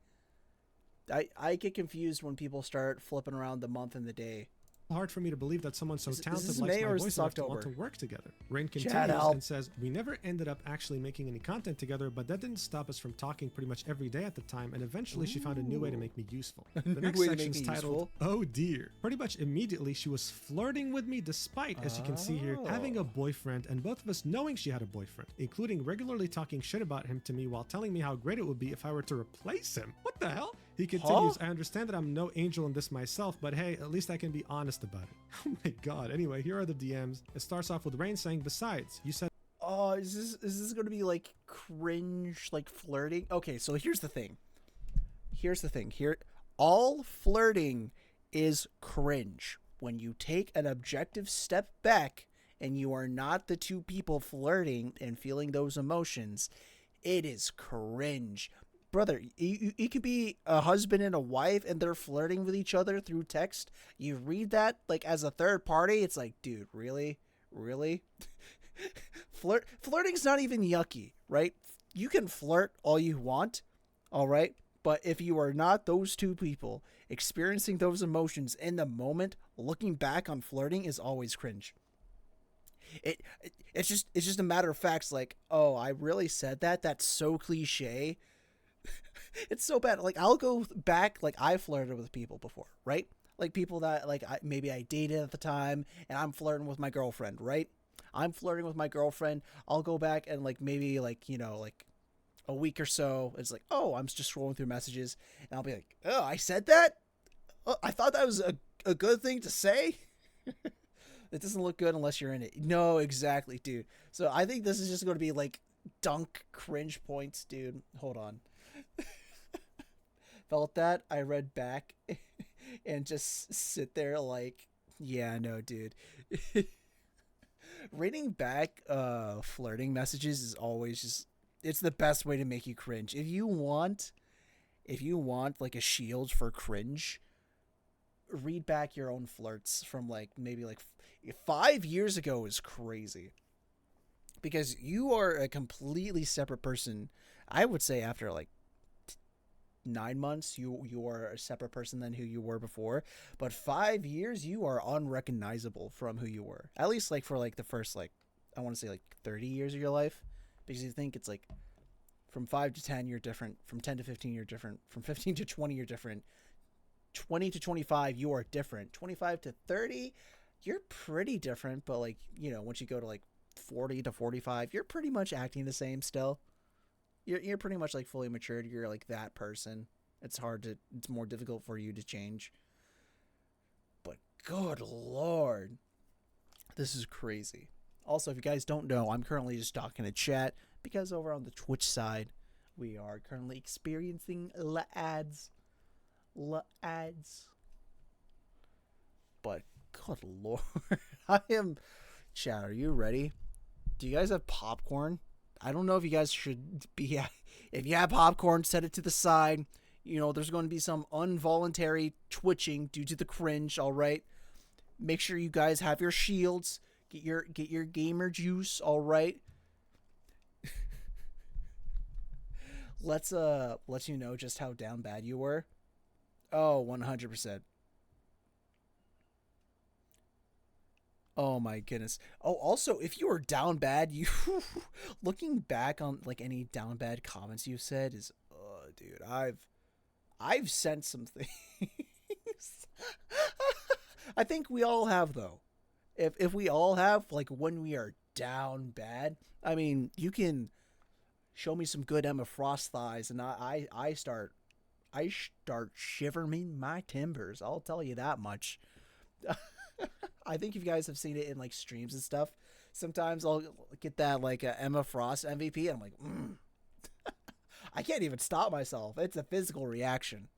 I get confused when people start flipping around the month and the day.
hard for me to believe that someone so talented
this
likes
May
my
or is
voice
this
enough to want
October?
to work together. Rain
Chat
continues
out.
and says, we never ended up actually making any content together, but that didn't stop us from talking pretty much every day at the time, and eventually she found a new way to make me useful. The next
way to
section
make
is
me
titled, Oh Dear. Pretty much immediately she was flirting with me despite, as you can see here, having a boyfriend and both of us knowing she had a boyfriend, including regularly talking shit about him to me while telling me how great it would be if I were to replace him. What the hell? He continues, I understand that I'm no angel in this myself, but hey, at least I can be honest about it. Oh my god. Anyway, here are the DMs. It starts off with Rain saying, besides, you said,
Oh, is this going to be like cringe, like flirting? Okay, so here's the thing. Here, all flirting is cringe. When you take an objective step back and you are not the two people flirting and feeling those emotions, it is cringe. Brother, you could be a husband and a wife and they're flirting with each other through text. You read that like as a third party, it's like, dude, really? Flirting's not even yucky, right? You can flirt all you want, all right? But if you are not those two people experiencing those emotions in the moment, looking back on flirting is always cringe. It's just a matter of facts, like, oh, I really said that? That's so cliche. It's so bad. Like, I'll go back, like, I flirted with people before, right? Like, people that, like, maybe I dated at the time, and I'm flirting with my girlfriend, right? I'm flirting with my girlfriend. I'll go back and, like, maybe, like, you know, like, a week or so, it's like, oh, I'm just scrolling through messages, and I'll be like, oh, I said that? Oh, I thought that was a good thing to say? It doesn't look good unless you're in it. No, exactly, dude. So I think this is just going to be, like, dunk cringe points, dude. Hold on. Felt that, I read back and just sit there like, yeah, no, dude. Reading back flirting messages is always just, it's the best way to make you cringe. If you want like a shield for cringe, read back your own flirts from like maybe like 5 years ago is crazy. Because you are a completely separate person. I would say after like 9 months, you are a separate person than who you were before. But 5 years, you are unrecognizable from who you were. At least like for like the first like, I want to say like 30 years of your life, because you think it's like from 5 to 10 you're different, from 10 to 15 you're different, from 15 to 20 you're different, 20 to 25 you are different, 25 to 30 you're pretty different. But like, you know, once you go to like 40 to 45, you're pretty much acting the same still. You're pretty much like fully matured. You're like that person. It's more difficult for you to change. But good Lord, this is crazy. Also, if you guys don't know, I'm currently just talking to chat because over on the Twitch side, we are currently experiencing ads. But good Lord, chat, are you ready? Do you guys have popcorn? I don't know if you guys should be. If you have popcorn, set it to the side. You know, there's going to be some involuntary twitching due to the cringe. All right. Make sure you guys have your shields. Get your gamer juice. All right. Let's let you know just how down bad you were. Oh, 100%. Oh my goodness. Oh, also, if you were down bad, you looking back on like any down bad comments you said is, dude, I've sent some things. I think we all have though. If we all have, like when we are down bad, I mean, you can show me some good Emma Frost thighs, and I start shivering my timbers. I'll tell you that much. I think if you guys have seen it in like streams and stuff, sometimes I'll get that like Emma Frost MVP, and I'm like, I can't even stop myself. It's a physical reaction.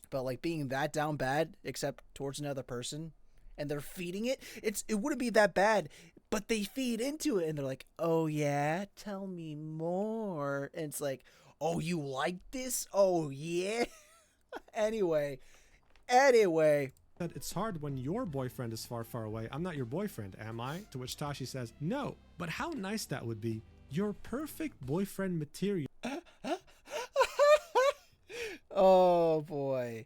But like being that down bad, except towards another person, and they're feeding it, it wouldn't be that bad, but they feed into it, and they're like, oh yeah, tell me more. And it's like, oh, you like this? Oh yeah. Anyway.
It's hard when your boyfriend is far, far away. I'm not your boyfriend, am I? To which Tashi says, no, but how nice that would be. You're perfect boyfriend material.
Oh boy.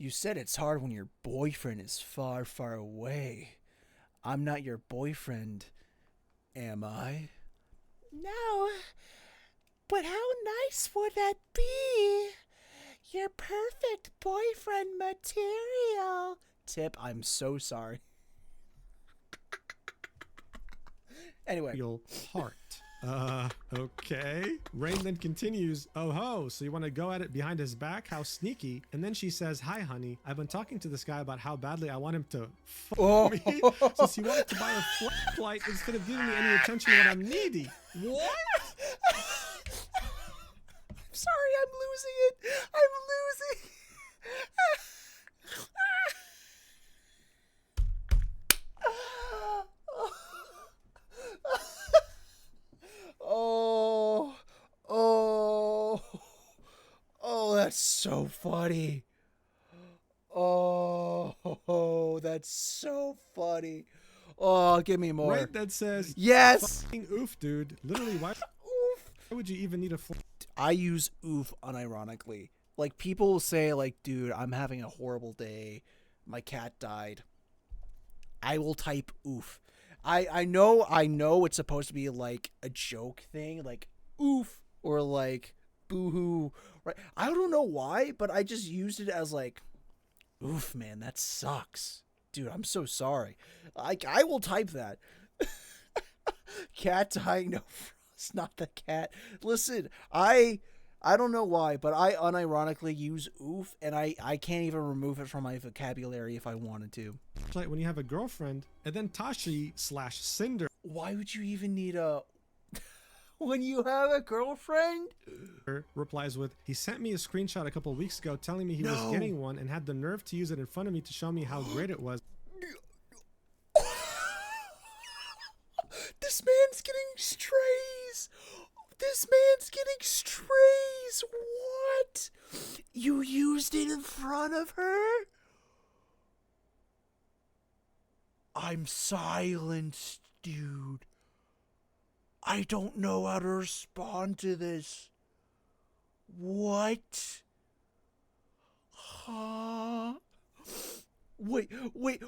You said it's hard when your boyfriend is far, far away. I'm not your boyfriend, am I? No, but how nice would that be? You're perfect boyfriend material. Tip, I'm so sorry. Anyway.
Your heart. Okay. Rain then continues, oh ho, so you want to go at it behind his back? How sneaky. And then she says, hi honey, I've been talking to this guy about how badly I want him to fuck me, since he wanted to buy a flight instead of giving me any attention when I'm needy. What?
I'm sorry, I'm losing it. I'm losing. Oh, that's so funny. Oh, that's so funny. Oh, give me more.
Right, that says,
yes.
Fucking oof, dude. Literally, why would you even need a flight?
I use oof unironically. Like, people will say, like, dude, I'm having a horrible day. My cat died. I will type oof. I know it's supposed to be like a joke thing, like oof or like boo-hoo, right? I don't know why, but I just used it as like, oof, man, that sucks. Dude, I'm so sorry. I will type that. Cat dying, no, it's not the cat. Listen, I don't know why, but I unironically use oof, and I can't even remove it from my vocabulary if I wanted to.
Like when you have a girlfriend, and then Tashi/Cinder.
Why would you even need a... when you have a girlfriend?
Replies with, he sent me a screenshot a couple weeks ago telling me he was getting one and had the nerve to use it in front of me to show me how great it was.
This man's getting strays. This man's getting strays. What? You used it in front of her? I'm silenced, dude. I don't know how to respond to this. What? Huh? Wait,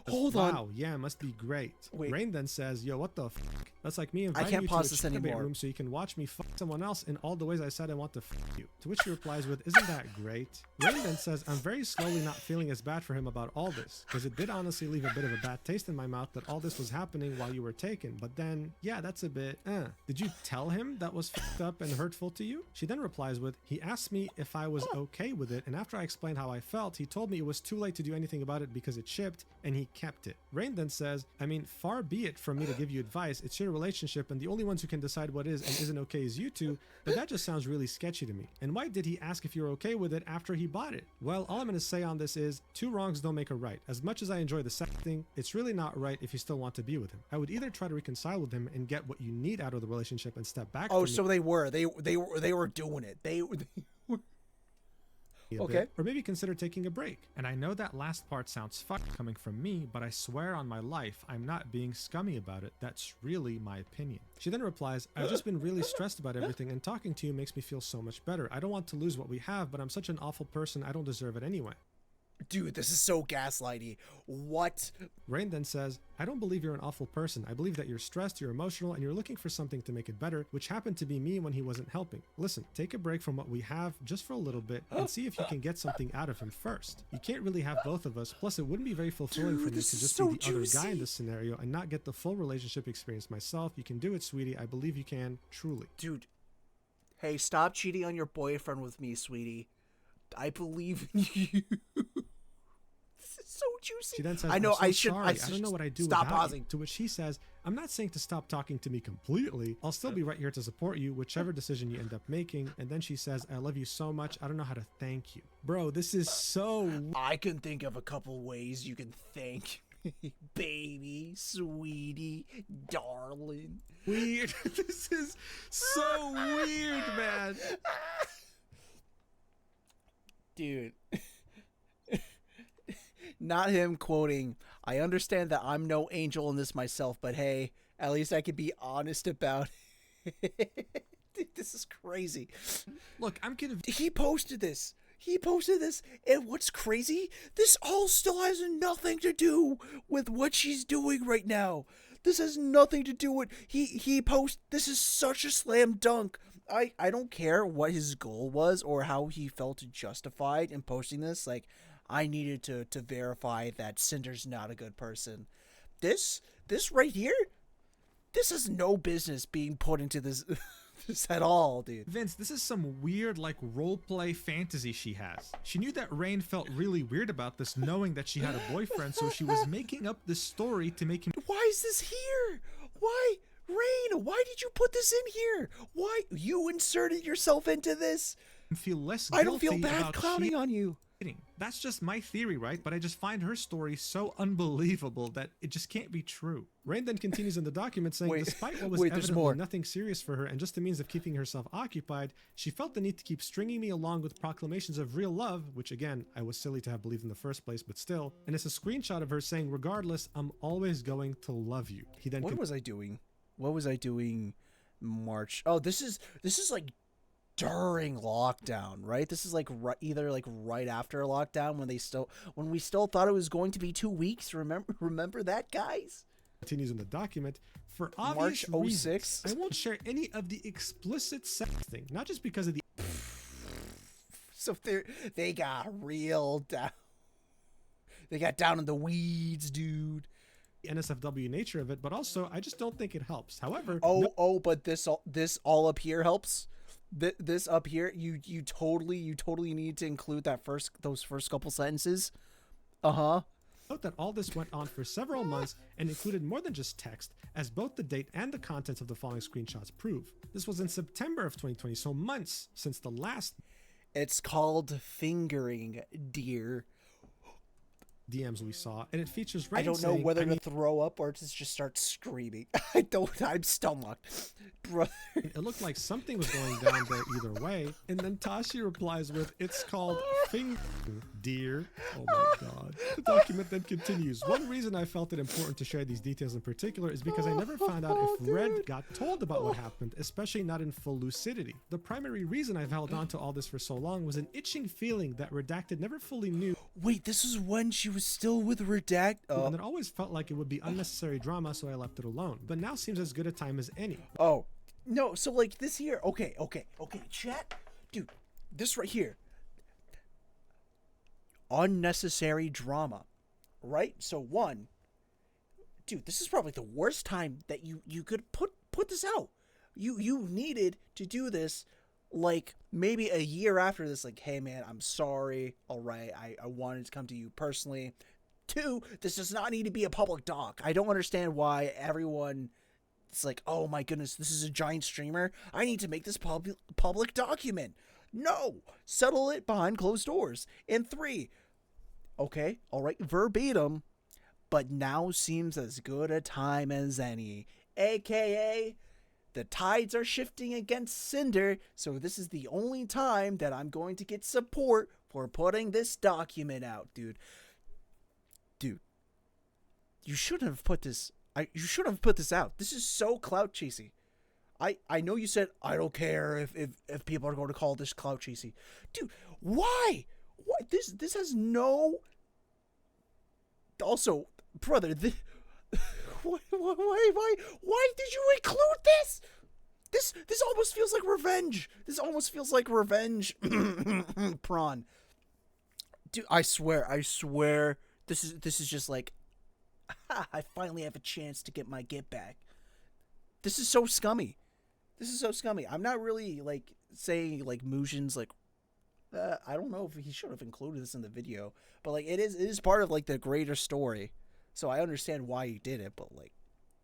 hold on.
Wow, yeah, it must be great.
Wait.
Rain then says, yo, what the fuck? That's like me inviting
can't
you
pause
to a
this
chicken debate
anymore.
room so you can watch me fuck someone else in all the ways I said I want to fuck you. To which she replies with, isn't that great? Rain then says, I'm very slowly not feeling as bad for him about all this, because it did honestly leave a bit of a bad taste in my mouth that all this was happening while you were taken, but then, yeah, that's a bit, Did you tell him that was fucked up and hurtful to you? She then replies with, he asked me if I was okay with it, and after I explained how I felt, he told me it was too late to do anything about it because it shipped, and he kept it. Rain then says, I mean, far be it from me to give you advice, it's your relationship, and the only ones who can decide what is and isn't okay is you two, but that just sounds really sketchy to me. And why did he ask if you're okay with it after he bought it? Well, all I'm going to say on this is, two wrongs don't make a right. As much as I enjoy the second thing, it's really not right if you still want to be with him. I would either try to reconcile with him and get what you need out of the relationship and step back
Oh,
from
so they were doing it. They were okay.
bit, or maybe consider taking a break. And I know that last part sounds fucked coming from me, but I swear on my life, I'm not being scummy about it. That's really my opinion. She then replies, I've just been really stressed about everything, and talking to you makes me feel so much better. I don't want to lose what we have, but I'm such an awful person, I don't deserve it anyway.
Dude, this is so gaslighty. What?
Rain then says, I don't believe you're an awful person. I believe that you're stressed, you're emotional, and you're looking for something to make it better, which happened to be me when he wasn't helping. Listen, take a break from what we have just for a little bit and see if you can get something out of him first. You can't really have both of us, plus it wouldn't be very fulfilling for me to just be the other guy in this scenario and not get the full relationship experience myself. You can do it, sweetie. I believe you can, truly.
Dude, hey, stop cheating on your boyfriend with me, sweetie. I believe in you. This is so juicy.
She then says,
I know,
I'm so
I
don't know what I do
stop
without
pausing.
you. To which he says, I'm not saying to stop talking to me completely. I'll still be right here to support you, whichever decision you end up making. And then she says, I love you so much. I don't know how to thank you. Bro, this is so...
I can think of a couple ways you can thank me. Baby, sweetie, darling.
Weird. This is so weird, man.
Dude. Not him quoting, I understand that I'm no angel in this myself, but hey, at least I could be honest about it. Dude, this is crazy.
Look, I'm kidding.
He posted this. He posted this, and what's crazy? This all still has nothing to do with what she's doing right now. This has nothing to do with he post. This is such a slam dunk. I don't care what his goal was or how he felt justified in posting this. Like, I needed to verify that Cinder's not a good person. This right here, this has no business being put into this this at all, dude.
Vince, this is some weird, like, roleplay fantasy she has. She knew that Rain felt really weird about this, knowing that she had a boyfriend, so she was making up this story to make him...
Why is this here? Why? Rain, why did you put this in here? Why? You inserted yourself into this?
feel less guilty.
I don't feel bad clowning on you.
That's just my theory, right? But I just find her story so unbelievable that it just can't be true. Rain then continues in the document saying, despite what was evidently nothing serious for her and just a means of keeping herself occupied, she felt the need to keep stringing me along with proclamations of real love, which again, I was silly to have believed in the first place, but still. And it's a screenshot of her saying, regardless, I'm always going to love you. He then
What was I doing? What was I doing March? Oh, this is like during lockdown, right? This is like either like right after lockdown when we still thought it was going to be 2 weeks. Remember that, guys?
Continues in the document. For obvious
March
reasons,
06.
I won't share any of the explicit sex thing, not just because of the...
So they got real down. They got down in the weeds, dude.
NSFW nature of it, but also I just don't think it helps. However,
but this all up here helps. This up here, you totally need to include those first couple sentences. Note
that all this went on for several months and included more than just text, as both the date and the contents of the following screenshots prove. This was in September of 2020, so months since the last...
It's called fingering, dear.
DMs we saw, and it features Rain
I don't know whether to throw up or to just start screaming. I'm stomach. Brother.
It looked like something was going down there either way, and then Tashi replies with, it's called finger, dear. Oh my god. The document then continues. One reason I felt it important to share these details in particular is because I never found out if Red got told about what happened, especially not in full lucidity. The primary reason I've held on to all this for so long was an itching feeling that Redacted never fully knew.
Wait, this is when she was still with Redact?
And it always felt like it would be unnecessary drama, so I left it alone. But now seems as good a time as any.
Oh, no, so like this here, okay, chat, dude, this right here, unnecessary drama, right? So one, dude, this is probably the worst time that you could put this out. You needed to do this like maybe a year after this, like, hey man, I'm sorry, all right, I wanted to come to you personally. Two, this does not need to be a public doc. I don't understand why everyone... It's like, oh my goodness, this is a giant streamer. I need to make this public document. No, settle it behind closed doors. And three, okay, all right, verbatim, but now seems as good a time as any. AKA, the tides are shifting against Sinder, so this is the only time that I'm going to get support for putting this document out, dude. Dude, you shouldn't have put this... you should have put this out. This is so clout chasey. I know you said I don't care if people are going to call this clout chasey. Dude, why? What this has no... Also, brother, why did you include this? This almost feels like revenge. This almost feels like revenge. Prawn. Dude, I swear this is just like, I finally have a chance to get my get back. This is so scummy. I'm not really like saying like Mujin's like, I don't know if he should have included this in the video, but like it is part of like the greater story. So I understand why he did it, but like,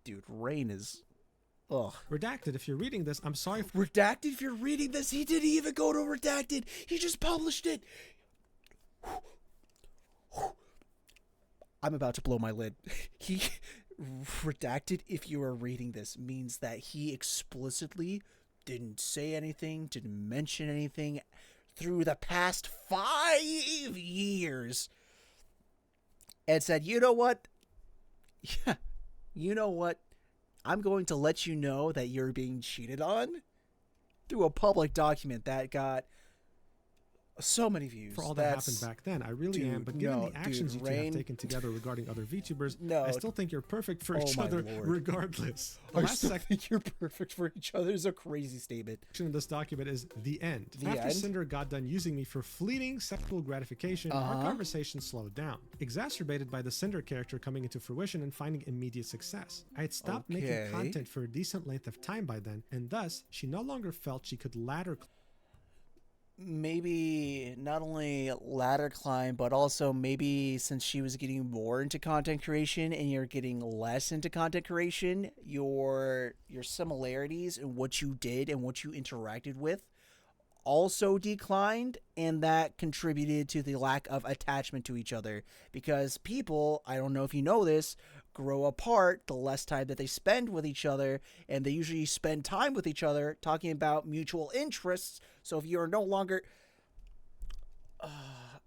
dude, Rain is, ugh.
Redacted, if you're reading this, I'm sorry.
Redacted, if you're reading this, he didn't even go to Redacted. He just published it. I'm about to blow my lid. He Redacted, if you are reading this, means that he explicitly didn't say anything, didn't mention anything through the past 5 years, and said, you know what? Yeah, you know what? I'm going to let you know that you're being cheated on through a public document that got So many views.
For all that happened back then, I really am. But given the actions you two have taken together regarding other VTubers, I still think you're perfect for each other regardless.
I still think you're perfect for each other is a crazy statement.
In this document is the end. After Sinder got done using me for fleeting sexual gratification, our conversation slowed down, exacerbated by the Sinder character coming into fruition and finding immediate success. I had stopped making content for a decent length of time by then, and thus she no longer felt she could ladder
maybe not only ladder climb, but also maybe since she was getting more into content creation and you're getting less into content creation, your similarities in what you did and what you interacted with also declined, and that contributed to the lack of attachment to each other, because people, I don't know if you know this, grow apart the less time that they spend with each other, and they usually spend time with each other talking about mutual interests. So if you're no longer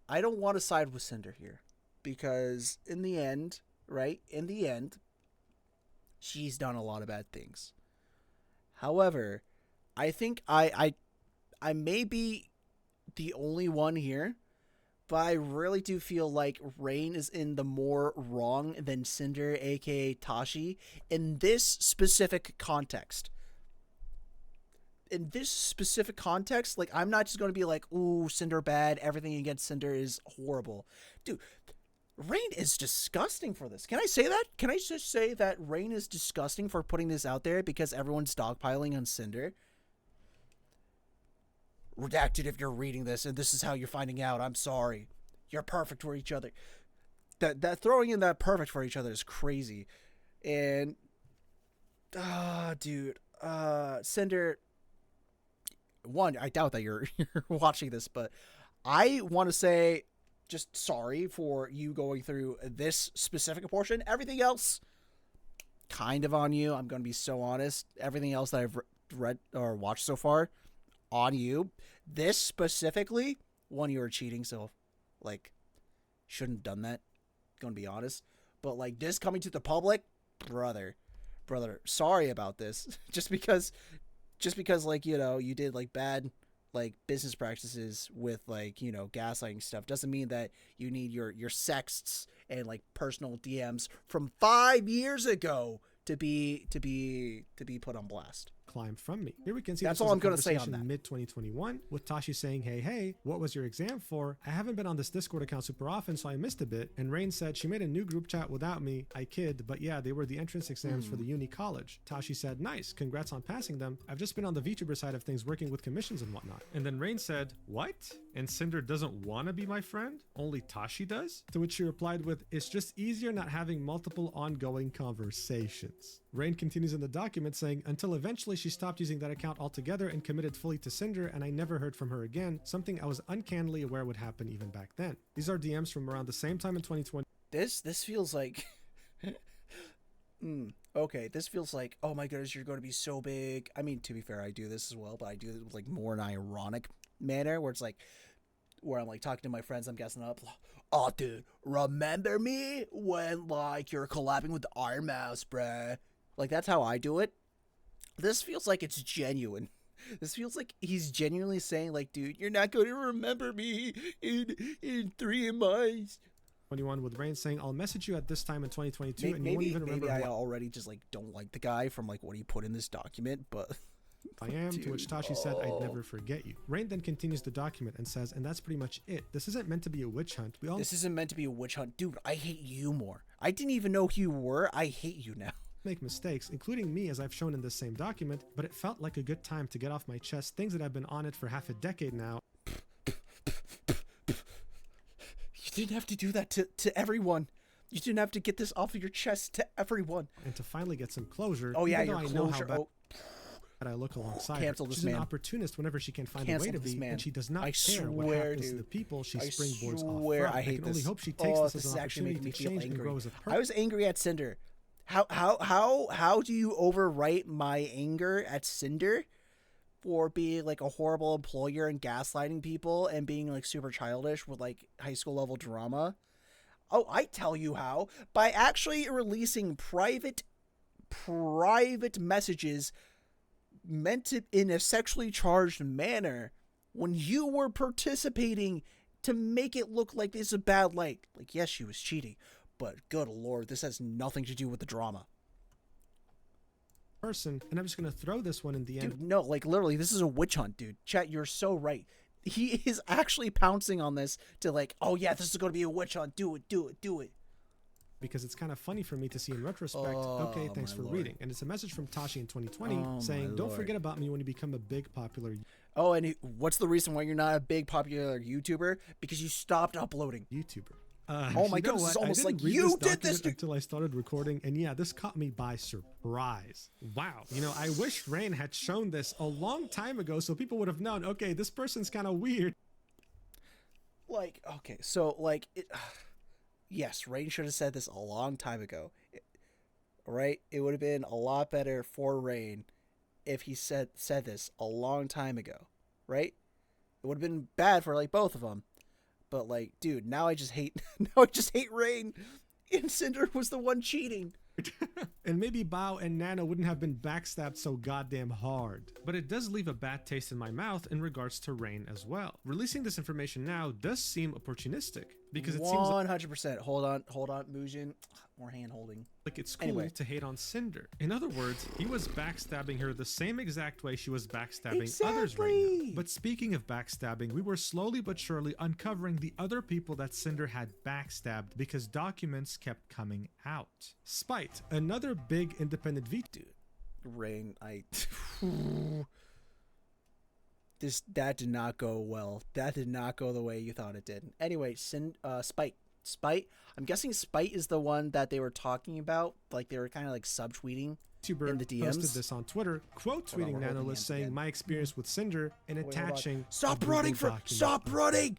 I don't want to side with Cinder here, because in the end, she's done a lot of bad things. However, I think I may be the only one here, but I really do feel like Rain is in the more wrong than Cinder, aka Tashi, in this specific context. In this specific context, like, I'm not just going to be like, ooh, Cinder bad, everything against Cinder is horrible. Dude, Rain is disgusting for this. Can I say that? Can I just say that Rain is disgusting for putting this out there because everyone's dogpiling on Cinder? Redacted if you're reading this and this is how you're finding out. I'm sorry. You're perfect for each other. That throwing in that perfect for each other is crazy. And dude, Cinder, one, I doubt that you're watching this, but I want to say just sorry for you going through this specific portion. Everything else kind of on you. I'm going to be so honest. Everything else that I've read or watched so far, on you. This specifically, one, you were cheating, so like shouldn't have done that, gonna be honest. But like this coming to the public, brother, sorry about this. just because like, you know, you did like bad like business practices with like, you know, gaslighting stuff doesn't mean that you need your sexts and like personal DMs from 5 years ago to be put on blast.
Climb from me. Here we can see
that's all I'm going to say on that.
Mid 2021 with Tashi saying, hey, what was your exam for? I haven't been on this Discord account super often, so I missed a bit. And Rain said she made a new group chat without me. I kid, but yeah, they were the entrance exams for the uni college. Tashi said, nice, congrats on passing them. I've just been on the VTuber side of things working with commissions and whatnot. And then Rain said, what? And Cinder doesn't want to be my friend? Only Tashi does? To which she replied with, it's just easier not having multiple ongoing conversations. Rain continues in the document saying, until eventually she stopped using that account altogether and committed fully to Cinder, and I never heard from her again, something I was uncannily aware would happen even back then. These are DMs from around the same time in 2020.
This feels like okay, this feels like, oh my goodness, you're going to be so big. I mean, to be fair, I do this as well, but I do it with like more an ironic manner where it's like, where I'm like talking to my friends, I'm guessing up, oh dude, remember me when like you're collabing with the Iron Mouse, bruh? Like, that's how I do it. This feels like it's genuine. This feels like he's genuinely saying, like, dude, you're not going to remember me in 3 months.
21 with Rain saying, I'll message you at this time in 2022, and you won't even remember.
Maybe I already just, like, don't like the guy from, like, what he put in this document, but...
I am, dude. To which Tashi said, I'd never forget you. Rain then continues the document and says, and that's pretty much it. This isn't meant to be a witch hunt. This
isn't meant to be a witch hunt. Dude, I hate you more. I didn't even know who you were. I hate you now.
Make mistakes, including me, as I've shown in this same document, but it felt like a good time to get off my chest things that I've been on it for half a decade now.
You didn't have to do that to everyone. You didn't have to get this off of your chest to everyone.
And to finally get some closure.
Oh yeah, your closure.
That I look alongside
Cancel
her.
this
She's
man.
An opportunist whenever she can find a way to be, and she does not care what happens to the people she springboards off from.
I hate
can only
this.
hope she takes this as an opportunity to change and grow as a person.
I was angry at Cinder. How do you overwrite my anger at Cinder for being like a horrible employer and gaslighting people and being like super childish with like high school level drama? Oh, I tell you how. By actually releasing private messages meant to in a sexually charged manner when you were participating to make it look like this is a bad light. Like, yes, she was cheating, but good Lord, this has nothing to do with the drama.
Person, and I'm just gonna throw this one in the end.
Dude, no, like literally, this is a witch hunt, dude. Chat, you're so right. He is actually pouncing on this to like, oh yeah, this is gonna be a witch hunt. Do it, do it, do it.
Because it's kind of funny for me to see in retrospect. Okay, thanks for reading. And it's a message from Tashi in 2020 saying, don't forget about me when you become a big popular.
Oh, and what's the reason why you're not a big popular YouTuber? Because you stopped uploading.
YouTuber.
Oh my goodness, it's almost like you did this
until I started recording, and yeah, this caught me by surprise. Wow. You know, I wish Rain had shown this a long time ago so people would have known, okay, this person's kind of weird.
Like, okay, so like, yes, Rain should have said this a long time ago, right? It would have been a lot better for Rain if he said this a long time ago, right? It would have been bad for like both of them. But like, dude, now I just hate Rain. And Sinder was the one cheating.
And maybe Bao and Nana wouldn't have been backstabbed so goddamn hard. But it does leave a bad taste in my mouth in regards to Rain as well. Releasing this information now does seem opportunistic, because it seems
100%. Hold on, Mujin. More hand holding.
Like it's cool to hate on Sinder. In other words, he was backstabbing her the same exact way she was backstabbing others right now. But speaking of backstabbing, we were slowly but surely uncovering the other people that Sinder had backstabbed because documents kept coming out. Spite, another big independent Dude,
Rain, that did not go well. That did not go the way you thought it did. Anyway, Spite. I'm guessing Spite is the one that they were talking about. Like they were kind of like subtweeting in the DMs.
Posted this on Twitter, quote tweeting Nanolist saying my experience with Sinder and attaching.
Stop running! Stop running!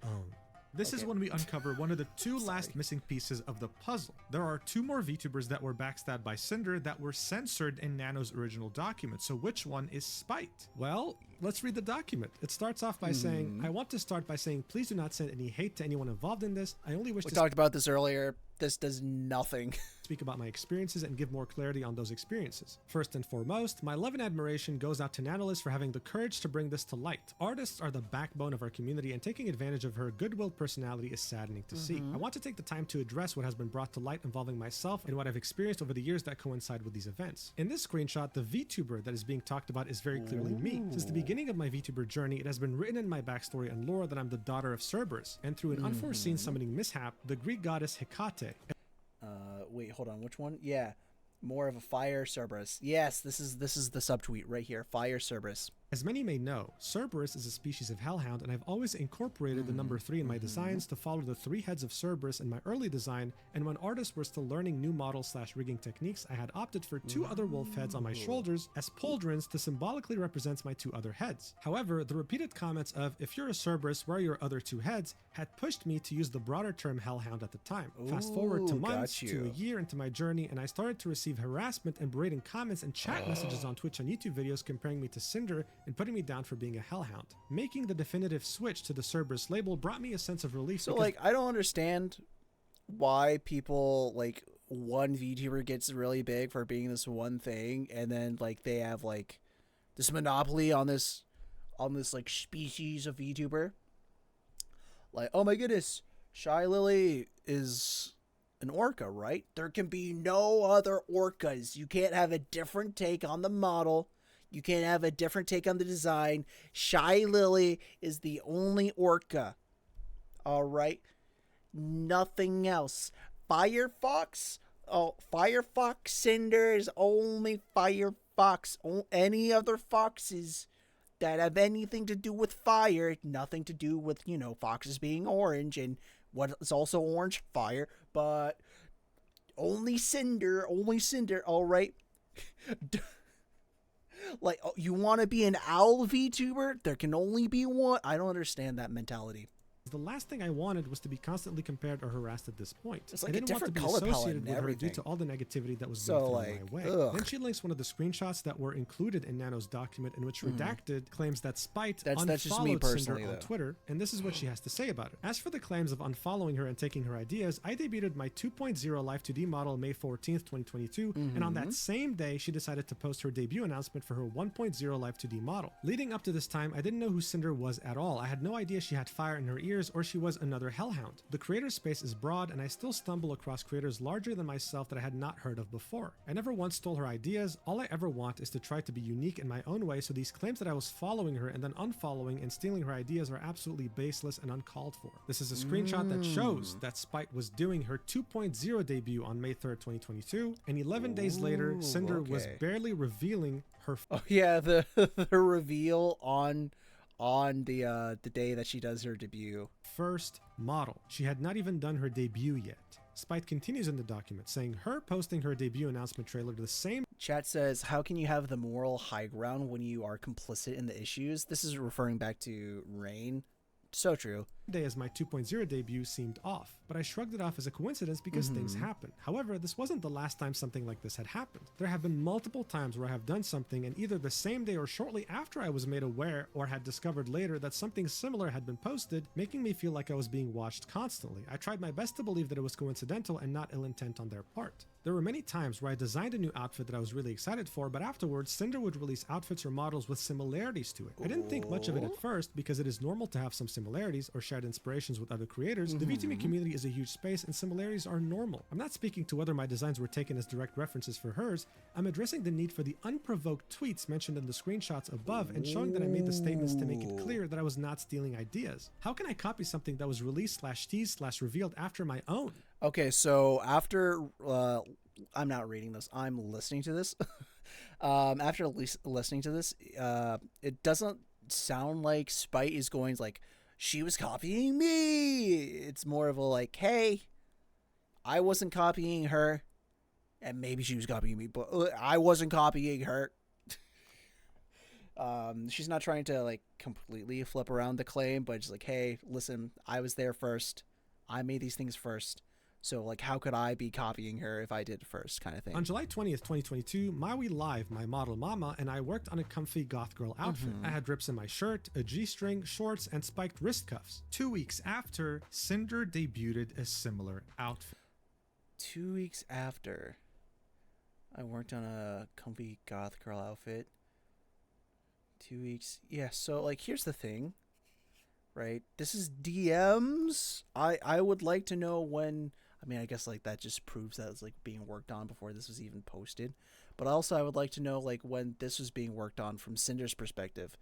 This is when we uncover one of the two last missing pieces of the puzzle. There are two more VTubers that were backstabbed by Sinder that were censored in Nano's original document. So which one is Spite? Well, let's read the document. It starts off by saying, I want to start by saying, please do not send any hate to anyone involved in this. I only wish
we talked about this earlier. This does nothing.
Speak about my experiences and give more clarity on those experiences. First and foremost, my love and admiration goes out to Nanolist for having the courage to bring this to light. Artists are the backbone of our community, and taking advantage of her goodwill personality is saddening to see. I want to take the time to address what has been brought to light involving myself and what I've experienced over the years that coincide with these events. In this screenshot, the VTuber that is being talked about is very clearly me. Since the beginning of my VTuber journey, it has been written in my backstory and lore that I'm the daughter of Cerberus, and through an unforeseen summoning mishap, the Greek goddess Hecate.
Wait, hold on. Which one? Yeah, more of a fire Cerberus. Yes, this is the subtweet right here. Fire Cerberus.
As many may know, Cerberus is a species of hellhound, and I've always incorporated the number 3 in my designs to follow the 3 heads of Cerberus in my early design, and when artists were still learning new model/rigging techniques, I had opted for 2 other wolf heads on my shoulders as pauldrons to symbolically represent my 2 other heads. However, the repeated comments of, if you're a Cerberus, where are your other 2 heads, had pushed me to use the broader term hellhound at the time. Fast forward to months, to a year into my journey, and I started to receive harassment and berating comments and chat messages on Twitch and YouTube videos comparing me to Sinder and putting me down for being a hellhound. Making the definitive switch to the Cerberus label brought me a sense of relief.
So like, I don't understand why people, like, one VTuber gets really big for being this one thing, and then like they have like this monopoly on this like species of VTuber. Like, oh my goodness, Shy Lily is an orca, right? There can be no other orcas. You can't have a different take on the model. You can't have a different take on the design. Shy Lily is the only orca. All right. Nothing else. Firefox. Oh, Firefox Cinder is only Firefox. Any other foxes that have anything to do with fire, nothing to do with, you know, foxes being orange and what is also orange, fire, but only Cinder. All right. Like, oh, you want to be an owl VTuber? There can only be one. I don't understand that mentality.
the last thing I wanted was to be constantly compared or harassed at this point.
It's like
I didn't
a
want to
different
be
color palette
associated
and
with her due
everything.
to all the negativity that was
So,
being thrown
like,
my way.
ugh.
Then she links one of the screenshots that were included in Nano's document, in which redacted claims that Spite
That's just me
unfollowed
personally,
Cinder on
though.
Twitter, and this is what she has to say about it. As for the claims of unfollowing her and taking her ideas, I debuted my 2.0 Live 2D model May 14th, 2022, and on that same day, she decided to post her debut announcement for her 1.0 Live 2D model. Leading up to this time, I didn't know who Cinder was at all. I had no idea she had fire in her ears or she was another hellhound. The creator space is broad, and I still stumble across creators larger than myself that I had not heard of before. I never once stole her ideas. All I ever want is to try to be unique in my own way, so these claims that I was following her and then unfollowing and stealing her ideas are absolutely baseless and uncalled for. This is a screenshot that shows that Spite was doing her 2.0 debut on May 3rd, 2022, and 11 days later, Cinder was barely revealing her
Oh yeah, the the reveal on the day that she does her debut.
first model. She had not even done her debut yet. Spite continues in the document, saying her posting her debut announcement trailer to the same
Chat says, how can you have the moral high ground when you are complicit in the issues? This is referring back to Rain. So true.
day as my 2.0 debut seemed off, but I shrugged it off as a coincidence because things happen. However, this wasn't the last time something like this had happened. There have been multiple times where I have done something and either the same day or shortly after I was made aware or had discovered later that something similar had been posted, making me feel like I was being watched constantly. I tried my best to believe that it was coincidental and not ill intent on their part. There were many times where I designed a new outfit that I was really excited for, but afterwards, Cinder would release outfits or models with similarities to it. I didn't think much of it at first because it is normal to have some similarities or shared inspirations with other creators. The VTuber community is a huge space and similarities are normal. I'm not speaking to whether my designs were taken as direct references for hers. I'm addressing the need for the unprovoked tweets mentioned in the screenshots above and showing that I made the statements to make it clear that I was not stealing ideas. How can I copy something that was released / teased / revealed after my own?
Okay, so after I'm not reading this, I'm listening to this. After listening to this, it doesn't sound like Spite is going like, she was copying me. It's more of a like, hey, I wasn't copying her, and maybe she was copying me, but I wasn't copying her. She's not trying to like completely flip around the claim, but just like, hey, listen, I was there first. I made these things first. So, like, how could I be copying her if I did it first, kind of thing?
On July 20th, 2022, Maui Live, my model Mama, and I worked on a comfy goth girl outfit. I had rips in my shirt, a G-string, shorts, and spiked wrist cuffs. 2 weeks after, Cinder debuted a similar outfit.
2 weeks after, I worked on a comfy goth girl outfit. 2 weeks. Yeah, so, like, here's the thing, right? This is DMs. I would like to know when... I mean, I guess, like, that just proves that it's, like, being worked on before this was even posted. But also, I would like to know, like, when this was being worked on from Cinder's perspective.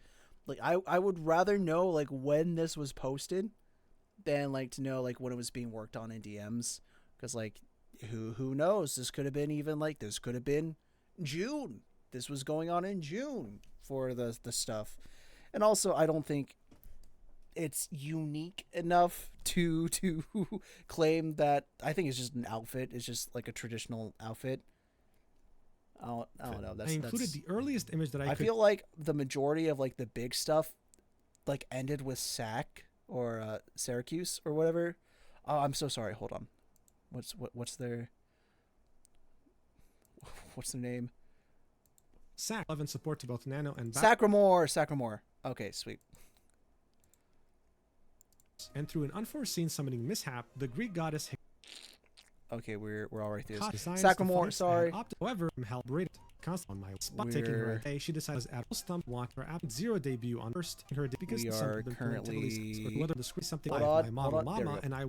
Like, I would rather know, like, when this was posted than, like, to know, like, when it was being worked on in DMs. Because, like, who knows? This could have been even, like, this could have been June. This was going on in June for the stuff. And also, I don't think it's unique enough to claim that. I think it's just an outfit. It's just like a traditional outfit. I don't know.
I included the earliest image that I could...
feel like the majority of like the big stuff like ended with or Syracuse or whatever. Oh, I'm so sorry. Hold on. What's their name?
Sac. Love and support to both Nano and
Sacramore. Okay, sweet.
And through an unforeseen summoning mishap, the Greek goddess...
Okay, we're all right through this.
Sacramore,
sorry.
However, held braided constant on my spot taking her day. She decided at stump want her app zero debut on first her day because
we are currently
whether the screen something like my model Mama and I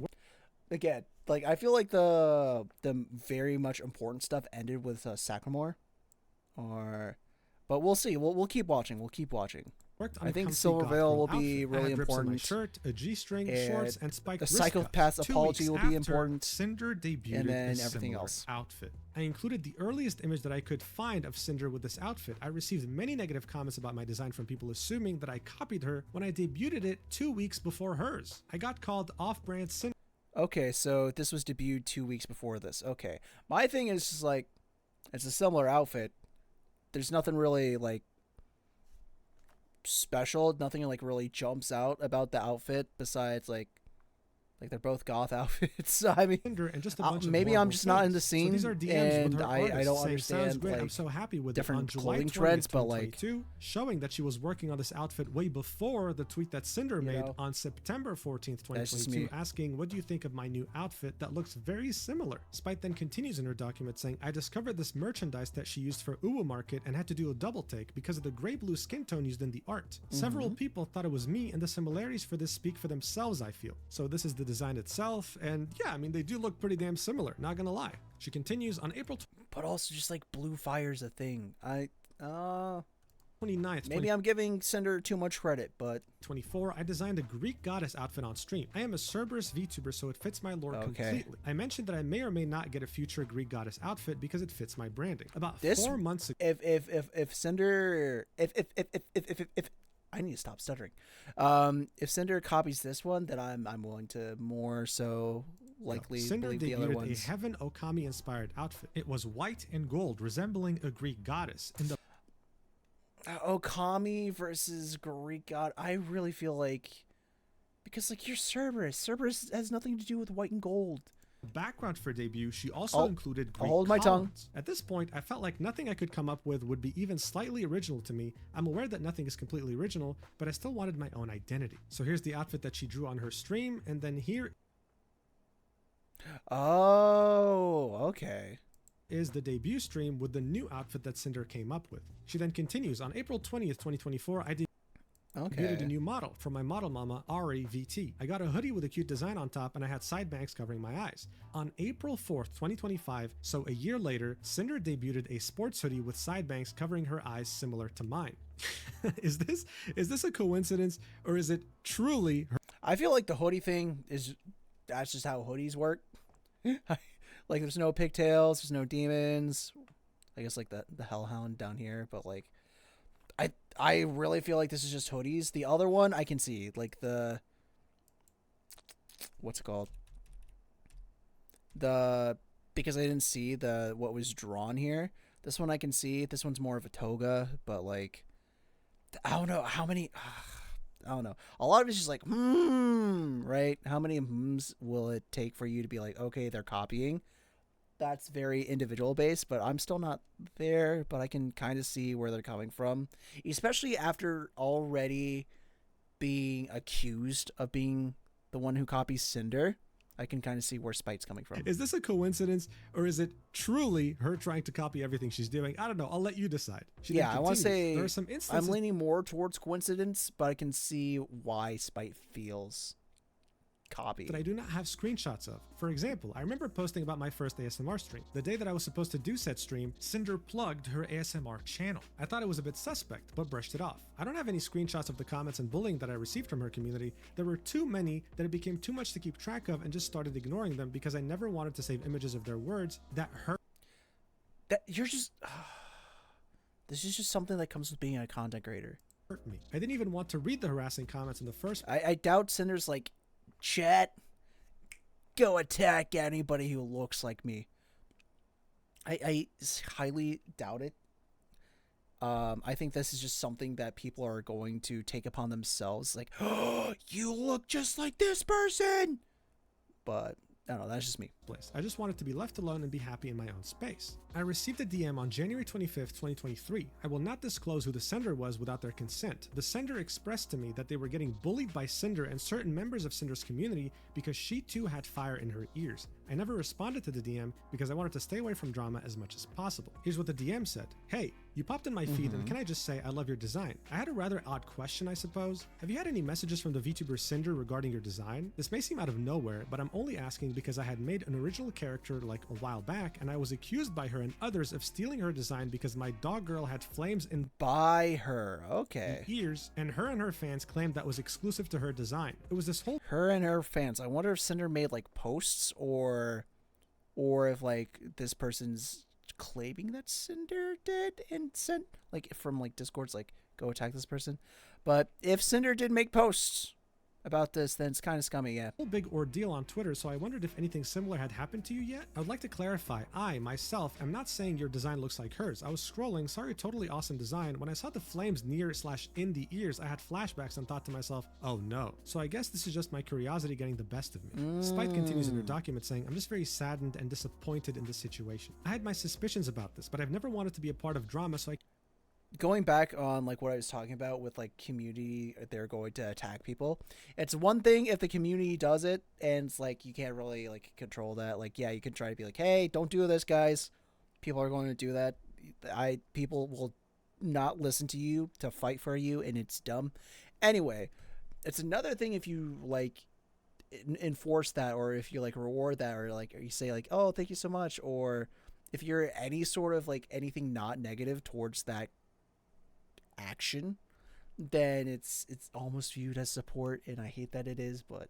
again, like I feel like the very much important stuff ended with Sacramore, but we'll see. We'll keep watching. I think Silvervale will be really important.
Shirt, a G-string, shorts, and spiked
the Psychopath apology will be important.
Cinder debuted
and then everything else.
Outfit. I included the earliest image that I could find of Cinder with this outfit. I received many negative comments about my design from people assuming that I copied her when I debuted it 2 weeks before hers. I got called off-brand Cinder.
Okay, so this was debuted 2 weeks before this. Okay. My thing is just like, it's a similar outfit. There's nothing really like special, nothing like really jumps out about the outfit besides like Like they're both goth outfits. I mean,
and just a bunch
maybe
of
I'm just not in the
so
scene,
these are DMs with
and
her
I don't
artist saying, "Sounds
understand
great. I'm
like
so happy with
different
it." On July
clothing
20th,
trends, but like
2022, showing that she was working on this outfit way before the tweet that Sinder made
know,
on September 14th,
that's just
2022,
me.
asking, "What do you think of my new outfit that looks very similar?" Spite then continues in her document saying, "I discovered this merchandise that she used for Uwu Market and had to do a double take because of the gray blue skin tone used in the art. Several people thought it was me, and the similarities for this speak for themselves, I feel." So this is the design itself, and yeah, I mean, they do look pretty damn similar, not gonna lie. She continues on April
But also just like blue fire's a thing.
29th,
maybe I'm giving Cinder too much credit, but
24, I designed a Greek goddess outfit on stream. I am a Cerberus VTuber, so it fits my lore completely. I mentioned that I may or may not get a future Greek goddess outfit because it fits my branding. About 4 months ago,
if Cinder if I need to stop stuttering. If Cinder copies this one, then I'm willing to more so likely
Cinder
believe the other
debuted
ones.
a Heaven Okami inspired outfit. It was white and gold, resembling a Greek goddess. In the
Okami versus Greek god. I really feel like because like you're Cerberus. Cerberus has nothing to do with white and gold.
background for debut, she also included Greek
hold my tongue.
columns. At this point, I felt like nothing I could come up with would be even slightly original to me. I'm aware that nothing is completely original, but I still wanted my own identity. So here's the outfit that she drew on her stream, and then here
Okay.
is the debut stream with the new outfit that Cinder came up with. She then continues, on April 20th, 2024, I debuted a new model from my model mama, Ari VT. I got a hoodie with a cute design on top, and I had side bangs covering my eyes. On April 4th, 2025, so a year later, Cinder debuted a sports hoodie with side bangs covering her eyes similar to mine. Is this a coincidence, or is it truly her?
I feel like the hoodie thing that's just how hoodies work. Like there's no pigtails, there's no demons. I guess like the hellhound down here, but like I really feel like this is just hoodies. The other one I can see, like the what's it called? Because I didn't see what was drawn here. This one I can see. This one's more of a toga, but like I don't know how many. I don't know. A lot of it's just like, right? How many will it take for you to be like, okay, they're copying? That's very individual based, but I'm still not there, but I can kind of see where they're coming from, especially after already being accused of being the one who copies Cinder. I can kind of see where Spite's coming from.
Is this a coincidence, or is it truly her trying to copy everything she's doing? I don't know. I'll let you decide.
I want to say
there are some instances.
I'm leaning more towards coincidence, but I can see why Spite feels copy
that I do not have screenshots of. For example, I remember posting about my first ASMR stream. The day that I was supposed to do said stream, Cinder plugged her ASMR channel. I thought it was a bit suspect, but brushed it off. I don't have any screenshots of the comments and bullying that I received from her community. There were too many that it became too much to keep track of, and just started ignoring them because I never wanted to save images of their words that hurt.
You're just this is just something that comes with being a content creator.
Hurt me. I didn't even want to read the harassing comments in the first place.
I doubt Cinder's like, chat, go attack anybody who looks like me. I highly doubt it. I think this is just something that people are going to take upon themselves. Like, oh, you look just like this person. But I don't know, that's just me.
I just wanted to be left alone and be happy in my own space. I received a DM on January 25th, 2023. I will not disclose who the sender was without their consent. The sender expressed to me that they were getting bullied by Cinder and certain members of Cinder's community because she too had fire in her ears. I never responded to the DM because I wanted to stay away from drama as much as possible. Here's what the DM said. Hey, you popped in my feed, and can I just say I love your design? I had a rather odd question, I suppose. Have you had any messages from the VTuber Cinder regarding your design? This may seem out of nowhere, but I'm only asking because I had made an original character like a while back, and I was accused by her and others of stealing her design because my dog girl had flames in
by her. Okay.
ears, and her fans claimed that was exclusive to her design. It was this whole
her and her fans. I wonder if Cinder made like posts or if like this person's claiming that Cinder did and sent like from like Discord's like go attack this person. But if Cinder did make posts, about this, then it's kind of scummy, yeah.
Whole big ordeal on Twitter, so I wondered if anything similar had happened to you yet. I would like to clarify, I, myself, am not saying your design looks like hers. I was scrolling, sorry, totally awesome design. When I saw the flames near/in the ears, I had flashbacks and thought to myself, oh no. So I guess this is just my curiosity getting the best of me. Spite continues in her document saying, I'm just very saddened and disappointed in this situation. I had my suspicions about this, but I've never wanted to be a part of drama, so I
Going back on like what I was talking about with like community, they're going to attack people. It's one thing if the community does it and it's like you can't really like control that. Like, yeah, you can try to be like, hey, don't do this, guys. People are going to do that. People will not listen to you to fight for you, and it's dumb. Anyway, it's another thing if you like enforce that, or if you like reward that, or like, or you say like, oh, thank you so much, or if you're any sort of like anything not negative towards that action, then it's almost viewed as support, and I hate that it is, but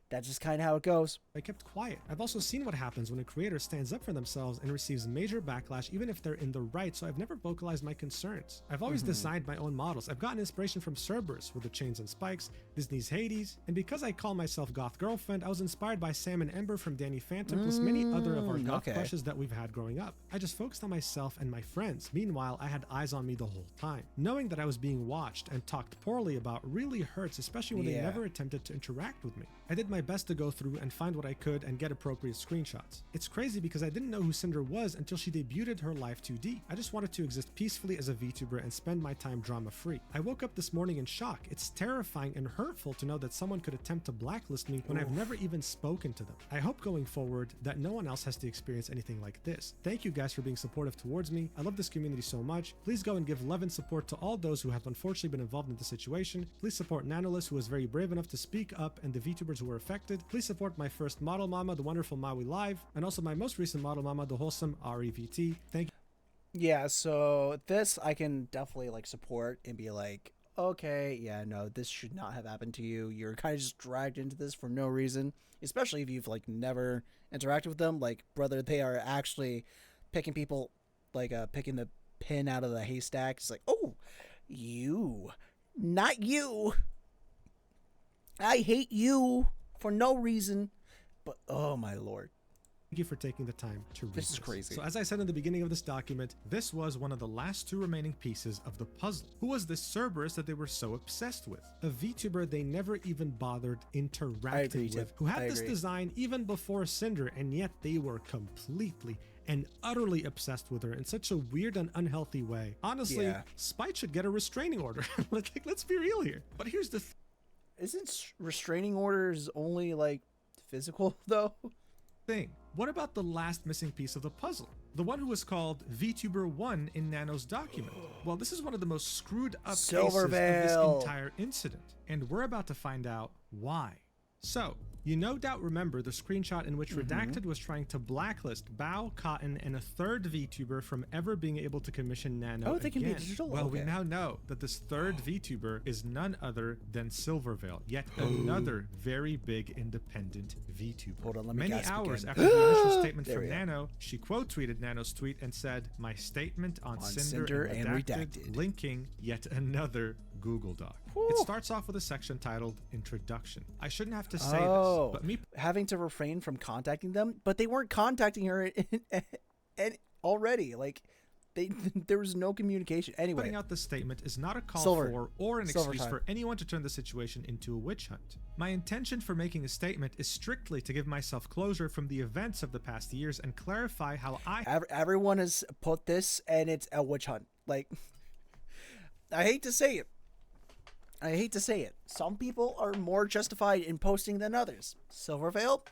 that's just kind of how it goes.
I kept quiet. I've also seen what happens when a creator stands up for themselves and receives major backlash even if they're in the right, so I've never vocalized my concerns. I've always designed my own models. I've gotten inspiration from Cerberus with the chains and spikes, Disney's Hades, and because I call myself Goth Girlfriend, I was inspired by Sam and Ember from Danny Phantom, plus many other of our goth crushes that we've had growing up. I just focused on myself and my friends. Meanwhile, I had eyes on me the whole time. Knowing that I was being watched and talked poorly about really hurts, especially when they never attempted to interact with me. I did my best to go through and find what I could and get appropriate screenshots. It's crazy because I didn't know who Sinder was until she debuted her live 2D. I just wanted to exist peacefully as a VTuber and spend my time drama-free. I woke up this morning in shock. It's terrifying and hurtful to know that someone could attempt to blacklist me when I've never even spoken to them. I hope going forward that no one else has to experience anything like this. Thank you guys for being supportive towards me. I love this community so much. Please go and give love and support to all those who have unfortunately been involved in the situation. Please support Nanolist, who was very brave enough to speak up, and the VTubers who were affected. Please support my first model mama, the wonderful Maui Live, and also my most recent model mama, the wholesome REVT. Thank you.
Yeah, so this I can definitely like support and be like, okay, yeah, no, this should not have happened to you. You're kind of just dragged into this for no reason, especially if you've like never interacted with them. Like, brother, they are actually picking people, like picking the pin out of the haystack. It's like, oh, you, not you. I hate you for no reason. But oh my lord.
Thank you for taking the time to read
this. Is crazy.
So as I said in the beginning of this document, this was one of the last two remaining pieces of the puzzle. Who was this Cerberus that they were so obsessed with? A VTuber they never even bothered interacting with, who had this design even before Sinder, and yet they were completely and utterly obsessed with her in such a weird and unhealthy way. Honestly, Spite should get a restraining order. Let's be real here. But here's the
isn't restraining orders only like physical though?
What about the last missing piece of the puzzle? The one who was called VTuber 1 in Nano's document. Well, this is one of the most screwed up cases of this entire incident, and we're about to find out why. So, you no doubt remember the screenshot in which Redacted was trying to blacklist Bao, Cotton, and a third VTuber from ever being able to commission Nano
they can be digital?
Well, we now know that this third VTuber is none other than Silverveil, yet another very big independent VTuber.
Hold on, let me
Many hours after the initial statement from Nano, she quote-tweeted Nano's tweet and said, "My statement on Sinder and redacted, linking yet another Google Doc." It starts off with a section titled Introduction. I shouldn't have to say this, but me
having to refrain from contacting them, but they weren't contacting her already. Like, there was no communication. Anyway,
putting out this statement is not a call for or an excuse for anyone to turn the situation into a witch hunt. My intention for making a statement is strictly to give myself closure from the events of the past years and clarify how
everyone has put this, and it's a witch hunt. Like, I hate to say it. Some people are more justified in posting than others. Silverveil,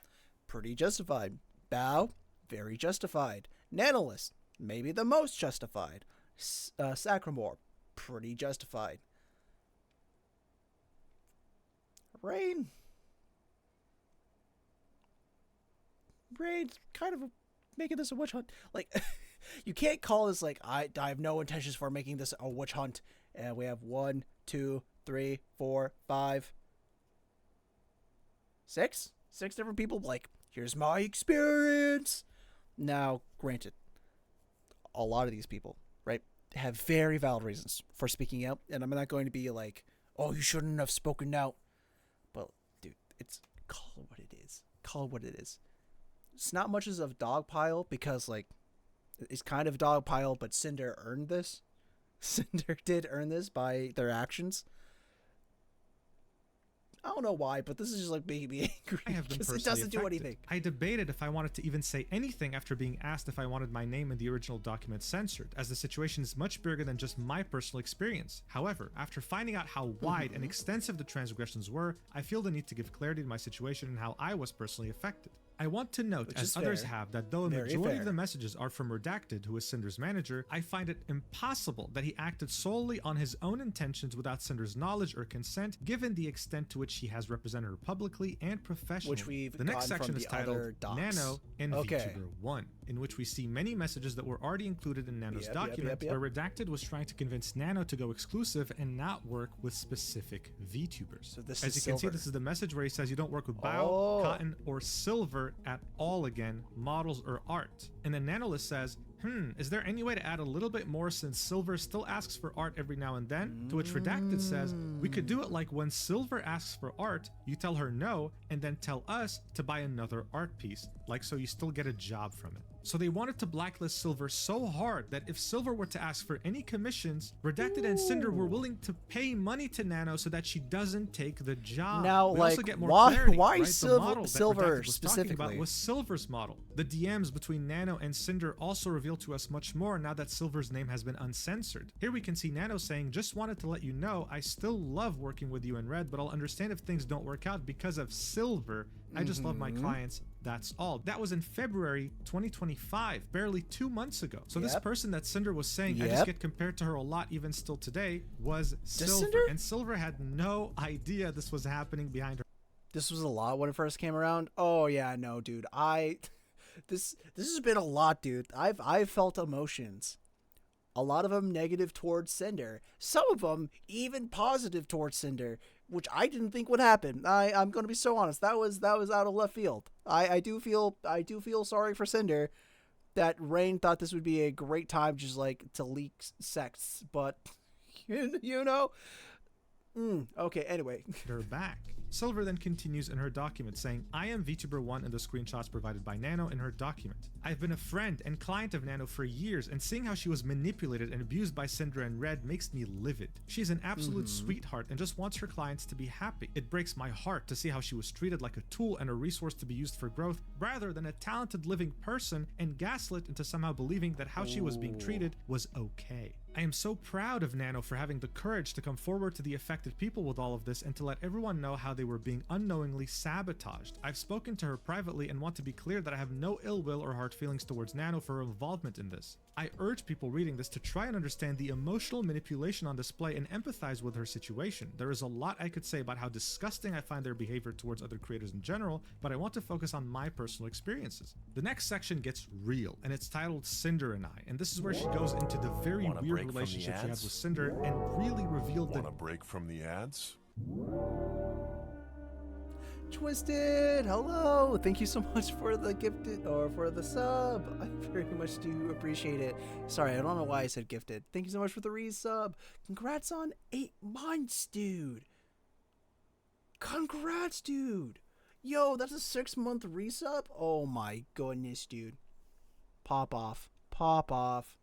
pretty justified. Bao, very justified. Nanolist, maybe the most justified. Sacramore, pretty justified. Rain's kind of making this a witch hunt. Like, you can't call this like, I have no intentions for making this a witch hunt. And we have 1, 2, 3, 4, 5, 6 different people. Like, here's my experience. Now, granted, a lot of these people, right, have very valid reasons for speaking out, and I'm not going to be like, oh, you shouldn't have spoken out. But call it what it is. It's not much as a dog pile because like it's kind of dog pile, but Sinder earned this. Sinder did earn this by their actions. I don't know why, but this is just like making me angry
I have been
because
personally
it doesn't do
affected.
anything.
I debated if I wanted to even say anything after being asked if I wanted my name in the original document censored, as the situation is much bigger than just my personal experience. However, after finding out how wide and extensive the transgressions were, I feel the need to give clarity to my situation and how I was personally affected. I want to note, as others have, that though a majority of the messages are from Redacted, who is Cinder's manager, I find it impossible that he acted solely on his own intentions without Cinder's knowledge or consent, given the extent to which he has represented her publicly and professionally.
Which we've
the next
gotten
section
from
is
the
titled
other docs.
Nano and
Okay.
VTuber 1, in which we see many messages that were already included in Nano's document, where Redacted was trying to convince Nano to go exclusive and not work with specific VTubers.
So this
As
is
you can see,
Silver.
this is the message where he says you don't work with Bao, Cotton, or Silver at all again, models or art. And then Nanolist says, is there any way to add a little bit more since Silver still asks for art every now and then? To which Redacted says, we could do it like when Silver asks for art, you tell her no, and then tell us to buy another art piece, like so you still get a job from it. So they wanted to blacklist Silver so hard that if Silver were to ask for any commissions, Redacted and Cinder were willing to pay money to Nano so that she doesn't take the job.
Now,
we
like,
also get more
why
clarity, right?
Silver-
The model that
Silver
Redacted was talking about
specifically?
was Silver's model. The DMs between Nano and Cinder also reveal to us much more now that Silver's name has been uncensored. Here we can see Nano saying, just wanted to let you know I still love working with you in Red, but I'll understand if things don't work out because of Silver. I just love my clients. That's all. That was in February 2025, barely 2 months ago. So this person that Cinder was saying, I just get compared to her a lot even still today, was Silver.
Cinder?
And Silver had no idea this was happening behind her.
This was a lot when it first came around. Oh yeah, no, dude. This has been a lot, dude. I've felt emotions. A lot of them negative towards Cinder. Some of them even positive towards Cinder, which I didn't think would happen. I'm going to be so honest. That was out of left field. I do feel sorry for Cinder that Rain thought this would be a great time just like to leak sex, but you know. Okay, anyway.
They're back. Silver then continues in her document saying, I am VTuber1 in the screenshots provided by Nano in her document. I've been a friend and client of Nano for years, and seeing how she was manipulated and abused by Cinder and Red makes me livid. She's an absolute sweetheart and just wants her clients to be happy. It breaks my heart to see how she was treated like a tool and a resource to be used for growth rather than a talented living person and gaslit into somehow believing that how she was being treated was okay. I am so proud of Nano for having the courage to come forward to the affected people with all of this and to let everyone know how they were being unknowingly sabotaged. I've spoken to her privately and want to be clear that I have no ill will or hard feelings towards Nano for her involvement in this. I urge people reading this to try and understand the emotional manipulation on display and empathize with her situation. There is a lot I could say about how disgusting I find their behavior towards other creators in general, but I want to focus on my personal experiences. The next section gets real, and it's titled Cinder and I, and this is where she goes into the very weird relationship she has with Cinder and really revealed
Want a break from the ads?
Twisted, hello. Thank you so much for the gifted or for the sub. I very much do appreciate it. Sorry, I don't know why I said gifted. Thank you so much for the resub. Congrats on 8 months, dude. Congrats, dude. Yo, that's a 6-month resub? Oh my goodness, dude. Pop off. Pop off.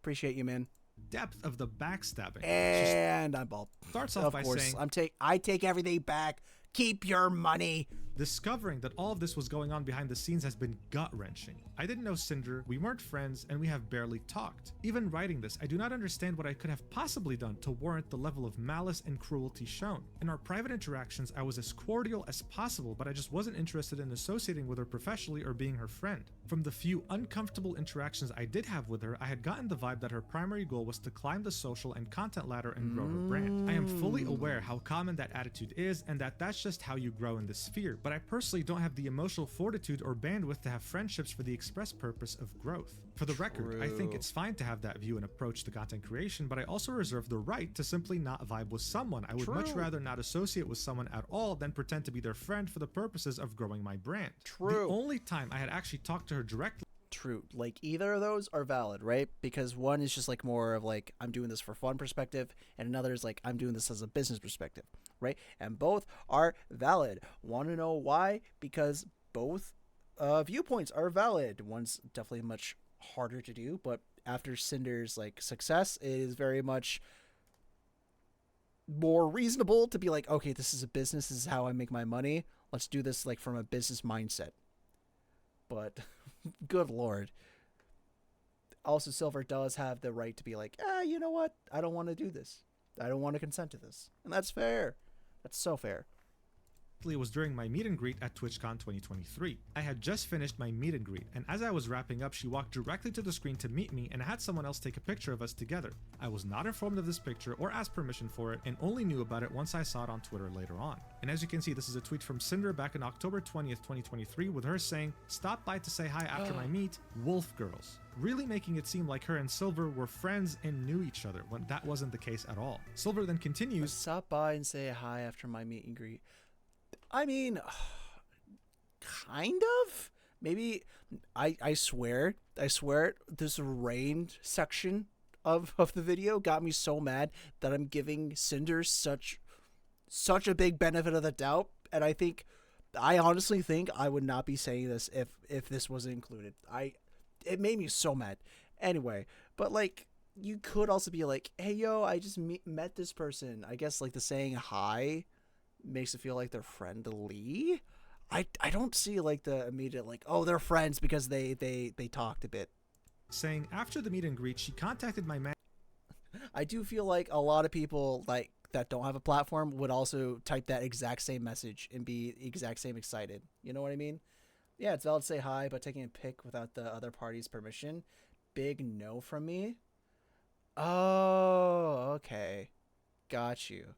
Appreciate you, man.
Depth of the backstabbing.
And I'm bald.
Starts off
Of
by
course,
saying,
I take everything back. Keep your money.
discovering that all of this was going on behind the scenes has been gut-wrenching. I didn't know Sinder, we weren't friends, and we have barely talked. Even writing this, I do not understand what I could have possibly done to warrant the level of malice and cruelty shown. In our private interactions, I was as cordial as possible, but I just wasn't interested in associating with her professionally or being her friend. From the few uncomfortable interactions I did have with her, I had gotten the vibe that her primary goal was to climb the social and content ladder and grow her brand. I am fully aware how common that attitude is, and that that's just how you grow in this sphere, but I personally don't have the emotional fortitude or bandwidth to have friendships for the express purpose of growth. For the record, I think it's fine to have that view and approach to content creation, but I also reserve the right to simply not vibe with someone. I would much rather not associate with someone at all than pretend to be their friend for the purposes of growing my brand. The only time I had actually talked to her directly.
True. Like, either of those are valid, right? Because one is just like more of like, I'm doing this for fun perspective, and another is like, I'm doing this as a business perspective, right? And both are valid. Want to know why? Because both viewpoints are valid. One's definitely much harder to do, but after Cinder's like success, it is very much more reasonable to be like, okay, this is a business. This is how I make my money. Let's do this like from a business mindset. But good Lord. Also, Silver does have the right to be like, you know what? I don't want to do this. I don't want to consent to this. And that's fair. That's so fair.
It was during my meet and greet at TwitchCon 2023. I had just finished my meet and greet, and as I was wrapping up, she walked directly to the screen to meet me and had someone else take a picture of us together. I was not informed of this picture or asked permission for it, and only knew about it once I saw it on Twitter later on. And as you can see, this is a tweet from Sinder back in October 20th, 2023, with her saying, "Stop by to say hi after my meet, Wolf Girls." Really making it seem like her and Silver were friends and knew each other, when that wasn't the case at all. Silver then continues,
"Stop by and say hi after my meet and greet." I mean, kind of. Maybe I swear this rain section of the video got me so mad that I'm giving Cinder such a big benefit of the doubt, and I honestly think I would not be saying this if this wasn't included. It made me so mad. Anyway, but like, you could also be like, "Hey yo, I just met this person." I guess like the saying hi makes it feel like they're friendly. I don't see like the immediate like, oh, they're friends because they talked a bit.
Saying after the meet and greet, she contacted my man.
I do feel like a lot of people like that don't have a platform would also type that exact same message and be exact same excited. You know what I mean? Yeah, it's valid to say hi, but taking a pic without the other party's permission, big no from me. Oh, okay. Got you.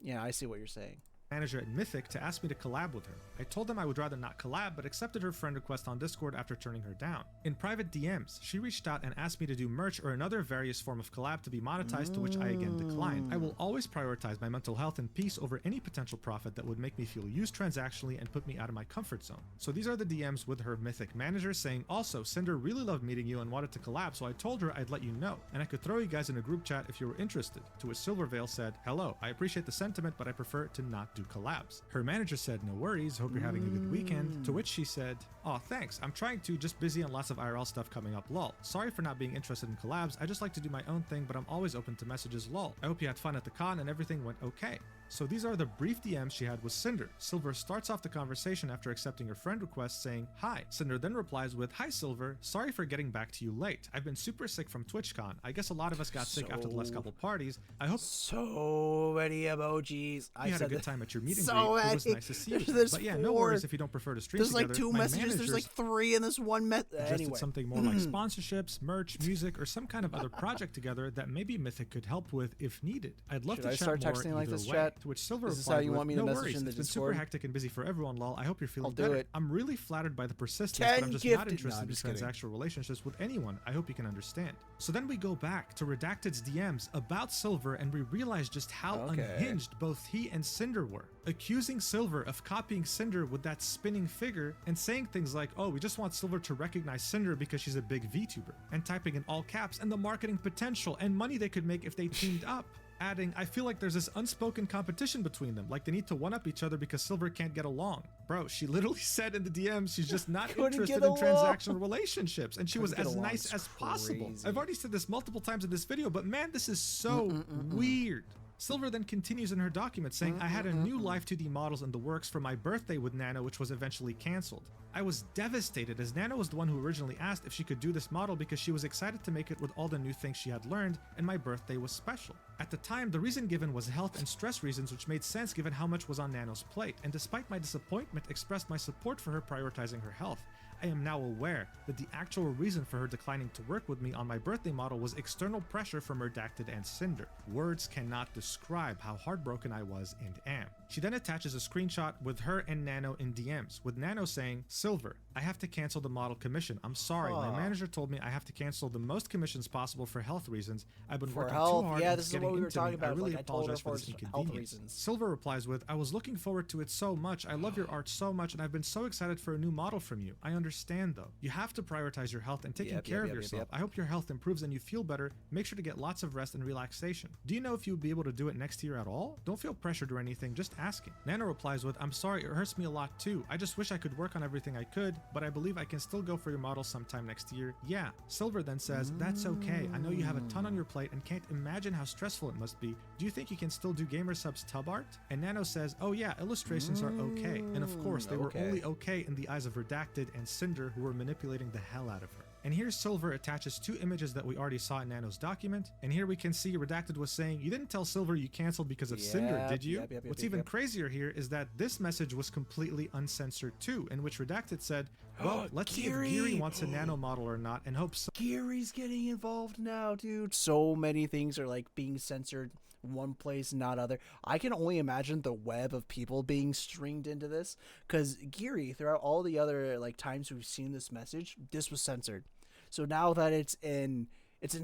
Yeah, I see what you're saying.
Manager at Mythic to ask me to collab with her. I told them I would rather not collab, but accepted her friend request on Discord after turning her down. In private DMs, she reached out and asked me to do merch or another various form of collab to be monetized, to which I again declined. I will always prioritize my mental health and peace over any potential profit that would make me feel used transactionally and put me out of my comfort zone. So these are the DMs with her Mythic manager saying, "Also, Cinder really loved meeting you and wanted to collab, so I told her I'd let you know, and I could throw you guys in a group chat if you were interested." To which Silverveil said, "Hello, I appreciate the sentiment, but I prefer to not do collabs." Her manager said, "No worries, hope you're having a good weekend." To which she said, "Aw, thanks, I'm trying to, just busy on lots of IRL stuff coming up, lol. Sorry for not being interested in collabs, I just like to do my own thing, but I'm always open to messages, lol. I hope you had fun at the con and everything went okay." So these are the brief DMs she had with Cinder. Silver starts off the conversation after accepting her friend request saying, "Hi." Cinder then replies with, "Hi Silver, sorry for getting back to you late. I've been super sick from TwitchCon. I guess a lot of us got sick after the last couple parties. I hope
so many emojis.
you had a good time at your meet and greet.
So
It was nice to see you.
There's
But yeah,
four.
no worries if you don't prefer to stream
There's
together.
like two
My
messages. There's like three in this one
suggested
anyway.
something more like sponsorships, merch, music, or some kind of other project together that maybe Mythic could help with if needed. I'd love
Should
to
I
chat
start
more
texting
either
like this,
way."
chat?
To which Silver
Is this
replied
how you
with,
want me to
"No
message
worries,
in the
it's been
Discord?
super hectic and busy for everyone, lol. I hope you're feeling
I'll do
better.
it.
I'm really flattered by the persistence,
10
but I'm just not
gifted-
interested
No, I'm
in
just kidding.
transactional relationships with anyone. I hope you can understand." So then we go back to Redacted's DMs about Silver, and we realize just how unhinged both he and Cinder were, accusing Silver of copying Cinder with that spinning figure and saying things like, "Oh, we just want Silver to recognize Cinder because she's a big VTuber," and typing in all caps, "and the marketing potential and money they could make if they teamed up." Adding, "I feel like there's this unspoken competition between them, like they need to one-up each other because Silver can't get along." Bro, she literally said in the DMs she's just not
Couldn't
interested
get
in
along.
transactional relationships, and she was
Couldn't
as
get along.
nice
It's
as possible.
crazy.
I've already said this multiple times in this video, but man, this is so weird. Silver then continues in her document saying, "I had a new Live 2D models in the works for my birthday with Nano, which was eventually cancelled. I was devastated as Nano was the one who originally asked if she could do this model because she was excited to make it with all the new things she had learned, and my birthday was special. At the time, the reason given was health and stress reasons, which made sense given how much was on Nano's plate, and despite my disappointment, expressed my support for her prioritizing her health. I am now aware that the actual reason for her declining to work with me on my birthday model was external pressure from Redacted and Cinder. Words cannot describe how heartbroken I was and am." She then attaches a screenshot with her and Nano in DMs, with Nano saying, "Silver, I have to cancel the model commission. I'm sorry, my manager told me I have to cancel the most commissions possible for health reasons. I've been working
health,
too hard
yeah,
and
this
it's
is what
getting
we were
into
talking
me.
about,
I really
like, I told her
apologize for
for
this
health
inconvenience."
reasons.
Silver replies with, "I was looking forward to it so much. I love your art so much and I've been so excited for a new model from you. I understand understand though. You have to prioritize your health and taking care of yourself. I hope your health improves and you feel better. Make sure to get lots of rest and relaxation. Do you know if you would be able to do it next year at all? Don't feel pressured or anything, just asking. Nano replies with, I'm sorry, it hurts me a lot too. I just wish I could work on everything I could, but I believe I can still go for your model sometime next year. Yeah. Silver then says, that's okay. I know you have a ton on your plate and can't imagine how stressful it must be. Do you think you can still do Gamersub's tub art? And Nano says, oh yeah, illustrations are okay. And of course, they were only okay in the eyes of Redacted and Sinder, who were manipulating the hell out of her. And here Silver attaches 2 images that we already saw in Nano's document. And here we can see Redacted was saying, you didn't tell Silver you canceled because of Sinder, did you? What's even crazier here is that this message was completely uncensored too, in which Redacted said, well, let's see if Geary wants a Nano model or not, and hope so.
Geary's getting involved now, dude. So many things are like being censored one place, not other. I can only imagine the web of people being stringed into this, because Geary, throughout all the other like times we've seen this message, this was censored. So now that it's in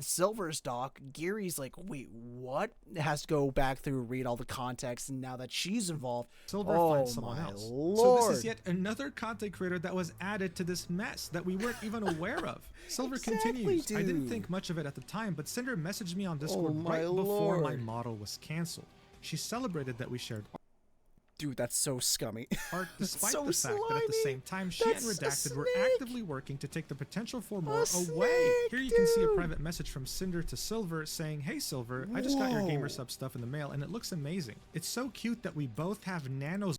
Silver's doc, Geary's like, wait, what? It has to go back through, read all the context, and now that she's involved,
Silver finds someone else.
Lord.
So this is yet another content creator that was added to this mess that we weren't even aware of. Silver continues, dude. I didn't think much of it at the time, but Sinder messaged me on Discord before my model was canceled. She celebrated that we shared
Dude, that's so scummy.
Art, despite the fact that at the same time she and Redacted were actively working to take the potential for more away. Here you can see a private message from Sinder to Silver saying, hey Silver, I just got your Gamersub stuff in the mail and it looks amazing. It's so cute that we both have Nano's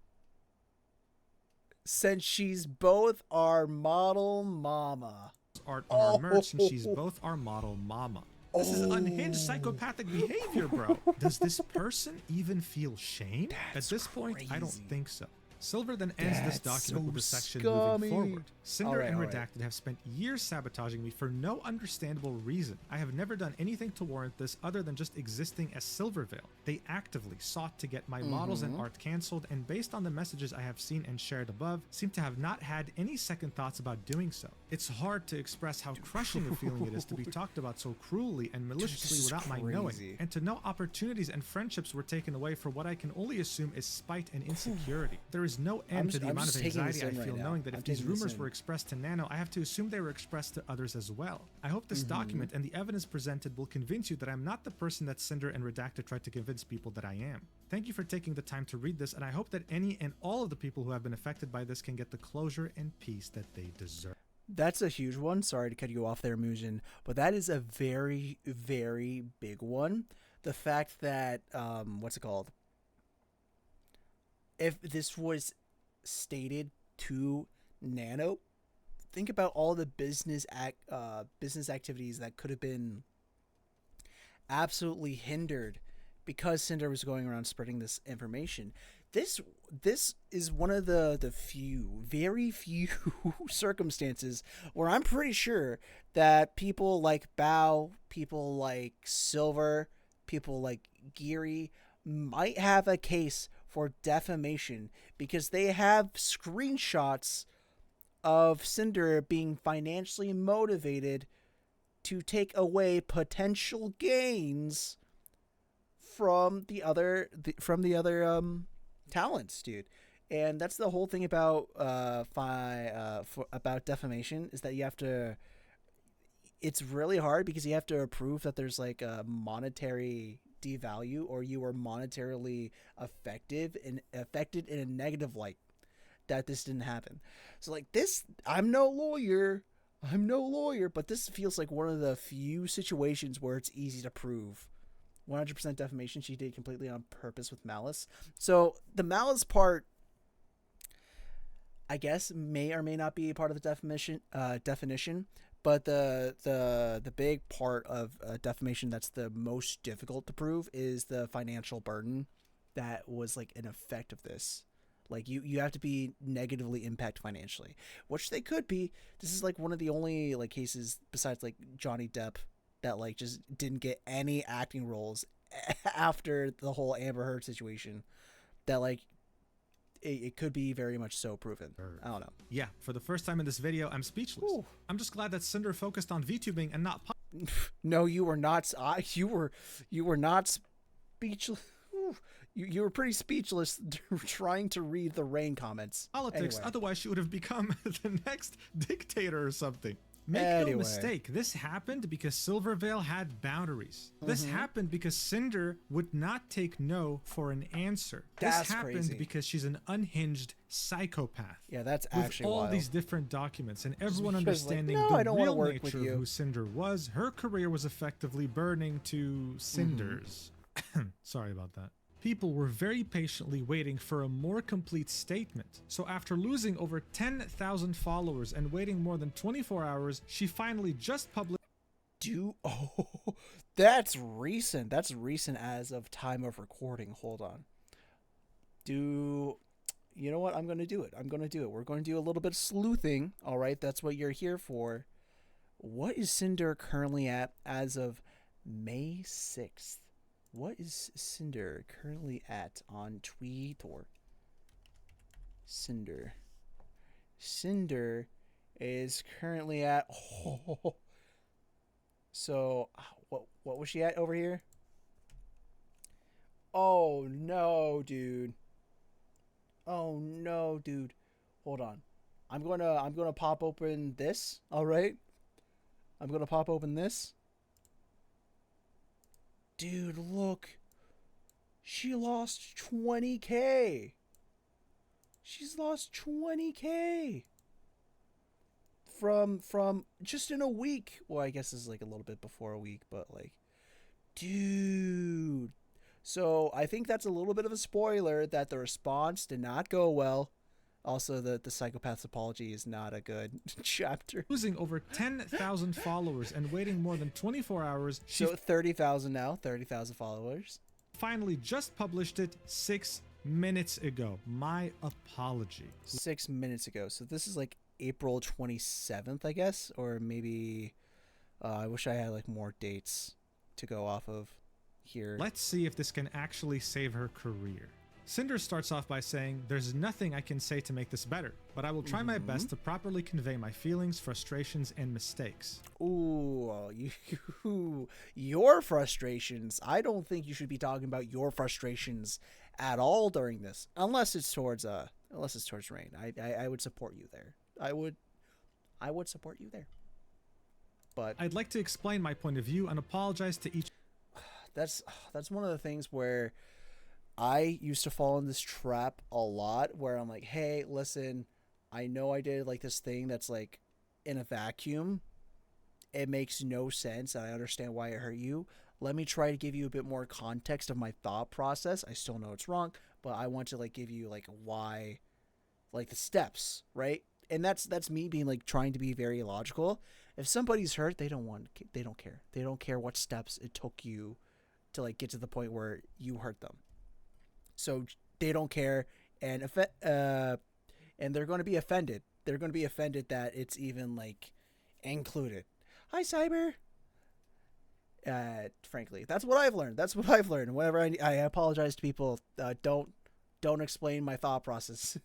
since she's both our model mama.
Art on our merch and she's both our model mama. This is unhinged psychopathic behavior, bro. Does this person even feel shame? At this point, crazy. I don't think so. Silver then ends this document with a section moving forward. Cinder and Redacted have spent years sabotaging me for no understandable reason. I have never done anything to warrant this other than just existing as Silvervale. They actively sought to get my models and art cancelled, and based on the messages I have seen and shared above, seem to have not had any second thoughts about doing so. It's hard to express how crushing a feeling it is to be talked about so cruelly and maliciously without my knowing, and to know opportunities and friendships were taken away for what I can only assume is spite and insecurity. There is no end to the amount of anxiety I feel knowing that if these rumors were expressed to Nano, I have to assume they were expressed to others as well. I hope this document and the evidence presented will convince you that I'm not the person that Cinder and Redacted tried to convince people that I am. Thank you for taking the time to read this, and I hope that any and all of the people who have been affected by this can get the closure and peace that they deserve.
That's a huge one. Sorry to cut you off there, Mujin, but that is a very, very big one. The fact that, what's it called? If this was stated to Nano, think about all the business activities that could have been absolutely hindered because Cinder was going around spreading this information. This is one of the very few circumstances where I'm pretty sure that people like Bao, people like Silver, people like Geary might have a case for defamation because they have screenshots of Cinder being financially motivated to take away potential gains from the other talents, dude. And that's the whole thing about about defamation, is that you have to, it's really hard because you have to prove that there's like a monetary devalue or you were monetarily affected in a negative light, that this didn't happen. So like this, I'm no lawyer, but this feels like one of the few situations where it's easy to prove 100% defamation. She did completely on purpose with malice. So the malice part, I guess, may or may not be a part of the definition, but the big part of defamation that's the most difficult to prove is the financial burden that was like an effect of this. Like you have to be negatively impacted financially, which they could be. This is like one of the only like cases besides like Johnny Depp that like just didn't get any acting roles after the whole Amber Heard situation, that like it could be very much so proven. I don't know.
Yeah, for the first time in this video, I'm speechless. Ooh. I'm just glad that Cinder focused on VTubing and not
No, you were not. You were not speechless. You were pretty speechless trying to read the rain comments.
Politics,
Anyway.
otherwise she would have become the next dictator or something. Make no mistake, this happened because Silvervale had boundaries. This happened because Sinder would not take no for an answer.
That's
this happened
crazy.
because she's an unhinged psychopath.
Yeah, that's
With
actually
all
wild.
these different documents and everyone
Because, like,
understanding
no, I
the
don't wanna
real
work with
nature of
you.
who Sinder was, her career was effectively burning to cinders. Sorry about that. People were very patiently waiting for a more complete statement. So after losing over 10,000 followers and waiting more than 24 hours, she finally just published.
Oh, that's recent. That's recent as of time of recording. Hold on. You know what? I'm going to do it. I'm going to do it. We're going to do a little bit of sleuthing. All right. That's what you're here for. What is Sinder currently at as of May 6th? What is Sinder currently at on Twitter? Sinder is currently at. Oh, so what was she at over here? Oh no, dude. Oh no, dude. Hold on. I'm gonna pop open this. All right. I'm gonna pop open this. Dude, look. She lost 20K. She's lost 20K. From just in a week. Well, I guess it's like a little bit before a week, but like, dude. So I think that's a little bit of a spoiler that the response did not go well. Also, the Psychopath's apology is not a good chapter.
Losing over 10,000 followers and waiting more than 24 hours, she
So 30,000 now, 30,000 followers.
finally just published it 6 minutes ago. My apology.
6 minutes ago. So this is like April 27th, I guess, or maybe I wish I had like more dates to go off of here.
Let's see if this can actually save her career. Sinder starts off by saying, "There's nothing I can say to make this better, but I will try my best to properly convey my feelings, frustrations, and mistakes."
Ooh, your frustrations. I don't think you should be talking about your frustrations at all during this, unless it's towards Rain. I would support you there. I would support you there. But
I'd like to explain my point of view and apologize to each.
that's one of the things where I used to fall in this trap a lot, where I'm like, hey, listen, I know I did like this thing that's like in a vacuum. It makes no sense, and I understand why it hurt you. Let me try to give you a bit more context of my thought process. I still know it's wrong, but I want to like give you like why, like the steps, right? And that's me being like trying to be very logical. If somebody's hurt, they don't care. They don't care what steps it took you to like get to the point where you hurt them. So they don't care, and they're going to be offended. They're going to be offended that it's even like included. Hi, Cyber. Frankly, that's what I've learned. Whenever I apologize to people, don't explain my thought process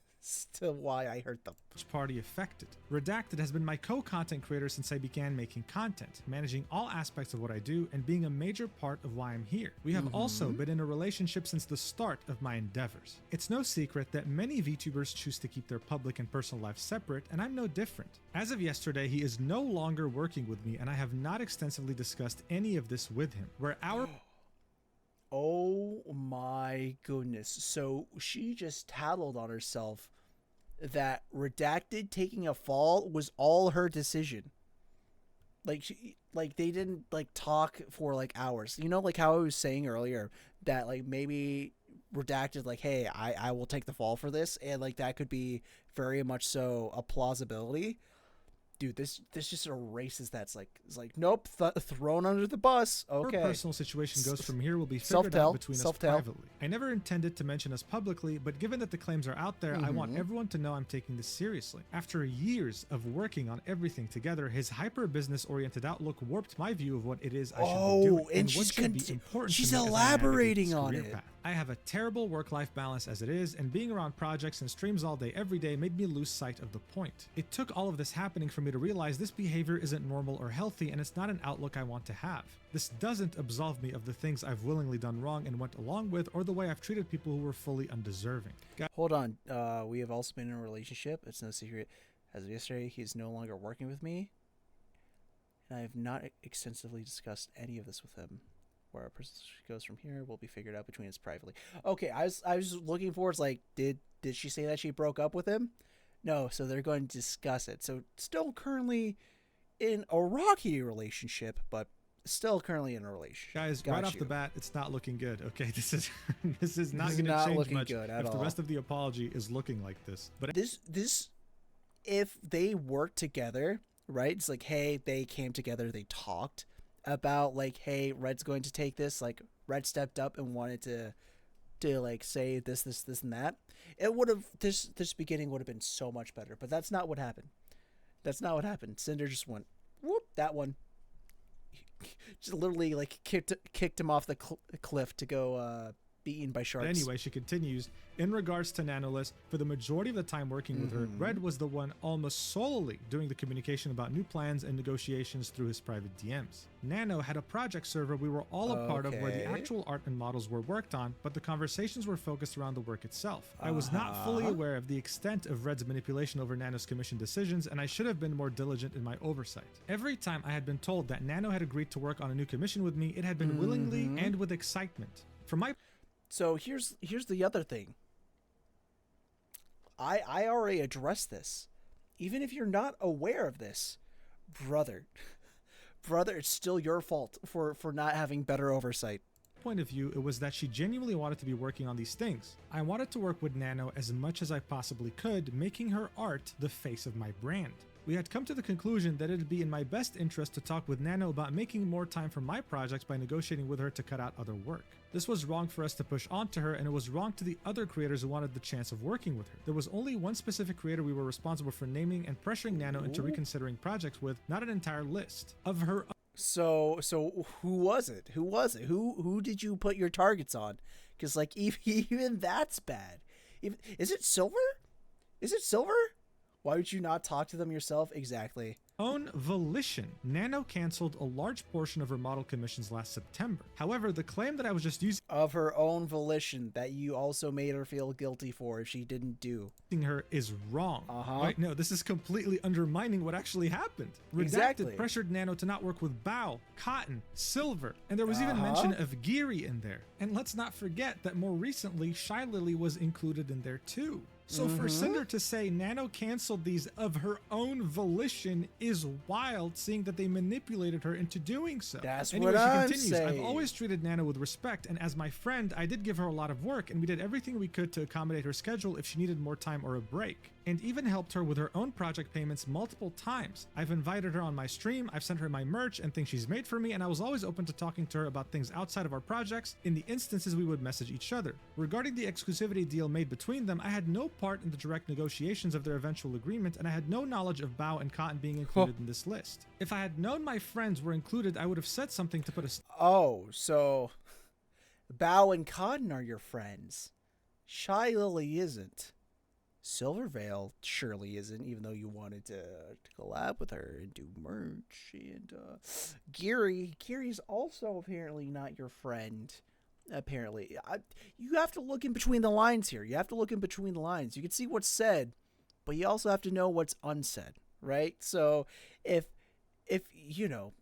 to why I hurt them.
Which party affected. Redacted has been my co-content creator since I began making content, managing all aspects of what I do and being a major part of why I'm here. We have also been in a relationship since the start of my endeavors. It's no secret that many VTubers choose to keep their public and personal lives separate, and I'm no different. As of yesterday, he is no longer working with me, and I have not extensively discussed any of this with him. Where our
Oh my goodness. So she just tattled on herself that Redacted taking a fall was all her decision. Like they didn't like talk for like hours. You know, like how I was saying earlier that like maybe Redacted like, hey, I will take the fall for this, and like that could be very much so a plausibility. Dude, this just erases that. It's like nope, thrown under the bus. Okay.
Our personal situation goes from here will be figured
Self-tell,
out between us privately. I never intended to mention us publicly, but given that the claims are out there, I want everyone to know I'm taking this seriously. After years of working on everything together, his hyper business oriented outlook warped my view of what it is I should be doing
and
what should be important
she's
to me as I
elaborating
navigate this
on
career
it.
path. I have a terrible work-life balance as it is, and being around projects and streams all day every day made me lose sight of the point. It took all of this happening for me me to realize this behavior isn't normal or healthy, and it's not an outlook I want to have. This doesn't absolve me of the things I've willingly done wrong and went along with, or the way I've treated people who were fully undeserving.
Hold on. We have also been in a relationship. It's no secret. As of yesterday, he's no longer working with me, and I have not extensively discussed any of this with him. Where our person goes from here will be figured out between us privately. Okay, I was looking for, it's like, did she say that she broke up with him? No, so they're going to discuss it. So still currently in a rocky relationship, but still currently in a relationship.
Guys, right off the bat, it's not looking good. Okay, this is not going to change much if the rest of the apology is looking like this. But
this, if they work together, right? It's like, hey, they came together, they talked about like, hey, Red's going to take this. Like, Red stepped up and wanted to like say this and that. It would have, this beginning would have been so much better, but that's not what happened. That's not what happened. Cinder just went, whoop, that one. Just literally like kicked him off the cliff to go be eaten by sharks.
But anyway, she continues, in regards to Nanolist, for the majority of the time working with her, Red was the one almost solely doing the communication about new plans and negotiations through his private DMs. Nano had a project server we were all a part of where the actual art and models were worked on, but the conversations were focused around the work itself. I was not fully aware of the extent of Red's manipulation over Nano's commission decisions, and I should have been more diligent in my oversight. Every time I had been told that Nano had agreed to work on a new commission with me, it had been willingly and with excitement. For my
So here's the other thing. I already addressed this. Even if you're not aware of this, brother, it's still your fault for not having better oversight.
Point of view, it was that she genuinely wanted to be working on these things. I wanted to work with Nano as much as I possibly could, making her art the face of my brand. We had come to the conclusion that it'd be in my best interest to talk with Nano about making more time for my projects by negotiating with her to cut out other work. This was wrong for us to push onto her, and it was wrong to the other creators who wanted the chance of working with her. There was only one specific creator we were responsible for naming and pressuring Nano into reconsidering projects with, not an entire list of her.
So who was it? Who did you put your targets on? Because like even that's bad. Is it Silver? Is it Silver? Why would you not talk to them yourself? Exactly.
Own volition, Nano canceled a large portion of her model commissions last September. However, the claim that I was just using
of her own volition that you also made her feel guilty for if she didn't do
her is wrong. Right? No, this is completely undermining what actually happened. Redacted pressured Nano to not work with Bao, Cotton, Silver, and there was even mention of Geary in there. And let's not forget that more recently, Shy Lily was included in there too. So for Cinder to say Nano canceled these of her own volition is wild, seeing that they manipulated her into doing so.
That's
anyway,
what I'm
she continues,
saying.
I've always treated Nano with respect, and as my friend, I did give her a lot of work, and we did everything we could to accommodate her schedule if she needed more time or a break. And even helped her with her own project payments multiple times. I've invited her on my stream, I've sent her my merch and things she's made for me, and I was always open to talking to her about things outside of our projects in the instances we would message each other. Regarding the exclusivity deal made between them, I had no part in the direct negotiations of their eventual agreement, and I had no knowledge of Bao and Cotton being included in this list. If I had known my friends were included, I would have said something to put a...
So Bao and Cotton are your friends. Shy Lily isn't. Silverveil surely isn't, even though you wanted to collab with her and do merch. And Geary's also apparently not your friend. Apparently, you have to look in between the lines here. You have to look in between the lines. You can see what's said, but you also have to know what's unsaid, right? So if you know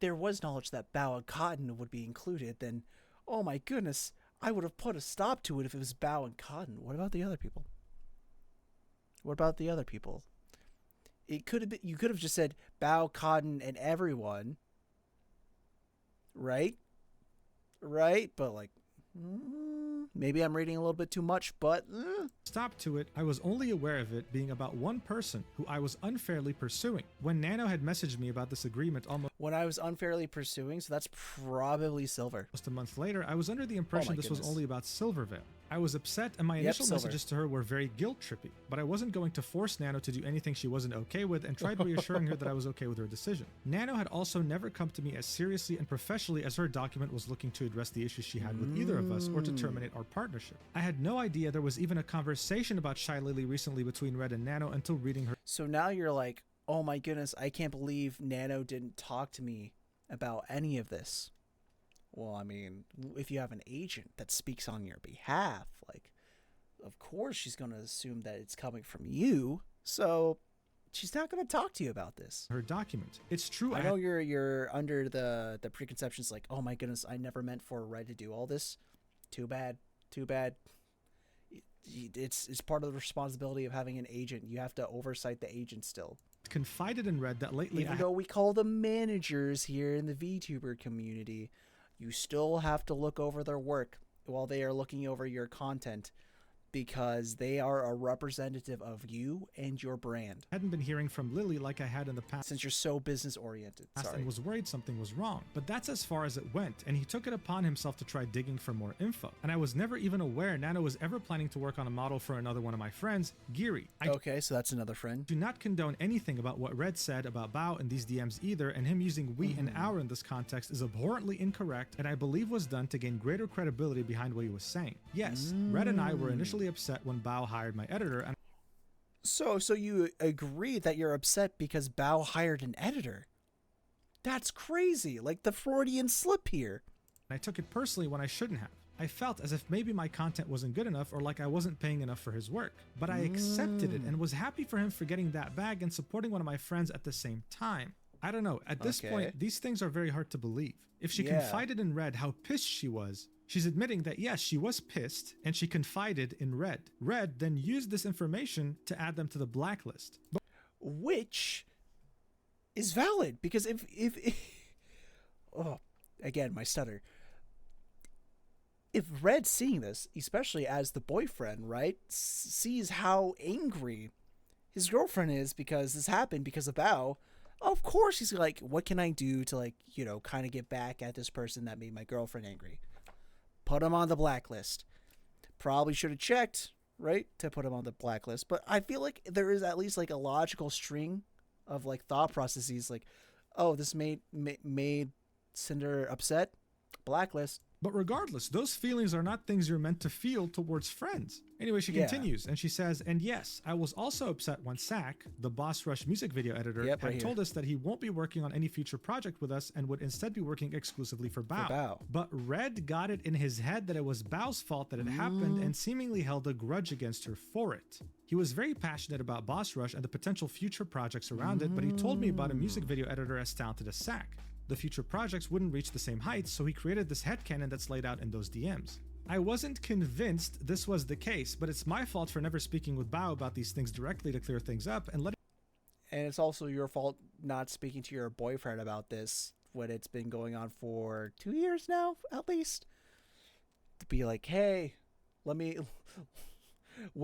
there was knowledge that Bao and Cotton would be included, then oh my goodness, I would have put a stop to it if it was Bao and Cotton. What about the other people? What about the other people? It could have been, you could have just said Bao, Cotton, and everyone. Right? Right? But like, maybe I'm reading a little bit too much, but...
Stop to it. I was only aware of it being about one person who I was unfairly pursuing. When Nano had messaged me about this agreement almost...
When I was unfairly pursuing, so that's probably Silver.
Just a month later, I was under the impression this was only about Silverveil. I was upset, and my initial messages to her were very guilt-trippy, but I wasn't going to force Nano to do anything she wasn't okay with and tried reassuring her that I was okay with her decision. Nano had also never come to me as seriously and professionally as her document was looking to address the issues she had with either of us or to terminate our partnership. I had no idea there was even a conversation about Shy Lily recently between Red and Nano until reading her.
So now you're like, oh my goodness, I can't believe Nano didn't talk to me about any of this. Well, I mean, if you have an agent that speaks on your behalf, like, of course she's going to assume that it's coming from you. So she's not going to talk to you about this.
Her document. It's true.
I know you're under the preconceptions like, oh my goodness, I never meant for Red to do all this. Too bad. It's part of the responsibility of having an agent. You have to oversight the agent still.
Confided in Red that lately,
even though we call them managers here in the VTuber community, you still have to look over their work while they are looking over your content, because they are a representative of you and your brand.
I hadn't been hearing from Lily like I had in the past.
Since you're so business oriented.
And was worried something was wrong. But that's as far as it went, and he took it upon himself to try digging for more info. And I was never even aware Nano was ever planning to work on a model for another one of my friends, Geary.
Okay, so that's another friend.
Do not condone anything about what Red said about Bao in these DMs either, and him using we and our in this context is abhorrently incorrect, and I believe was done to gain greater credibility behind what he was saying. Yes, Red and I were initially upset when Bao hired my editor, and
so you agree that you're upset because Bao hired an editor? That's crazy, like the Freudian slip here.
I took it personally when I shouldn't have. I felt as if maybe my content wasn't good enough or like I wasn't paying enough for his work. But I accepted it and was happy for him for getting that bag and supporting one of my friends at the same time. I don't know, at this point, these things are very hard to believe. If she confided in Red how pissed she was, she's admitting that yes, she was pissed and she confided in Red. Red then used this information to add them to the blacklist.
Which is valid, because if oh, again, my stutter. If Red's seeing this, especially as the boyfriend, right, sees how angry his girlfriend is because this happened because of Bao, of course he's like, what can I do to, like, you know, kind of get back at this person that made my girlfriend angry? Put him on the blacklist. Probably should have checked, right, to put him on the blacklist. But I feel like there is at least like a logical string of like thought processes, like, oh, this made Sinder upset, blacklist.
But regardless, those feelings are not things you're meant to feel towards friends. Anyway, she continues, and she says, and yes, I was also upset when Sack, the Boss Rush music video editor, had told us that he won't be working on any future project with us and would instead be working exclusively for Bao. But Red got it in his head that it was Bao's fault that it happened and seemingly held a grudge against her for it. He was very passionate about Boss Rush and the potential future projects around it, but he told me about a music video editor as talented as Sack. The future projects wouldn't reach the same heights, so he created this headcanon that's laid out in those DMs. I wasn't convinced this was the case, but it's my fault for never speaking with Bao about these things directly to clear things up and letting.
And it's also your fault not speaking to your boyfriend about this when it's been going on for 2 years now, at least. To be like, hey, what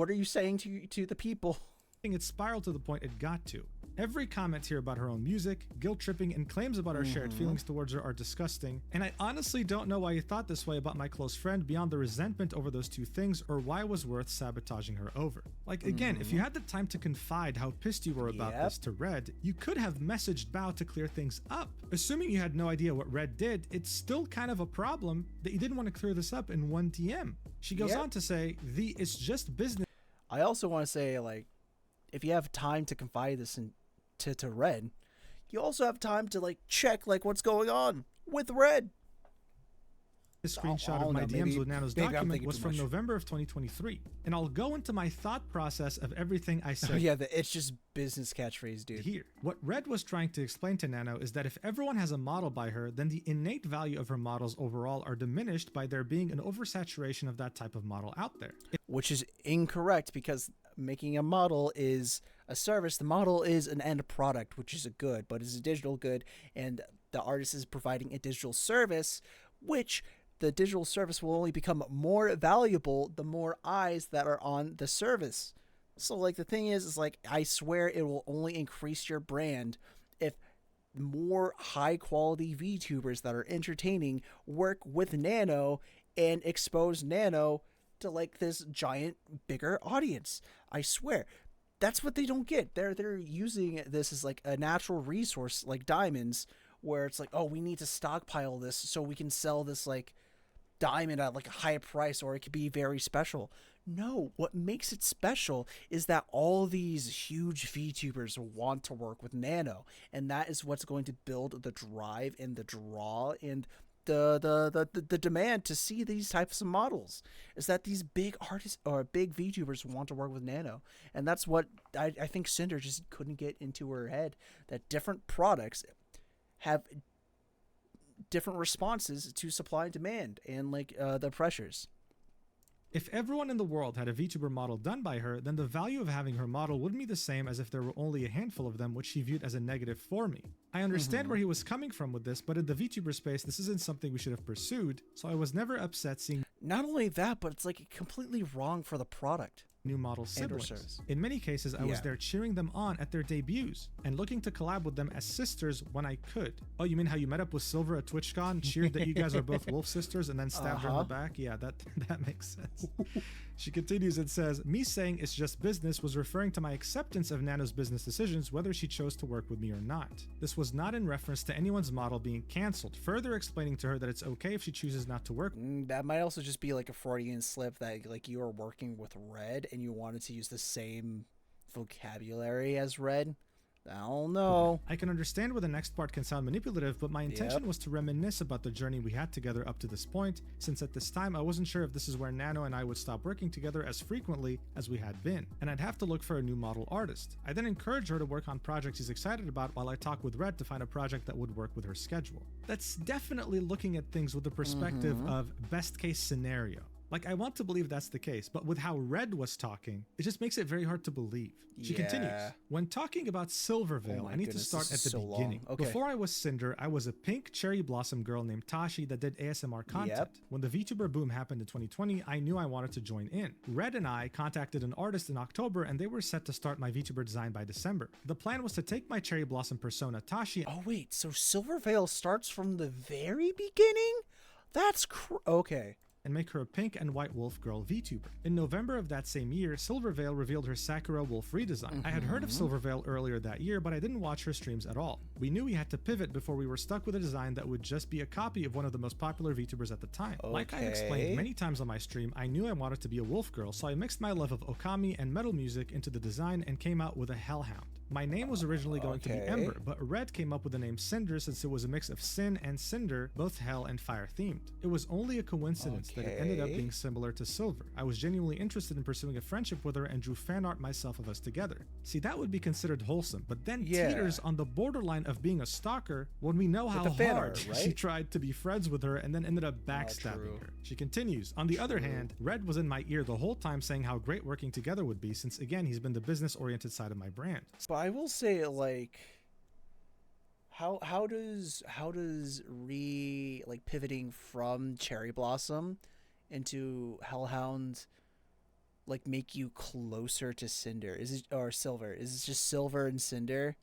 are you saying to the people?
It spiraled to the point it got to. Every comment here about her own music, guilt-tripping, and claims about our shared feelings towards her are disgusting, and I honestly don't know why you thought this way about my close friend beyond the resentment over those two things, or why it was worth sabotaging her over. Like, again, if you had the time to confide how pissed you were about this to Red, you could have messaged Bao to clear things up. Assuming you had no idea what Red did, it's still kind of a problem that you didn't want to clear this up in one DM. She goes on to say, it's just business.
I also want to say, like, if you have time to confide this to Red, you also have time to like check like what's going on with Red.
The screenshot of my DMs with Nano's document was from November of 2023, and I'll go into my thought process of everything I said.
It's just business catchphrase, dude.
Here, what Red was trying to explain to Nano is that if everyone has a model by her, then the innate value of her models overall are diminished by there being an oversaturation of that type of model out there.
Which is incorrect, because making a model is a service. The model is an end product, which is a good, but it's a digital good, and the artist is providing a digital service, which the digital service will only become more valuable the more eyes that are on the service. So like the thing is like, I swear it will only increase your brand if more high quality VTubers that are entertaining work with Nano and expose Nano to like this giant, bigger audience. I swear. That's what they don't get. They're using this as like a natural resource like diamonds, where it's like, oh, we need to stockpile this so we can sell this like diamond at like a high price, or it could be very special. No, what makes it special is that all these huge VTubers want to work with Nano, and that is what's going to build the drive and the draw and the demand to see these types of models, is that these big artists or big VTubers want to work with Nano. And that's what I think Cinder just couldn't get into her head, that different products have different responses to supply and demand and like the pressures.
If everyone in the world had a VTuber model done by her, then the value of having her model wouldn't be the same as if there were only a handful of them, which she viewed as a negative for me. I understand where he was coming from with this, but in the VTuber space, this isn't something we should have pursued, so I was never upset seeing
Not only that, but it's like completely wrong for the product.
New model siblings. In many cases, I was there cheering them on at their debuts and looking to collab with them as sisters when I could. Oh, you mean how you met up with Silver at TwitchCon, cheered that you guys are both wolf sisters, and then stabbed her in the back? Yeah, that makes sense. She continues and says, me saying it's just business was referring to my acceptance of Nano's business decisions, whether she chose to work with me or not. This was not in reference to anyone's model being cancelled, further explaining to her that it's okay if she chooses not to work.
That might also just be like a Freudian slip, that like you are working with Red and you wanted to use the same vocabulary as Red. I don't know.
I can understand where the next part can sound manipulative, but my intention was to reminisce about the journey we had together up to this point, since at this time I wasn't sure if this is where Nano and I would stop working together as frequently as we had been, and I'd have to look for a new model artist. I then encouraged her to work on projects she's excited about while I talked with Red to find a project that would work with her schedule. That's definitely looking at things with the perspective of best case scenario. Like, I want to believe that's the case, but with how Red was talking, it just makes it very hard to believe. She continues, when talking about Silvervale, I need to start at the beginning. Before I was Cinder, I was a pink cherry blossom girl named Tashi that did ASMR content. When the VTuber boom happened in 2020, I knew I wanted to join in. Red and I contacted an artist in October, and they were set to start my VTuber design by December. The plan was to take my cherry blossom persona, Tashi.
Oh wait, so Silvervale starts from the very beginning? That's okay.
And make her a pink and white wolf girl VTuber. In November of that same year, Silvervale revealed her Sakura wolf redesign. I had heard of Silvervale earlier that year, but I didn't watch her streams at all. We knew we had to pivot before we were stuck with a design that would just be a copy of one of the most popular VTubers at the time. Like I explained many times on my stream, I knew I wanted to be a wolf girl, so I mixed my love of Okami and metal music into the design and came out with a hellhound. My name was originally going to be Ember, but Red came up with the name Cinder since it was a mix of Sin and Cinder, both hell and fire themed. It was only a coincidence that it ended up being similar to Silver. I was genuinely interested in pursuing a friendship with her and drew fan art myself of us together. See, that would be considered wholesome, but then teeters on the borderline of being a stalker when we know how hard she tried to be friends with her and then ended up backstabbing her. She continues, on the other hand, Red was in my ear the whole time saying how great working together would be, since again he's been the business-oriented side of my brand.
But I will say, like, how does pivoting from Cherry Blossom into Hellhound like make you closer to Cinder? Is it, or Silver? Is it just Silver and Cinder?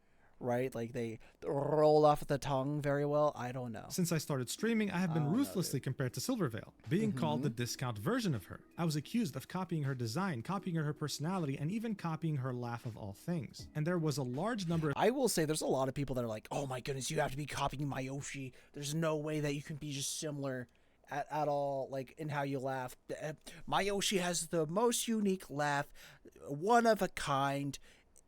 Right? Like they roll off the tongue very well. I don't know.
Since I started streaming, I have been ruthlessly compared to Silvervale, being called the discount version of her. I was accused of copying her design, copying her personality, and even copying her laugh of all things. And there was a large number of—
I will say there's a lot of people that are like, oh my goodness, you have to be copying Mayoshi. There's no way that you can be just similar at all, like in how you laugh. Mayoshi has the most unique laugh, one of a kind.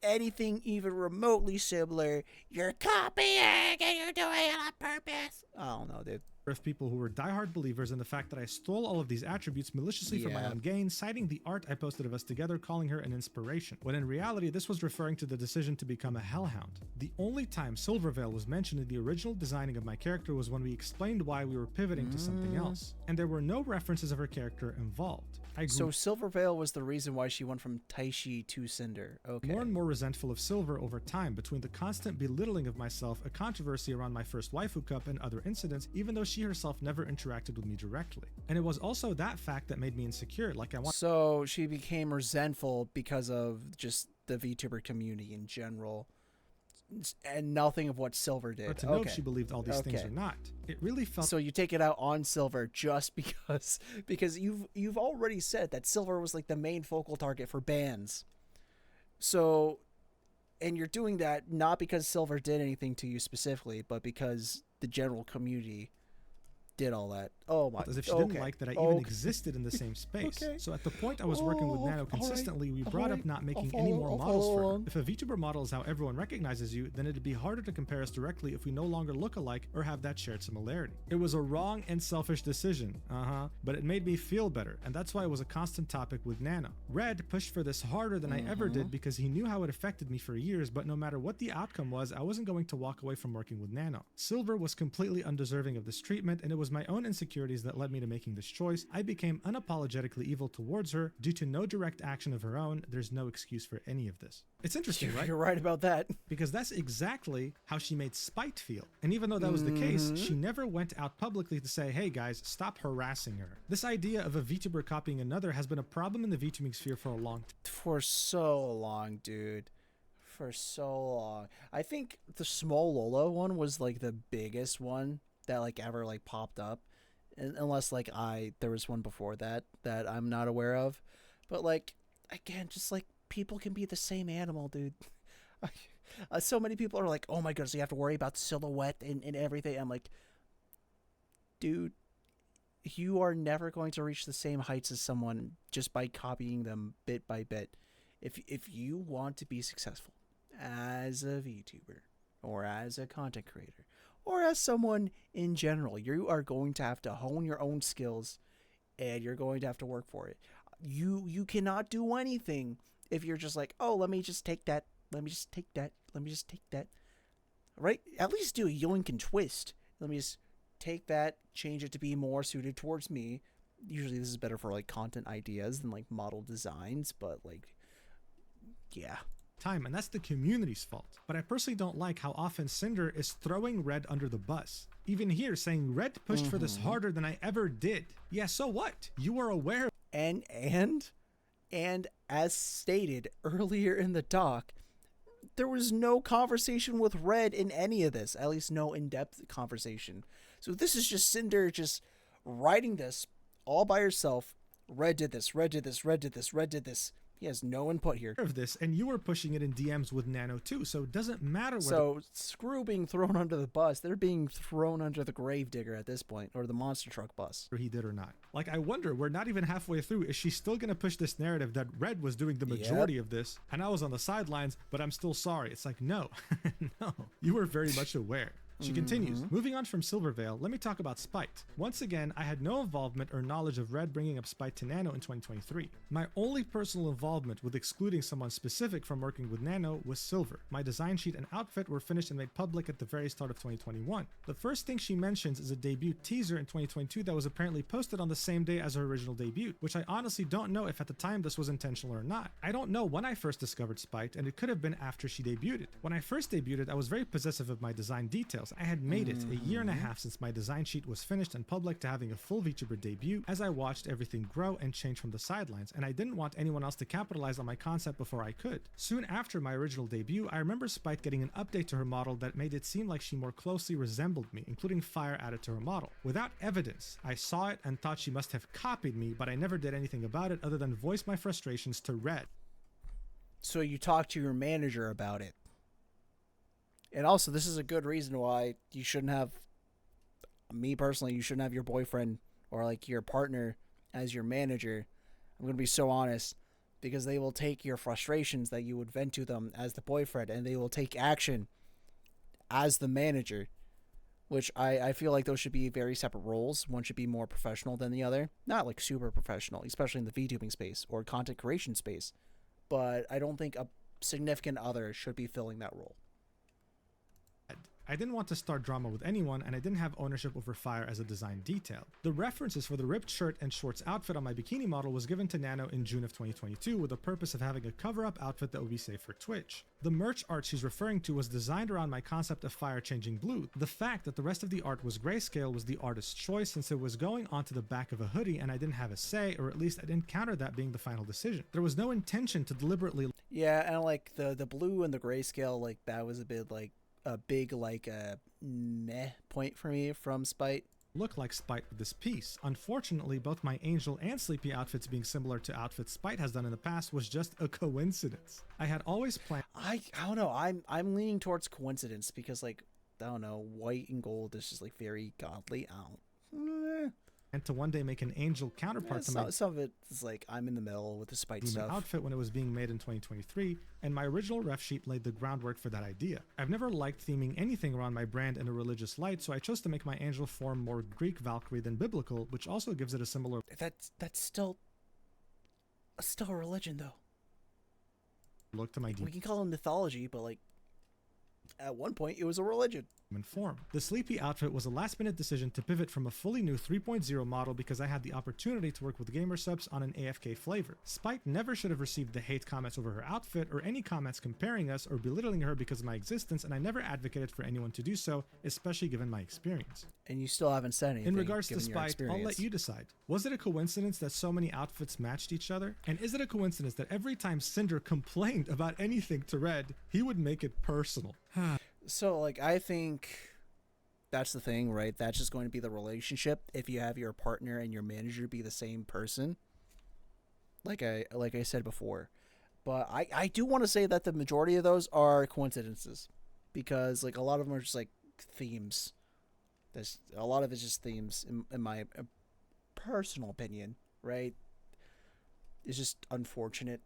Anything even remotely similar, you're copying and you're doing it on purpose. I don't know, dude.
Of people who were diehard believers in the fact that I stole all of these attributes maliciously for my own gain, citing the art I posted of us together, calling her an inspiration, when in reality this was referring to the decision to become a hellhound. The only time Silvervale was mentioned in the original designing of my character was when we explained why we were pivoting to something else, and there were no references of her character involved.
So Silvervale was the reason why she went from Taishi to Cinder. Okay.
More and more resentful of Silver over time, between the constant belittling of myself, a controversy around my first waifu cup, and other incidents, even though she herself never interacted with me directly. And it was also that fact that made me insecure, like I want—
So she became resentful because of just the VTuber community in general. And nothing of what Silver did.
Or to know if she believed all these things or not. It really felt...
So you take it out on Silver just because you've already said that Silver was like the main focal target for bans. So, and you're doing that not because Silver did anything to you specifically, but because the general community did all that. Oh my!
As if she didn't like that I even existed in the same space. So at the point I was working with Nano consistently, we brought up not making any more models for her. If a VTuber model is how everyone recognizes you, then it'd be harder to compare us directly if we no longer look alike or have that shared similarity. It was a wrong and selfish decision, but it made me feel better, and that's why it was a constant topic with Nano. Red pushed for this harder than I ever did because he knew how it affected me for years, but no matter what the outcome was, I wasn't going to walk away from working with Nano. Silver was completely undeserving of this treatment, and it was my own insecurities that led me to making this choice. I became unapologetically evil towards her due to no direct action of her own. There's no excuse for any of this. It's interesting, right?
You're right about that.
Because that's exactly how she made Spite feel. And even though that was the case, she never went out publicly to say, hey guys, stop harassing her. This idea of a VTuber copying another has been a problem in the VTubing sphere for a long time.
For so long, dude. For so long. I think the Small Lola one was like the biggest one that like ever like popped up. Unless like there was one before that I'm not aware of, but like again, just like people can be the same animal, dude. So many people are like, oh my goodness, you have to worry about silhouette and everything. I'm like, dude, you are never going to reach the same heights as someone just by copying them bit by bit. If you want to be successful as a VTuber or as a content creator, or as someone in general, you are going to have to hone your own skills, and you're going to have to work for it. You cannot do anything if you're just like, oh, let me just take that, let me just take that, let me just take that. Right? At least do a yoink and twist. Let me just take that, change it to be more suited towards me. Usually this is better for like content ideas than like model designs, but like, yeah.
And that's the community's fault. But I personally don't like how often Sinder is throwing Red under the bus. Even here saying Red pushed for this harder than I ever did. Yeah, so what? You are aware.
And as stated earlier in the doc, there was no conversation with Red in any of this, at least no in-depth conversation. So this is just Sinder just writing this all by herself. Red did this, Red did this, Red did this, Red did this. He has no input here.
Of this, and you were pushing it in DMs with Nano too, so it doesn't matter whether...
So, screw being thrown under the bus. They're being thrown under the gravedigger at this point, or the monster truck bus.
He did or not. Like, I wonder, we're not even halfway through. Is she still going to push this narrative that Red was doing the majority of this, and I was on the sidelines, but I'm still sorry? It's like, no, no. You were very much aware. She continues, moving on from Silvervale, let me talk about Spite. Once again, I had no involvement or knowledge of Red bringing up Spite to Nano in 2023. My only personal involvement with excluding someone specific from working with Nano was Silver. My design sheet and outfit were finished and made public at the very start of 2021. The first thing she mentions is a debut teaser in 2022 that was apparently posted on the same day as her original debut, which I honestly don't know if at the time this was intentional or not. I don't know when I first discovered Spite, and it could have been after she debuted. When I first debuted, I was very possessive of my design details. I had made it a year and a half since my design sheet was finished and public to having a full VTuber debut as I watched everything grow and change from the sidelines, and I didn't want anyone else to capitalize on my concept before I could. Soon after my original debut, I remember Spite getting an update to her model that made it seem like she more closely resembled me, including fire added to her model. Without evidence, I saw it and thought she must have copied me, but I never did anything about it other than voice my frustrations to Red.
So you talked to your manager about it. And also, this is a good reason why you shouldn't have, me personally, you shouldn't have your boyfriend or like your partner as your manager. I'm going to be so honest, because they will take your frustrations that you would vent to them as the boyfriend, and they will take action as the manager, which I feel like those should be very separate roles. One should be more professional than the other. Not like super professional, especially in the VTubing space or content creation space. But I don't think a significant other should be filling that role.
I didn't want to start drama with anyone, and I didn't have ownership over fire as a design detail. The references for the ripped shirt and shorts outfit on my bikini model was given to Nano in June of 2022 with the purpose of having a cover-up outfit that would be safe for Twitch. The merch art she's referring to was designed around my concept of fire changing blue. The fact that the rest of the art was grayscale was the artist's choice since it was going onto the back of a hoodie and I didn't have a say, or at least I didn't counter that being the final decision. There was no intention to deliberately...
Yeah, and like the blue and the grayscale, like that was a bit like a big like meh point for me from Spite.
Look like Spite with this piece. Unfortunately, both my Angel and Sleepy outfits being similar to outfits Spite has done in the past was just a coincidence. I had always planned...
I don't know, I'm leaning towards coincidence because like, I don't know, white and gold is just like very godly.
And to one day make an Angel counterpart to my...
Some of it is like, I'm in the middle with the Spite stuff.
Outfit when it was being made in 2023, and my original ref sheet laid the groundwork for that idea. I've never liked theming anything around my brand in a religious light, so I chose to make my Angel form more Greek Valkyrie than biblical, which also gives it a similar...
That's still a religion, though.
Look to my...
We can call it mythology, but like, at one point it was a religion.
Form. The Sleepy outfit was a last-minute decision to pivot from a fully new 3.0 model because I had the opportunity to work with gamer subs on an AFK flavor. Spike never should have received the hate comments over her outfit or any comments comparing us or belittling her because of my existence, and I never advocated for anyone to do so, especially given my experience.
And you still haven't said anything.
In regards to Spike, I'll let you decide. Was it a coincidence that so many outfits matched each other? And is it a coincidence that every time Sinder complained about anything to Red, he would make it personal?
So, like, I think that's the thing, right? That's just going to be the relationship if you have your partner and your manager be the same person. Like I said before. But I do want to say that the majority of those are coincidences. Because, like, a lot of them are just, like, themes. A lot of it's just themes, in my personal opinion, right? It's just unfortunate.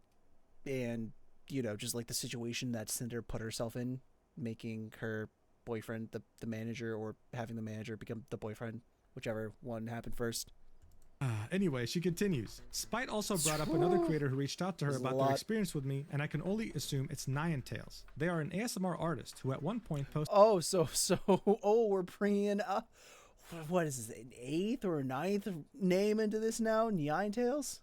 And, you know, just, like, the situation that Cinder put herself in, making her boyfriend the manager, or having the manager become the boyfriend, whichever one happened first.
Anyway, she continues. Spite also brought up another creator who reached out to her about their experience with me, and I can only assume it's Ninetales. They are an ASMR artist who at one point posted...
we're bringing up, what is this, an 8th or 9th name into this now? Ninetales?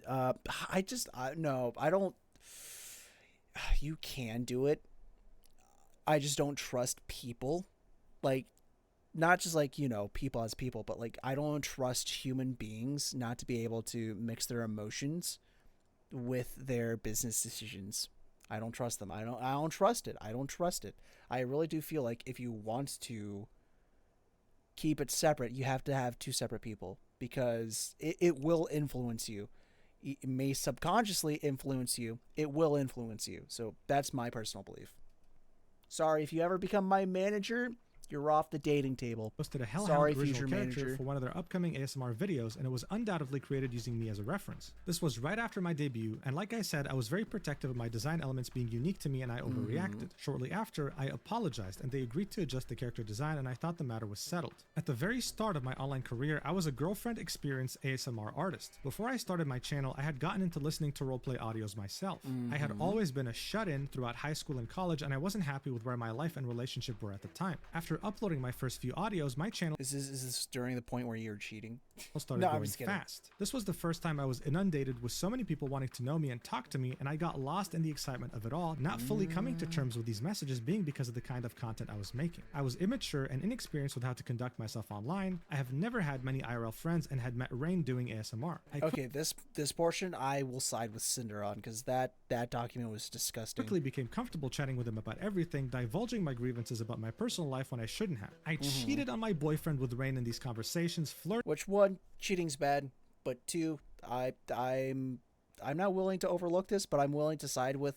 No, I don't... You can do it. I just don't trust people. Like, not just like, you know, people as people, but like, I don't trust human beings not to be able to mix their emotions with their business decisions. I don't trust them. I don't trust it. I don't trust it. I really do feel like if you want to keep it separate, you have to have two separate people, because it will influence you. It may subconsciously influence you. It will influence you. So that's my personal belief. Sorry, if you ever become my manager, you're off the dating table.
Posted a Hellhound original character for one of their upcoming ASMR videos, and it was undoubtedly created using me as a reference. This was right after my debut, and like I said, I was very protective of my design elements being unique to me, and I overreacted. Shortly after, I apologized, and they agreed to adjust the character design, and I thought the matter was settled. At the very start of my online career, I was a girlfriend-experienced ASMR artist. Before I started my channel, I had gotten into listening to roleplay audios myself. I had always been a shut-in throughout high school and college, and I wasn't happy with where my life and relationship were at the time. After uploading my first few audios, my channel...
Is this during the point where you're cheating?
Started going fast. This was the first time I was inundated with so many people wanting to know me and talk to me, and I got lost in the excitement of it all, not fully coming to terms with these messages being because of the kind of content I was making. I was immature and inexperienced with how to conduct myself online. I have never had many IRL friends and had met Rain doing ASMR.
Okay, this portion I will side with Cinder on, because that document was disgusting.
Quickly became comfortable chatting with him about everything, divulging my grievances about my personal life when I shouldn't have. I cheated on my boyfriend with Rain in these conversations,
Which, one, cheating's bad, but two, I'm not willing to overlook this, but I'm willing to side with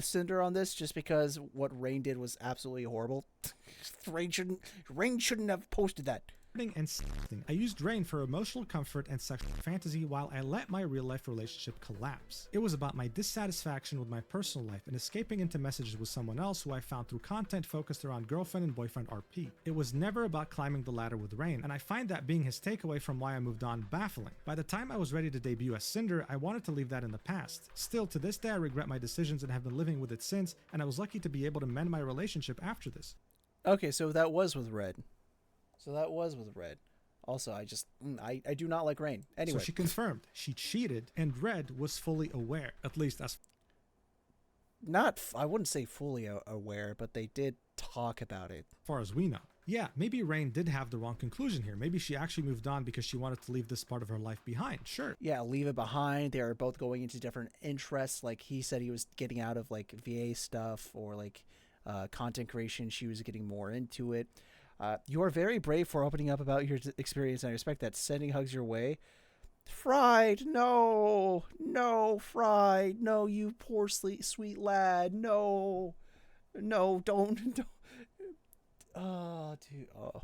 Cinder on this, just because what Rain did was absolutely horrible. Rain shouldn't have posted that.
and sexting. I used Rain for emotional comfort and sexual fantasy while I let my real-life relationship collapse. It was about my dissatisfaction with my personal life and escaping into messages with someone else who I found through content focused around girlfriend and boyfriend RP. It was never about climbing the ladder with Rain, and I find that being his takeaway from why I moved on baffling. By the time I was ready to debut as Sinder, I wanted to leave that in the past. Still, to this day I regret my decisions and have been living with it since, and I was lucky to be able to mend my relationship after this.
Okay, so that was with Red. Also, I do not like Rain. Anyway.
So she confirmed she cheated, and Red was fully aware, at least as
I wouldn't say fully aware, but they did talk about it.
far as we know. Yeah, maybe Rain did have the wrong conclusion here. Maybe she actually moved on because she wanted to leave this part of her life behind. Sure.
Yeah, leave it behind. They are both going into different interests. Like, he said he was getting out of, like, VA stuff or, like, content creation. She was getting more into it. You are very brave for opening up about your experience, and I respect that. Sending hugs your way. Fried, no, Fried, no, you poor sweet lad, no, don't. Oh, dude, oh.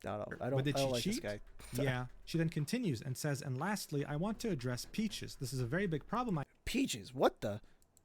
I don't like this guy.
Yeah, she then continues and says, and lastly, I want to address Peaches. This is a very big problem
Peaches, what the?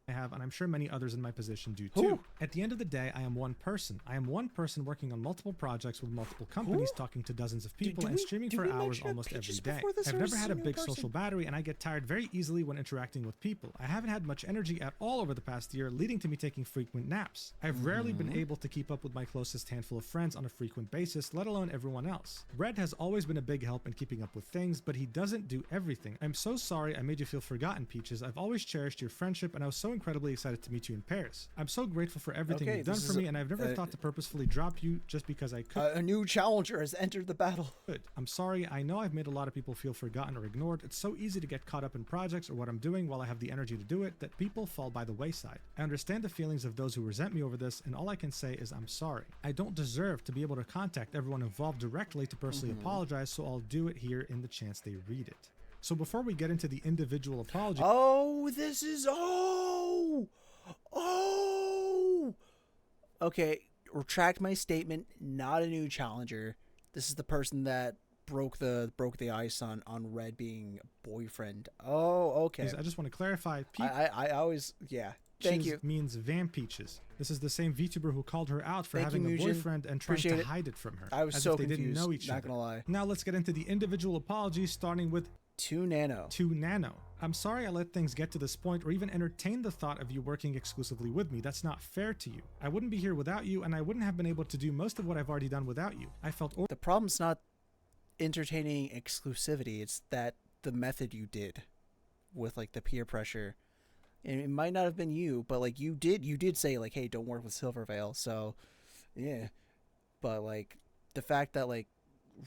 I have, and I'm sure many others in my position do too. At the end of the day, I am one person. I am one person working on multiple projects with multiple companies, talking to dozens of people, and streaming for hours almost every day. I've never had a big social battery, and I get tired very easily when interacting with people. I haven't had much energy at all over the past year, leading to me taking frequent naps. I've rarely been able to keep up with my closest handful of friends on a frequent basis, let alone everyone else. Red has always been a big help in keeping up with things, but he doesn't do everything. I'm so sorry I made you feel forgotten, Peaches. I've always cherished your friendship, and I was so incredibly excited to meet you in Paris. I'm so grateful for everything you've done for me, and I've never thought to purposefully drop you just because I could.
A new challenger has entered the battle.
Good. I'm sorry. I know I've made a lot of people feel forgotten or ignored. It's so easy to get caught up in projects or what I'm doing while I have the energy to do it that people fall by the wayside. I understand the feelings of those who resent me over this, and all I can say is I'm sorry. I don't deserve to be able to contact everyone involved directly to personally apologize, so I'll do it here in the chance they read it. So before we get into the individual apology...
Okay, retract my statement. Not a new challenger. This is the person that broke the ice on Red being a boyfriend. Oh, okay.
I just want to clarify.
I always, yeah. Thank you.
Means Van Peaches. This is the same VTuber who called her out for having a boyfriend and trying to hide it from her.
I was
as
so
if they
confused.
Didn't know each
not gonna lie.
Now let's get into the individual apologies, starting with
2nano.
I'm sorry I let things get to this point or even entertain the thought of you working exclusively with me. That's not fair to you. I wouldn't be here without you, and I wouldn't have been able to do most of what I've already done without you. I felt
the problem's not entertaining exclusivity. It's that the method you did with, like, the peer pressure. And it might not have been you, but, like, you did say, like, hey, don't work with Silvervale. So, yeah. But, like, the fact that, like,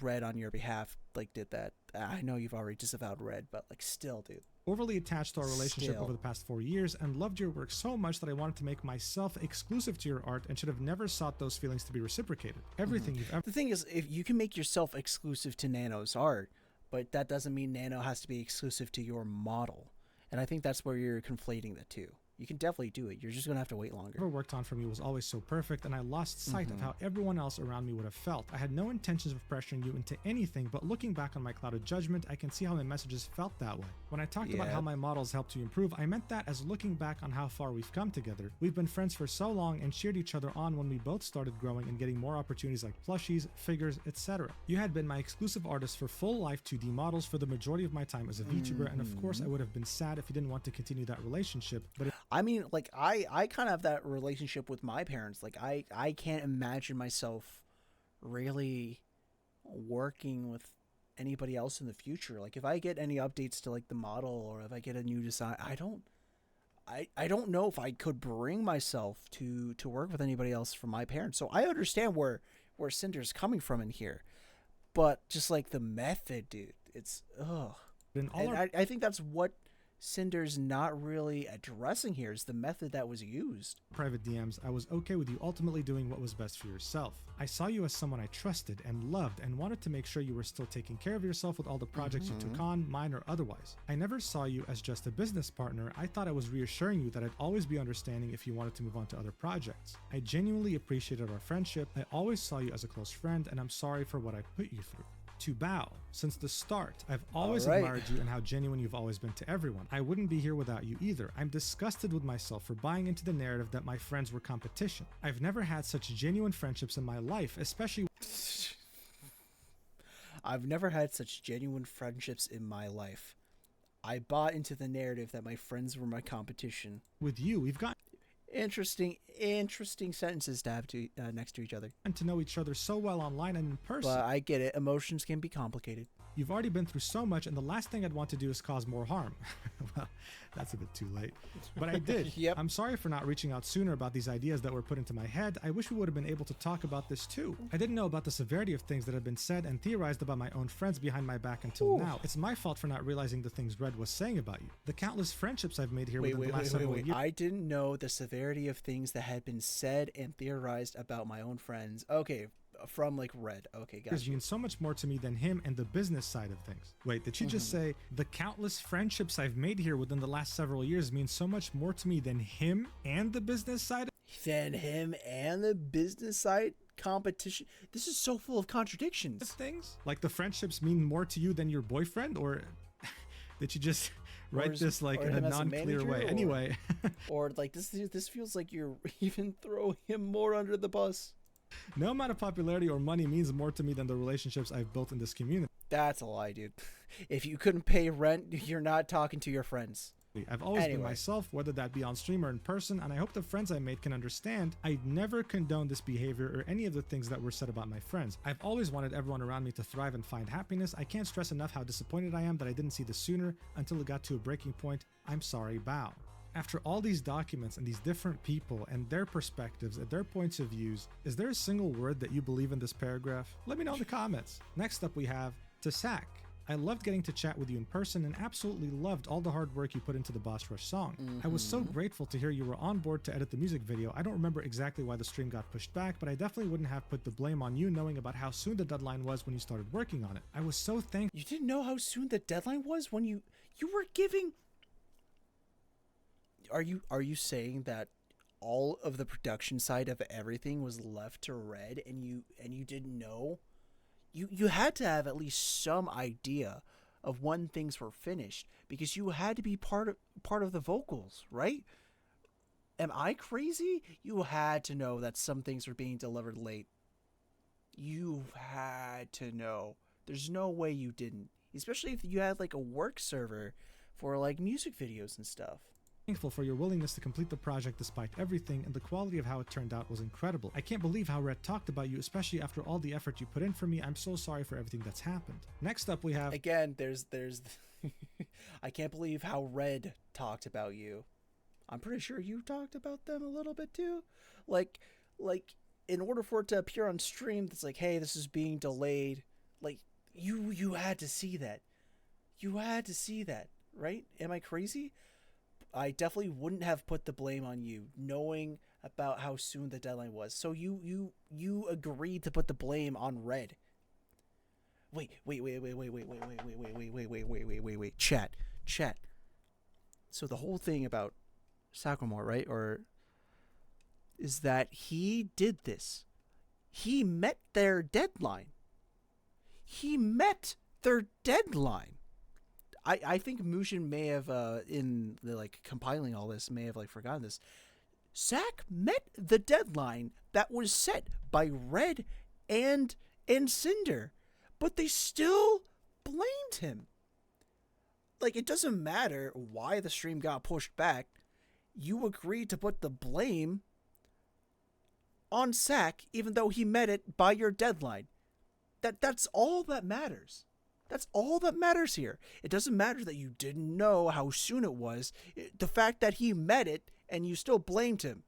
Red on your behalf, like, did that. I know you've already disavowed Red, but, like, still, dude.
Overly attached to our relationship over the past 4 years and loved your work so much that I wanted to make myself exclusive to your art and should have never sought those feelings to be reciprocated. Everything you've ever...
The thing is, if you can make yourself exclusive to Nano's art, but that doesn't mean Nano has to be exclusive to your model. And I think that's where you're conflating the two. You can definitely do it. You're just going to have to wait longer.
Whatever worked on for me was always so perfect, and I lost sight of how everyone else around me would have felt. I had no intentions of pressuring you into anything, but looking back on my clouded judgment, I can see how my messages felt that way. When I talked about how my models helped you improve, I meant that as looking back on how far we've come together. We've been friends for so long and cheered each other on when we both started growing and getting more opportunities like plushies, figures, etc. You had been my exclusive artist for full life 2D models for the majority of my time as a VTuber, and of course I would have been sad if you didn't want to continue that relationship, but
I mean, like, I kind of have that relationship with my parents. Like, I can't imagine myself really working with anybody else in the future. Like, if I get any updates to, like, the model, or if I get a new design, I don't know if I could bring myself to work with anybody else from my parents. So I understand where Cinder's coming from in here, but just, like, the method, dude, it's ugh. I think that's what Cinder's not really addressing here is the method that was used.
Private DMs, I was okay with you ultimately doing what was best for yourself. I saw you as someone I trusted and loved and wanted to make sure you were still taking care of yourself with all the projects you took on, mine or otherwise. I never saw you as just a business partner. I thought I was reassuring you that I'd always be understanding if you wanted to move on to other projects. I genuinely appreciated our friendship. I always saw you as a close friend, and I'm sorry for what I put you through. To Bao, since the start, I've always admired you and how genuine you've always been to everyone. I wouldn't be here without you either. I'm disgusted with myself for buying into the narrative that my friends were competition. I've never had such genuine friendships in my life, especially...
I've never had such genuine friendships in my life. I bought into the narrative that my friends were my competition.
With you, we've got
interesting sentences to have to next to each other.
And to know each other so well online and in person.
But I get it. Emotions can be complicated.
You've already been through so much, and the last thing I'd want to do is cause more harm. Well, that's a bit too late. But I did.
Yep.
I'm sorry for not reaching out sooner about these ideas that were put into my head. I wish we would have been able to talk about this too. I didn't know about the severity of things that had been said and theorized about my own friends behind my back until now. It's my fault for not realizing the things Red was saying about you. The countless friendships I've made here within the last several years.
I didn't know the severity of things that had been said and theorized about my own friends. Okay. From like Red. Okay, guys.
You mean so much more to me than him and the business side of things. Wait, did she just say the countless friendships I've made here within the last several years mean so much more to me than him and the business side?
Than him and the business side competition. This is so full of contradictions.
Things like the friendships mean more to you than your boyfriend, or did you just write this like in a non-clear way? Anyway,
or like this feels like you're even throwing him more under the bus.
No amount of popularity or money means more to me than the relationships I've built in this community.
That's a lie, dude. If you couldn't pay rent, you're not talking to your friends.
I've always been myself, whether that be on stream or in person, and I hope the friends I made can understand I never condone this behavior or any of the things that were said about my friends. I've always wanted everyone around me to thrive and find happiness. I can't stress enough how disappointed I am that I didn't see this sooner until it got to a breaking point. I'm sorry, Bao. After all these documents and these different people and their perspectives and their points of views, is there a single word that you believe in this paragraph? Let me know in the comments. Next up we have to Sack. I loved getting to chat with you in person and absolutely loved all the hard work you put into the Boss Rush song. I was so grateful to hear you were on board to edit the music video. I don't remember exactly why the stream got pushed back, but I definitely wouldn't have put the blame on you knowing about how soon the deadline was when you started working on it. I was so thankful.
You didn't know how soon the deadline was when you were giving... Are you saying that all of the production side of everything was left to Red and you didn't know? You had to have at least some idea of when things were finished because you had to be part of the vocals, right? Am I crazy? You had to know that some things were being delivered late. You had to know. There's no way you didn't. Especially if you had like a work server for like music videos and stuff.
Thankful for your willingness to complete the project despite everything, and the quality of how it turned out was incredible. I can't believe how Red talked about you, especially after all the effort you put in for me. I'm so sorry for everything that's happened. Next up we have...
Again, there's I can't believe how Red talked about you. I'm pretty sure you talked about them a little bit too. Like in order for it to appear on stream, it's like, hey, this is being delayed. Like, you had to see that. You had to see that, right? Am I crazy? I definitely wouldn't have put the blame on you, knowing about how soon the deadline was. So you agreed to put the blame on Red. Wait. Chat. So the whole thing about Sakamore, right? Or is that he did this. He met their deadline. I think Mushin may have, in the like compiling all this, may have like forgotten this. Zack met the deadline that was set by Red and Cinder, but they still blamed him. Like, it doesn't matter why the stream got pushed back. You agreed to put the blame on Zack, even though he met it by your deadline. That's all that matters. That's all that matters here. It doesn't matter that you didn't know how soon it was. The fact that he met it and you still blamed him.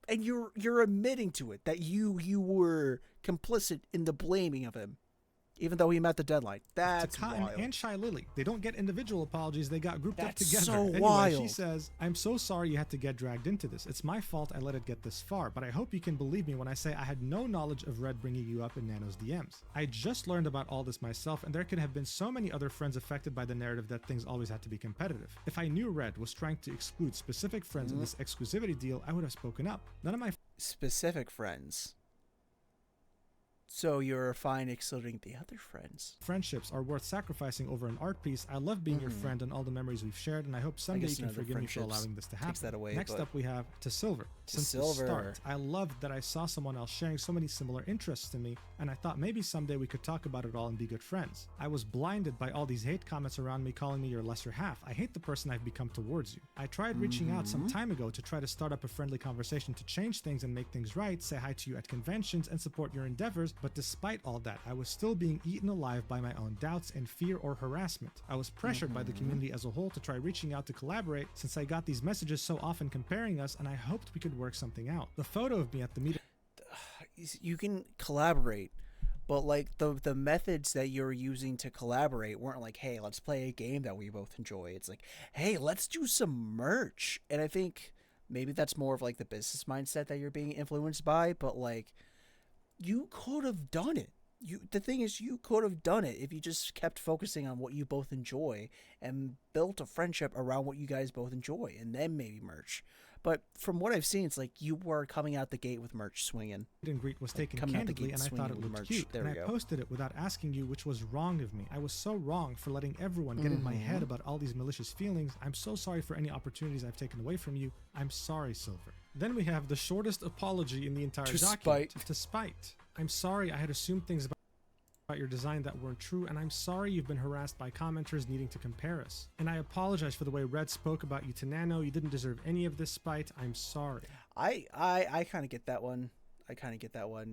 And you're admitting to it, that you were complicit in the blaming of him. even though he met the deadline. That's
to Cotton
wild.
and Shy Lily. They don't get individual apologies, they got grouped up
That's
together.
so
Anyway,
wild.
she says, I'm so sorry you had to get dragged into this. It's my fault I let it get this far, but I hope you can believe me when I say I had no knowledge of Red bringing you up in Nano's DMs. I just learned about all this myself, and there could have been so many other friends affected by the narrative that things always had to be competitive. If I knew Red was trying to exclude specific friends in this exclusivity deal, I would have spoken up. None of my
Specific friends. So you're fine excluding the other friends.
friendships are worth sacrificing over an art piece. I love being your friend and all the memories we've shared, and I hope someday you
guess
can
none of the
forgive me for
friendships
allowing this to happen.
takes that away,
Next
but-
up we have To Silver. Since
Silver.
the start, I loved that I saw someone else sharing so many similar interests to me, and I thought maybe someday we could talk about it all and be good friends. I was blinded by all these hate comments around me calling me your lesser half. I hate the person I've become towards you. I tried reaching out some time ago to try to start up a friendly conversation to change things and make things right, say hi to you at conventions and support your endeavors, but despite all that, I was still being eaten alive by my own doubts and fear or harassment. I was pressured by the community as a whole to try reaching out to collaborate since I got these messages so often comparing us, and I hoped we could work something out. The photo of me at the meeting
You can collaborate, but like the methods that you're using to collaborate weren't like, hey, let's play a game that we both enjoy. It's like, hey, let's do some merch. And I think maybe that's more of like the business mindset that you're being influenced by, but like you could have done it. The thing is, you could have done it if you just kept focusing on what you both enjoy and built a friendship around what you guys both enjoy, and then maybe merch. But from what I've seen, it's like you were coming out the gate with merch swinging.
and greet was taken
coming out the
candidly,
gate
and I thought
swinging
it
with
looked
merch.
cute.
There
And
we
I
go.
posted it without asking you, which was wrong of me. I was so wrong for letting everyone get in my head about all these malicious feelings. I'm so sorry for any opportunities I've taken away from you. I'm sorry, Silver. Then we have the shortest apology in the entire
To
document.
spite.
To spite. I'm sorry I had assumed things about your design that weren't true, and I'm sorry you've been harassed by commenters needing to compare us. And I apologize for the way Red spoke about you to Nano. You didn't deserve any of this spite. I'm sorry.
I kind of get that one.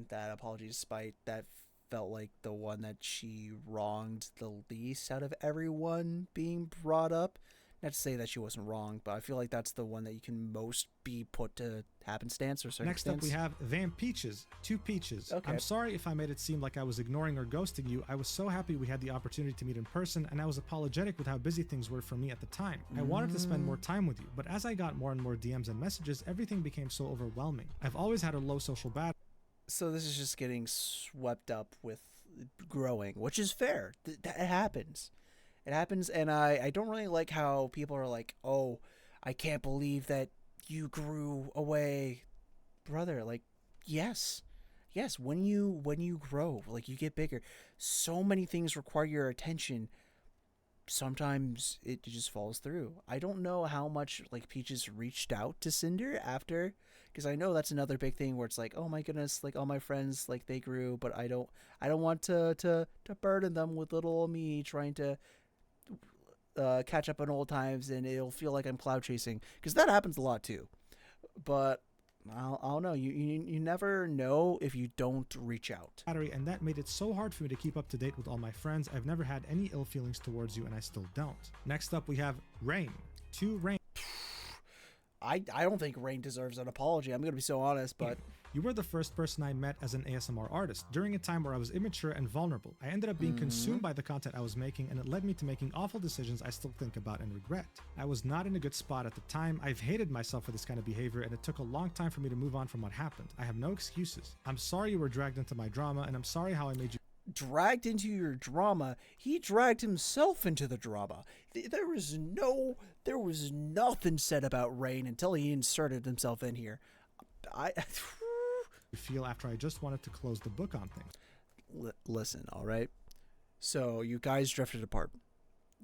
That apology to spite, that felt like the one that she wronged the least out of everyone being brought up. Not to say that she wasn't wrong, but I feel like that's the one that you can most be put to happenstance or circumstance.
Next up, we have Van Peaches. Two Peaches.
Okay.
I'm sorry if I made it seem like I was ignoring or ghosting you. I was so happy we had the opportunity to meet in person, and I was apologetic with how busy things were for me at the time. I wanted to spend more time with you, but as I got more and more DMs and messages, everything became so overwhelming. I've always had a low social battery.
So this is just getting swept up with growing, which is fair. That happens. It happens, and I don't really like how people are like, oh, I can't believe that you grew away. Brother, like, yes, when you grow, like, you get bigger, so many things require your attention. Sometimes it just falls through. I don't know how much, like, Peaches reached out to Cinder after, because I know that's another big thing where it's like, oh my goodness, like, all my friends, like, they grew, but I don't want to burden them with little old me trying to catch up on old times, and it'll feel like I'm cloud chasing, because that happens a lot too. But I don't know. You never know if you don't reach out.
And that made it so hard for me to keep up to date with all my friends. I've never had any ill feelings towards you, and I still don't. Next up, we have Rain. To Rain.
I don't think Rain deserves an apology. I'm gonna be so honest, but
You were the first person I met as an ASMR artist during a time where I was immature and vulnerable. I ended up being consumed by the content I was making, and it led me to making awful decisions I still think about and regret. I was not in a good spot at the time. I've hated myself for this kind of behavior, and it took a long time for me to move on from what happened. I have no excuses. I'm sorry you were dragged into my drama, and I'm sorry how I made you
dragged into your drama. He dragged himself into the drama. There was nothing said about Rain until he inserted himself in here.
feel after I just wanted to close the book on things.
Listen, all right? So you guys drifted apart.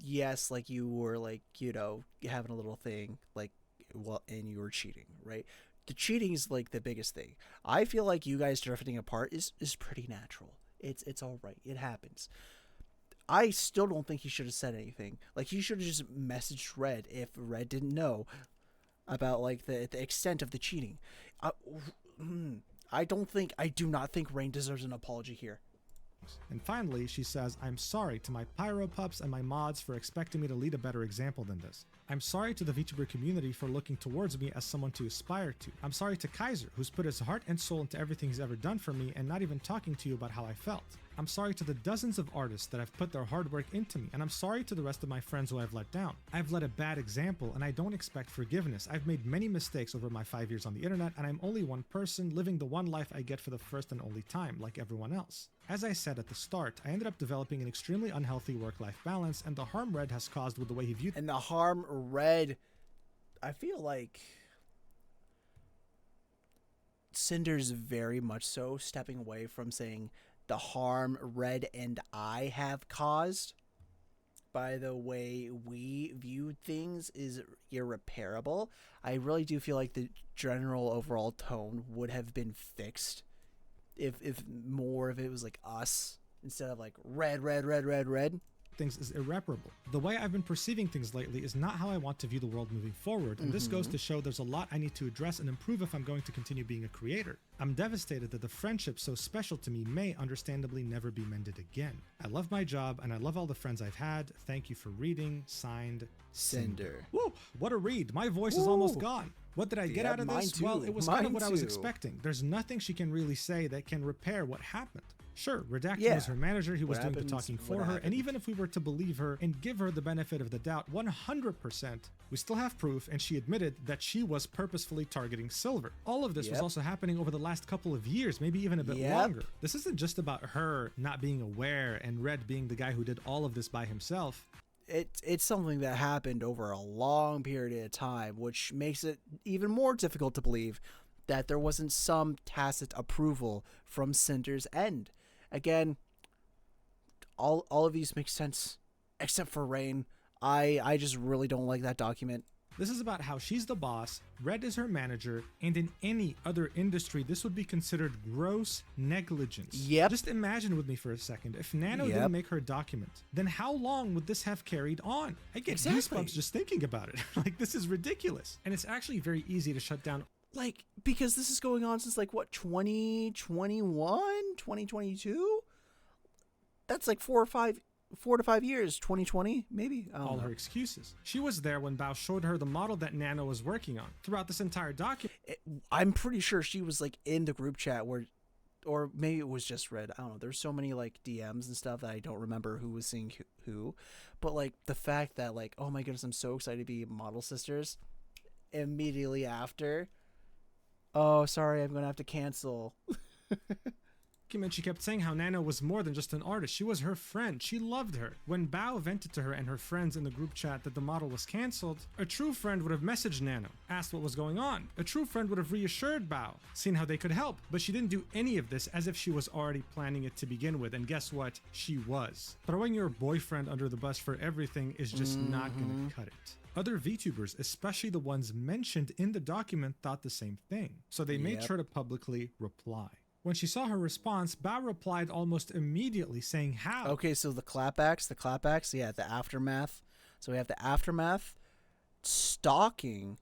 Yes, like you were like, having a little thing, like, well, and you were cheating, right? The cheating is like the biggest thing. I feel like you guys drifting apart is pretty natural. It's all right. It happens. I still don't think he should have said anything. Like, he should have just messaged Red if Red didn't know about, like, the extent of the cheating. I do not think Rain deserves an apology here.
And finally, she says, I'm sorry to my Pyro Pups and my mods for expecting me to lead a better example than this. I'm sorry to the Vtuber community for looking towards me as someone to aspire to. I'm sorry to Kaiser, who's put his heart and soul into everything he's ever done for me and not even talking to you about how I felt. I'm sorry to the dozens of artists that have put their hard work into me, and I'm sorry to the rest of my friends who I've let down. I've led a bad example, and I don't expect forgiveness. I've made many mistakes over my 5 years on the internet, and I'm only one person living the one life I get for the first and only time, like everyone else. As I said at the start, I ended up developing an extremely unhealthy work-life balance, and the harm Red has caused with the way he viewed.
And the harm Red, I feel like Cinder's very much so stepping away from saying the harm Red and I have caused by the way we viewed things is irreparable. I really do feel like the general overall tone would have been fixed if more of it was like us instead of like red.
Things is irreparable. The way I've been perceiving things lately is not how I want to view the world moving forward, and this goes to show there's a lot I need to address and improve if I'm going to continue being a creator. I'm devastated that the friendship so special to me may understandably never be mended again. I love my job and I love all the friends I've had. Thank you for reading. Signed, Cinder. Woo! What a read. My voice is almost gone. What did I get out of this?
Too.
Well, it was kind of what I was expecting. There's nothing she can really say that can repair what happened. Sure, Redacted was her manager, he was doing the talking for her, and even if we were to believe her and give her the benefit of the doubt 100%, we still have proof, and she admitted that she was purposefully targeting Silver. All of this was also happening over the last couple of years, maybe even a bit longer. This isn't just about her not being aware and Red being the guy who did all of this by himself.
It's something that happened over a long period of time, which makes it even more difficult to believe that there wasn't some tacit approval from Cinder's end. Again, all of these make sense, except for Rain. I just really don't like that document.
This is about how she's the boss, Red is her manager, and in any other industry, this would be considered gross negligence. Just imagine with me for a second, if Nano didn't make her document, then how long would this have carried on? I get goosebumps just thinking about it. Like, this is ridiculous. And it's actually very easy to shut down.
Like, because this is going on since, like, what, 2021? 2022? That's like 4 to 5 years. 2020, maybe?
All her excuses. She was there when Bao showed her the model that Nano was working on. Throughout this entire document,
I'm pretty sure she was, like, in the group chat where, or maybe it was just Red. I don't know. There's so many, like, DMs and stuff that I don't remember who was seeing who. But, like, the fact that, like, oh my goodness, I'm so excited to be model sisters. Immediately after, oh, sorry, I'm going to have to cancel.
She kept saying how Nano was more than just an artist. She was her friend. She loved her. When Bao vented to her and her friends in the group chat that the model was cancelled, a true friend would have messaged Nano, asked what was going on. A true friend would have reassured Bao, seen how they could help. But she didn't do any of this as if she was already planning it to begin with. And guess what? She was. Throwing your boyfriend under the bus for everything is just not gonna cut it. Other VTubers, especially the ones mentioned in the document, thought the same thing. So they made sure to publicly reply. When she saw her response, Bao replied almost immediately saying how.
Okay, so the clapbacks, yeah, the aftermath. So we have the aftermath, stalking,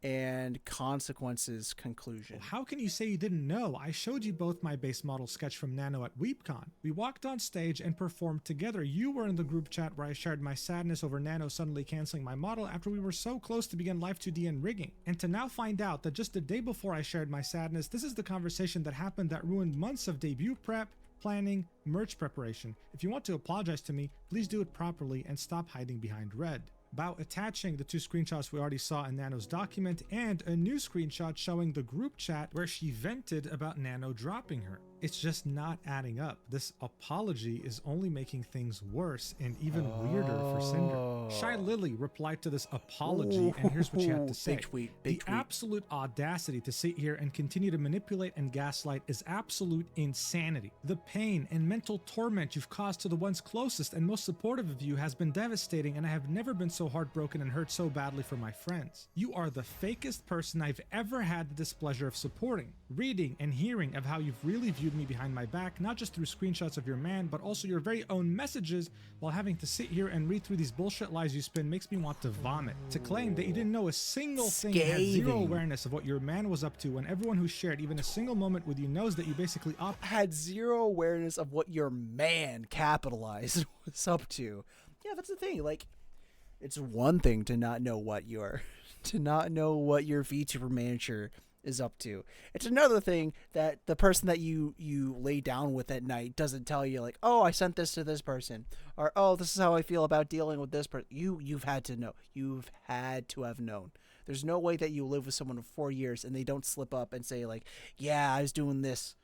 and consequences conclusion.
Well, how can you say you didn't know? I showed you both my base model sketch from Nano at WeepCon. We walked on stage and performed together. You were in the group chat where I shared my sadness over Nano suddenly canceling my model after we were so close to begin Live 2D and rigging. And to now find out that just the day before I shared my sadness, this is the conversation that happened that ruined months of debut prep, planning, merch preparation. If you want to apologize to me, please do it properly and stop hiding behind Red. Bao attaching the 2 screenshots we already saw in Nano's document and a new screenshot showing the group chat where she vented about Nano dropping her. It's just not adding up. This apology is only making things worse and even weirder for Cinder. Shy Lily replied to this apology, and here's what she had to say. The absolute audacity to sit here and continue to manipulate and gaslight is absolute insanity. The pain and mental torment you've caused to the ones closest and most supportive of you has been devastating, and I have never been so heartbroken and hurt so badly for my friends. You are the fakest person I've ever had the displeasure of supporting. Reading and hearing of how you've really viewed me behind my back, not just through screenshots of your man, but also your very own messages, while having to sit here and read through these bullshit lies you spin makes me want to vomit. To claim that you didn't know a single thing, had zero awareness of what your man was up to, when everyone who shared even a single moment with you knows that you basically
had zero awareness of what your man, capitalized, was up to. Yeah, that's the thing. Like, it's one thing to not know what your VTuber manager is up to. It's another thing that the person that you lay down with at night doesn't tell you, like, oh, I sent this to this person, or oh, this is how I feel about dealing with this person. You've had to know. You've had to have known. There's no way that you live with someone for 4 years and they don't slip up and say, like, yeah, I was doing this.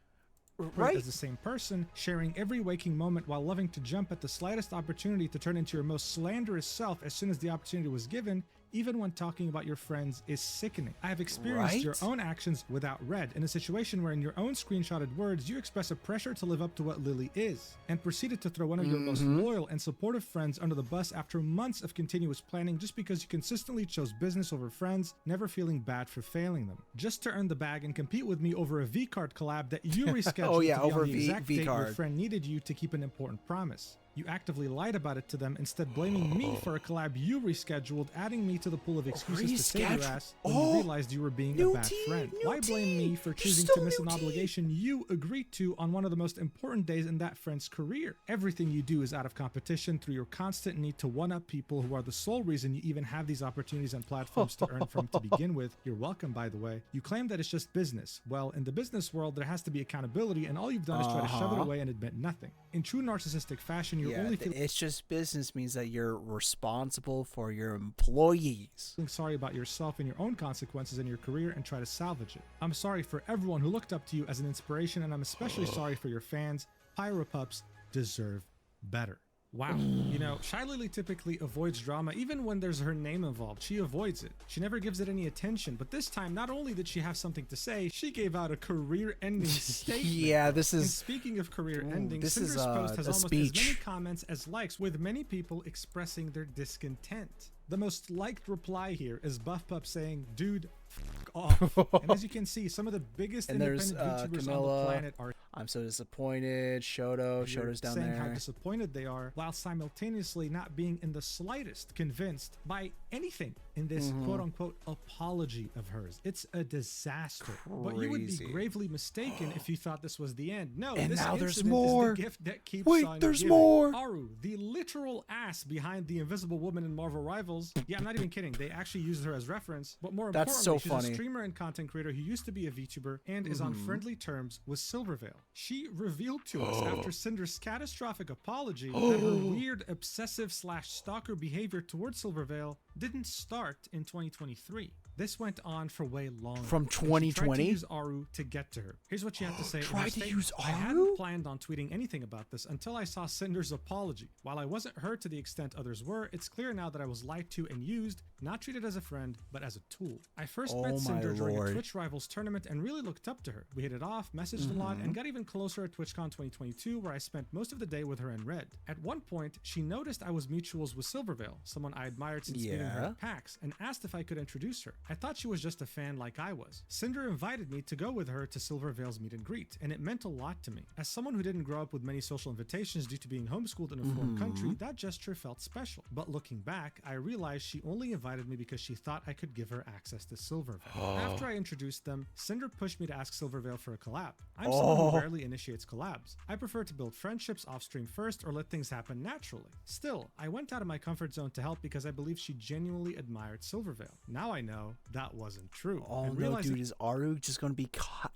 Right?
As the same person, sharing every waking moment while loving to jump at the slightest opportunity to turn into your most slanderous self as soon as the opportunity was given, even when talking about your friends, is sickening. I have experienced your own actions without red, in a situation where in your own screenshotted words, you express a pressure to live up to what Lily is, and proceeded to throw one of your most loyal and supportive friends under the bus after months of continuous planning just because you consistently chose business over friends, never feeling bad for failing them. Just to earn the bag and compete with me over a V-card collab that you rescheduled to be
over
on the exact date
V-card.
your friend needed you to keep an important promise. You actively lied about it to them, instead blaming me for a collab you rescheduled, adding me to the pool of excuses to save your ass when you realized you were being a bad friend. Why blame me for choosing to miss an obligation you agreed to on one of the most important days in that friend's career? Everything you do is out of competition through your constant need to one-up people who are the sole reason you even have these opportunities and platforms to earn from to begin with. You're welcome, by the way. You claim that it's just business. Well, in the business world, there has to be accountability, and all you've done is try to shove it away and admit nothing. In true narcissistic fashion, you're only
it's just business means that you're responsible for your employees.
Feeling sorry about yourself and your own consequences in your career and try to salvage it. I'm sorry for everyone who looked up to you as an inspiration, and I'm especially sorry for your fans. Pyropups deserve better. Wow. You know, Shy Lily typically avoids drama even when there's her name involved. She avoids it. She never gives it any attention. But this time, not only did she have something to say, she gave out a career-ending statement.
Yeah, this is...
And speaking of career-ending,
this
Cinder's
is
post has almost
speech.
as many comments as likes, with many people expressing their discontent. The most liked reply here is Buff Pup saying, dude, f*** off. And as you can see, some of the biggest independent YouTubers on the planet are...
I'm so disappointed. Shoto's down
saying
there.
how disappointed they are, while simultaneously not being in the slightest convinced by anything in this quote-unquote apology of hers. It's a disaster. But you would be gravely mistaken if you thought this was the end. No,
and
this
now there's
incident
more.
Is the gift that keeps
Wait,
on
there's
giving.
more.
Aru, the literal ass behind the Invisible Woman in Marvel Rivals. Yeah, I'm not even kidding. They actually used her as reference. But more
That's
importantly,
so
she's
funny.
a streamer and content creator who used to be a VTuber and is on friendly terms with Silvervale. She revealed to us after Cinder's catastrophic apology that her weird obsessive/stalker behavior towards Silvervale didn't start in 2023. This went on for way longer.
From
She
2020?
tried to use Aru to get to her. Here's what she had to say.
Tried to use
I
Aru?
hadn't planned on tweeting anything about this until I saw Cinder's apology. While I wasn't hurt to the extent others were, it's clear now that I was lied to and used, not treated as a friend, but as a tool. I first met Cinder during a Twitch Rivals tournament and really looked up to her. We hit it off, messaged a lot, and got even closer at TwitchCon 2022, where I spent most of the day with her and Red. At one point, she noticed I was mutuals with Silvervale, someone I admired since meeting her at PAX, and asked if I could introduce her. I thought she was just a fan like I was. Cinder invited me to go with her to Silvervale's meet and greet, and it meant a lot to me. As someone who didn't grow up with many social invitations due to being homeschooled in a foreign country, that gesture felt special. But looking back, I realized she only invited me because she thought I could give her access to Silvervale. After I introduced them, Cinder pushed me to ask Silvervale for a collab. I'm someone who rarely initiates collabs. I prefer to build friendships off stream first or let things happen naturally. Still, I went out of my comfort zone to help because I believed she genuinely admired Silvervale. Now I know that wasn't true.
Oh no, dude, is Aru just going to be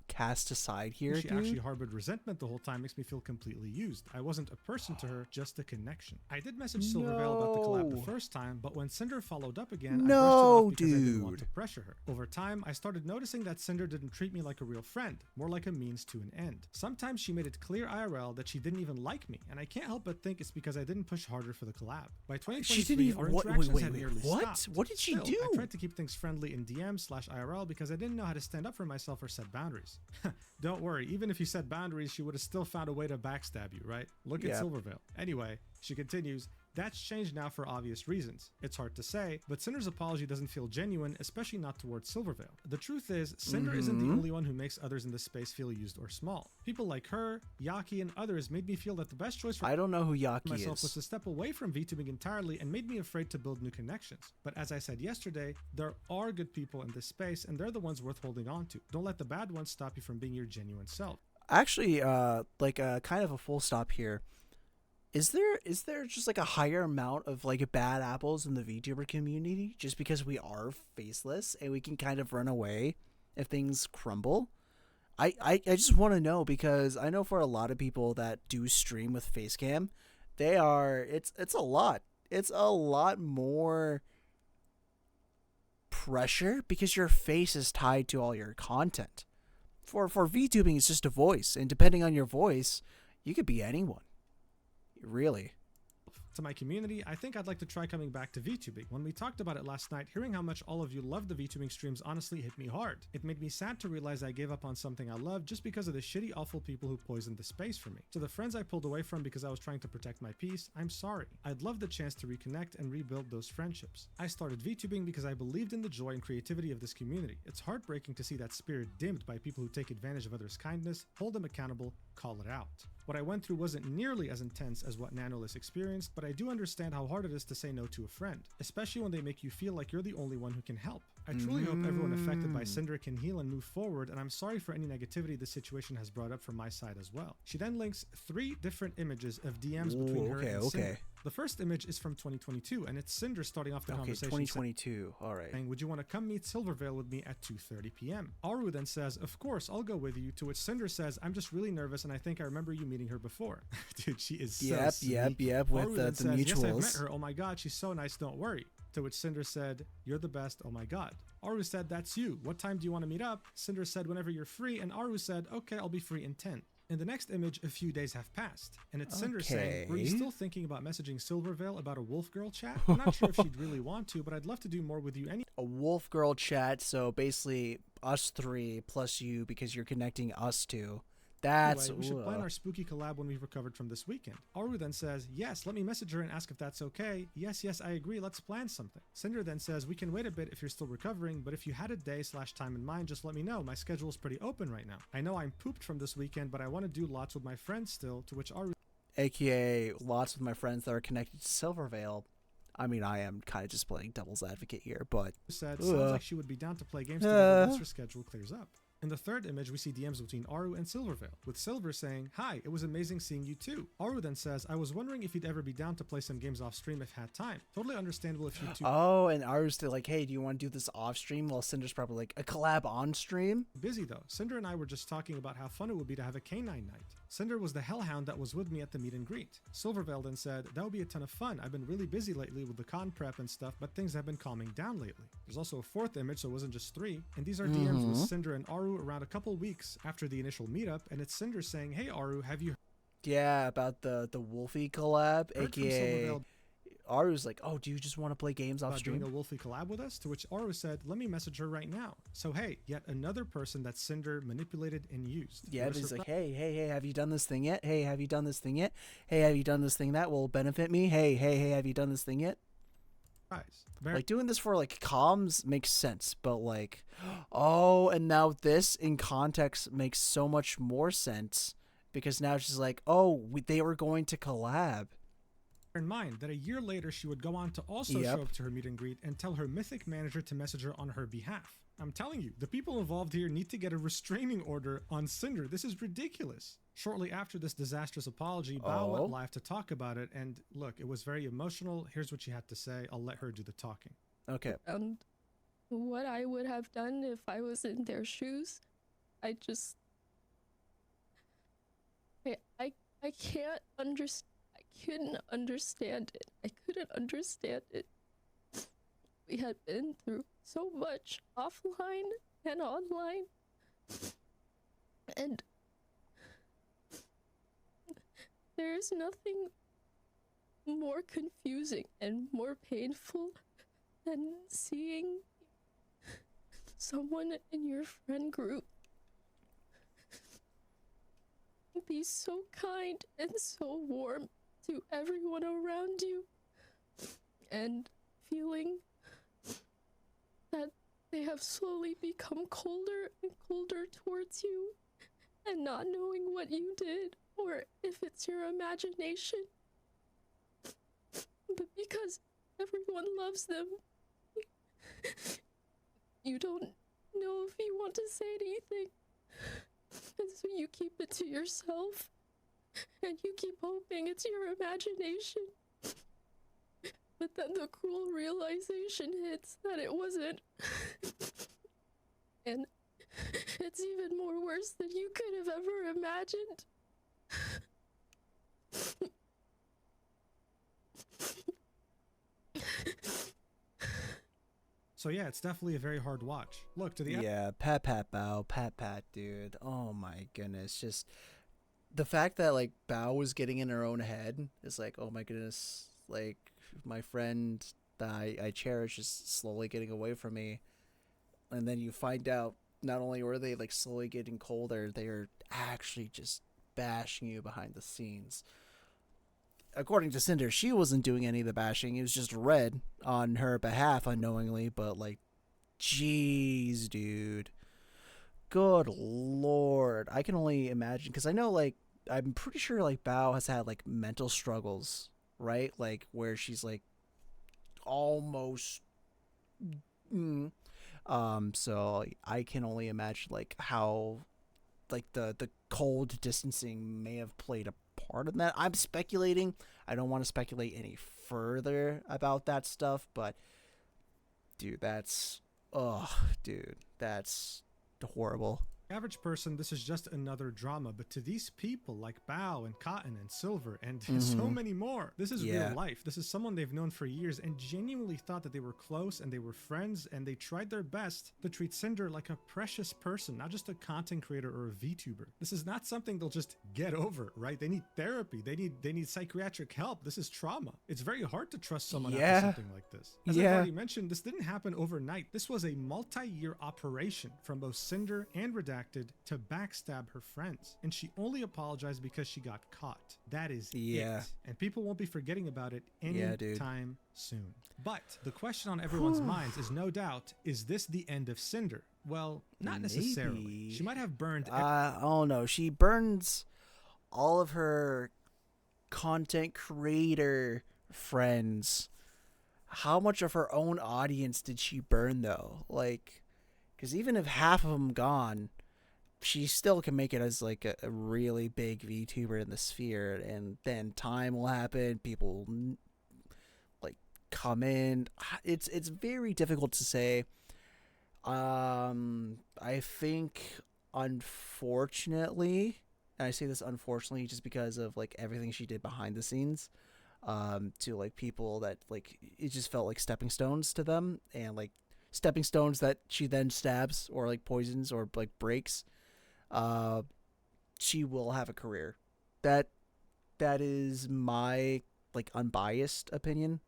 cast aside here,
She actually harbored resentment the whole time makes me feel completely used. I wasn't a person to her, just a connection. I did message Silvervale about the collab the first time, but when Cinder followed up again, I brushed it off because I didn't want to pressure her. Over time, I started noticing that Cinder didn't treat me like a real friend, more like a means to an end. Sometimes she made it clear IRL that she didn't even like me, and I can't help but think it's because I didn't push harder for the collab. By 2023, our interactions had nearly stopped.
What did she do?
I tried to keep things friendly in DM/IRL because I didn't know how to stand up for myself or set boundaries. Don't worry, even if you set boundaries, she would have still found a way to backstab you, right? Look at Silvervale. Anyway, she continues, that's changed now for obvious reasons. It's hard to say, but Cinder's apology doesn't feel genuine, especially not towards Silvervale. The truth is, Cinder isn't the only one who makes others in this space feel used or small. People like her, Yaki, and others made me feel that the best choice for
I don't know who Yaki
myself
is.
was to step away from VTubing entirely and made me afraid to build new connections. But as I said yesterday, there are good people in this space and they're the ones worth holding on to. Don't let the bad ones stop you from being your genuine self.
Actually, kind of a full stop here. Is there just like a higher amount of like bad apples in the VTuber community just because we are faceless and we can kind of run away if things crumble. I just want to know, because I know for a lot of people that do stream with Facecam, it's a lot. It's a lot more pressure because your face is tied to all your content. For VTubing, it's just a voice, and depending on your voice, you could be anyone. Really.
To my community, I think I'd like to try coming back to VTubing. When we talked about it last night, hearing how much all of you love the VTubing streams honestly hit me hard. It made me sad to realize I gave up on something I love just because of the shitty, awful people who poisoned the space for me. To the friends I pulled away from because I was trying to protect my peace, I'm sorry. I'd love the chance to reconnect and rebuild those friendships. I started VTubing because I believed in the joy and creativity of this community. It's heartbreaking to see that spirit dimmed by people who take advantage of others' kindness, hold them accountable, call it out. What I went through wasn't nearly as intense as what Nanoless experienced, but I do understand how hard it is to say no to a friend, especially when they make you feel like you're the only one who can help. I truly hope everyone affected by Sinder can heal and move forward, and I'm sorry for any negativity the situation has brought up from my side as well. She then links 3 different images of DMs between her and Sinder. The first image is from 2022, and it's Sinder starting off the conversation.
2022, alright.
Saying, would you want to come meet Silvervale with me at 2:30 p.m? Aru then says, of course, I'll go with you, to which Sinder says, I'm just really nervous and I think I remember you meeting her before. Dude, she is so sweet.
Yep, with the
says,
mutuals.
Yes, I've met her, oh my god, she's so nice, don't worry. To which Sinder said, you're the best, oh my god. Aru said, that's you. What time do you want to meet up? Sinder said, whenever you're free, and Aru said, okay, I'll be free in 10. In the next image, a few days have passed, and it's Cinder saying, were you still thinking about messaging Silvervale about a Wolf Girl chat? I'm not sure if she'd really want to, but I'd love to do more with you
A Wolf Girl chat, so basically us 3 plus you, because you're connecting us 2. That's
anyway, we should plan our spooky collab when we've recovered from this weekend. Aru then says, yes, let me message her and ask if that's okay. Yes, I agree, let's plan something. Cinder then says, we can wait a bit if you're still recovering, but if you had a day/time in mind, just let me know. My schedule is pretty open right now. I know I'm pooped from this weekend, but I want to do lots with my friends still, to which Aru,
aka lots with my friends that are connected to Silvervale. I mean, I am kind of just playing devil's advocate here, but
said, sounds like she would be down to play games together once her schedule clears up. In the third image, we see DMs between Aru and Silvervale, with Silver saying, hi, it was amazing seeing you too. Aru then says, I was wondering if you'd ever be down to play some games off stream if had time. Totally understandable if you two
Oh, and Aru's still like, hey, do you want to do this off stream? While Cinder's probably like, a collab on stream?
Busy though. Cinder and I were just talking about how fun it would be to have a canine night. Cinder was the hellhound that was with me at the meet and greet. Silvervale then said, that would be a ton of fun. I've been really busy lately with the con prep and stuff, but things have been calming down lately. There's also a fourth image, so it wasn't just 3. And these are DMs with Cinder and Aru around a couple weeks after the initial meetup, and it's Cinder saying, hey Aru, have you
Yeah, about the Wolfie collab, aka Aru's like, oh, do you just want to play games off stream?
Doing a Wolfie collab with us? To which Aru said, let me message her right now. So hey, yet another person that Cinder manipulated and used.
Yeah, he's like, hey, have you done this thing yet? Hey, have you done this thing yet? Hey, have you done this thing that will benefit me? Hey, have you done this thing yet? Like, doing this for like comms makes sense, but like, oh, and now this in context makes so much more sense, because now she's like, oh, they were going to collab.
In mind that a year later she would go on to also show up to her meet and greet and tell her mythic manager to message her on her behalf. I'm telling you, the people involved here need to get a restraining order on Cinder. This is ridiculous. Shortly after this disastrous apology, Bao went live to talk about it, and look, it was very emotional. Here's what she had to say. I'll let her do the talking.
Okay.
What I would have done if I was in their shoes, I can't understand. I couldn't understand it. I couldn't understand it. We had been through so much offline and online, and there's nothing more confusing and more painful than seeing someone in your friend group be so kind and so warm to everyone around you, and feeling that they have slowly become colder and colder towards you, and not knowing what you did or if it's your imagination. But because everyone loves them, you don't know if you want to say anything, and so you keep it to yourself. And you keep hoping it's your imagination. But then the cruel realization hits that it wasn't. And It's even more worse than you could have ever imagined.
So yeah, it's definitely a very hard watch. Look, to the
Yeah, pat Bao, pat, dude. Oh my goodness, just the fact that like Bao was getting in her own head is like, oh my goodness, like my friend that I cherish is slowly getting away from me, and then you find out not only were they like slowly getting colder, they are actually just bashing you behind the scenes. According to Sinder, she wasn't doing any of the bashing. It was just Red on her behalf unknowingly, but like, jeez, dude. Good lord. I can only imagine, because I know, like, I'm pretty sure, like, Bao has had, like, mental struggles, right? Like, where she's, like, almost... So I can only imagine, like, how, like, the cold distancing may have played a part in that. I'm speculating. I don't want to speculate any further about that stuff, but dude, that's horrible.
average person, this is just another drama, but to these people like Bao and Cotton and Silver and so many more, this is real life. This is someone they've known for years and genuinely thought that they were close and they were friends, and they tried their best to treat Cinder like a precious person, not just a content creator or a VTuber. This is not something they'll just get over, right? They need therapy. They need psychiatric help. This is trauma. It's very hard to trust someone after something like this. As I've already mentioned, this didn't happen overnight. This was a multi-year operation from both Cinder and Redacted to backstab her friends, and she only apologized because she got caught. That is it, and people won't be forgetting about it anytime soon. But the question on everyone's minds is no doubt, is this the end of Cinder? Well, not necessarily. She might have burned
oh no, she burns all of her content creator friends. How much of her own audience did she burn though? Like, because even if half of them gone, she still can make it as like a really big VTuber in the sphere, and then time will happen. People like come in. It's very difficult to say. I think unfortunately, and I say this unfortunately just because of like everything she did behind the scenes, to like people that like it just felt like stepping stones to them, and like stepping stones that she then stabs or like poisons or like breaks. She will have a career. That is my like unbiased opinion.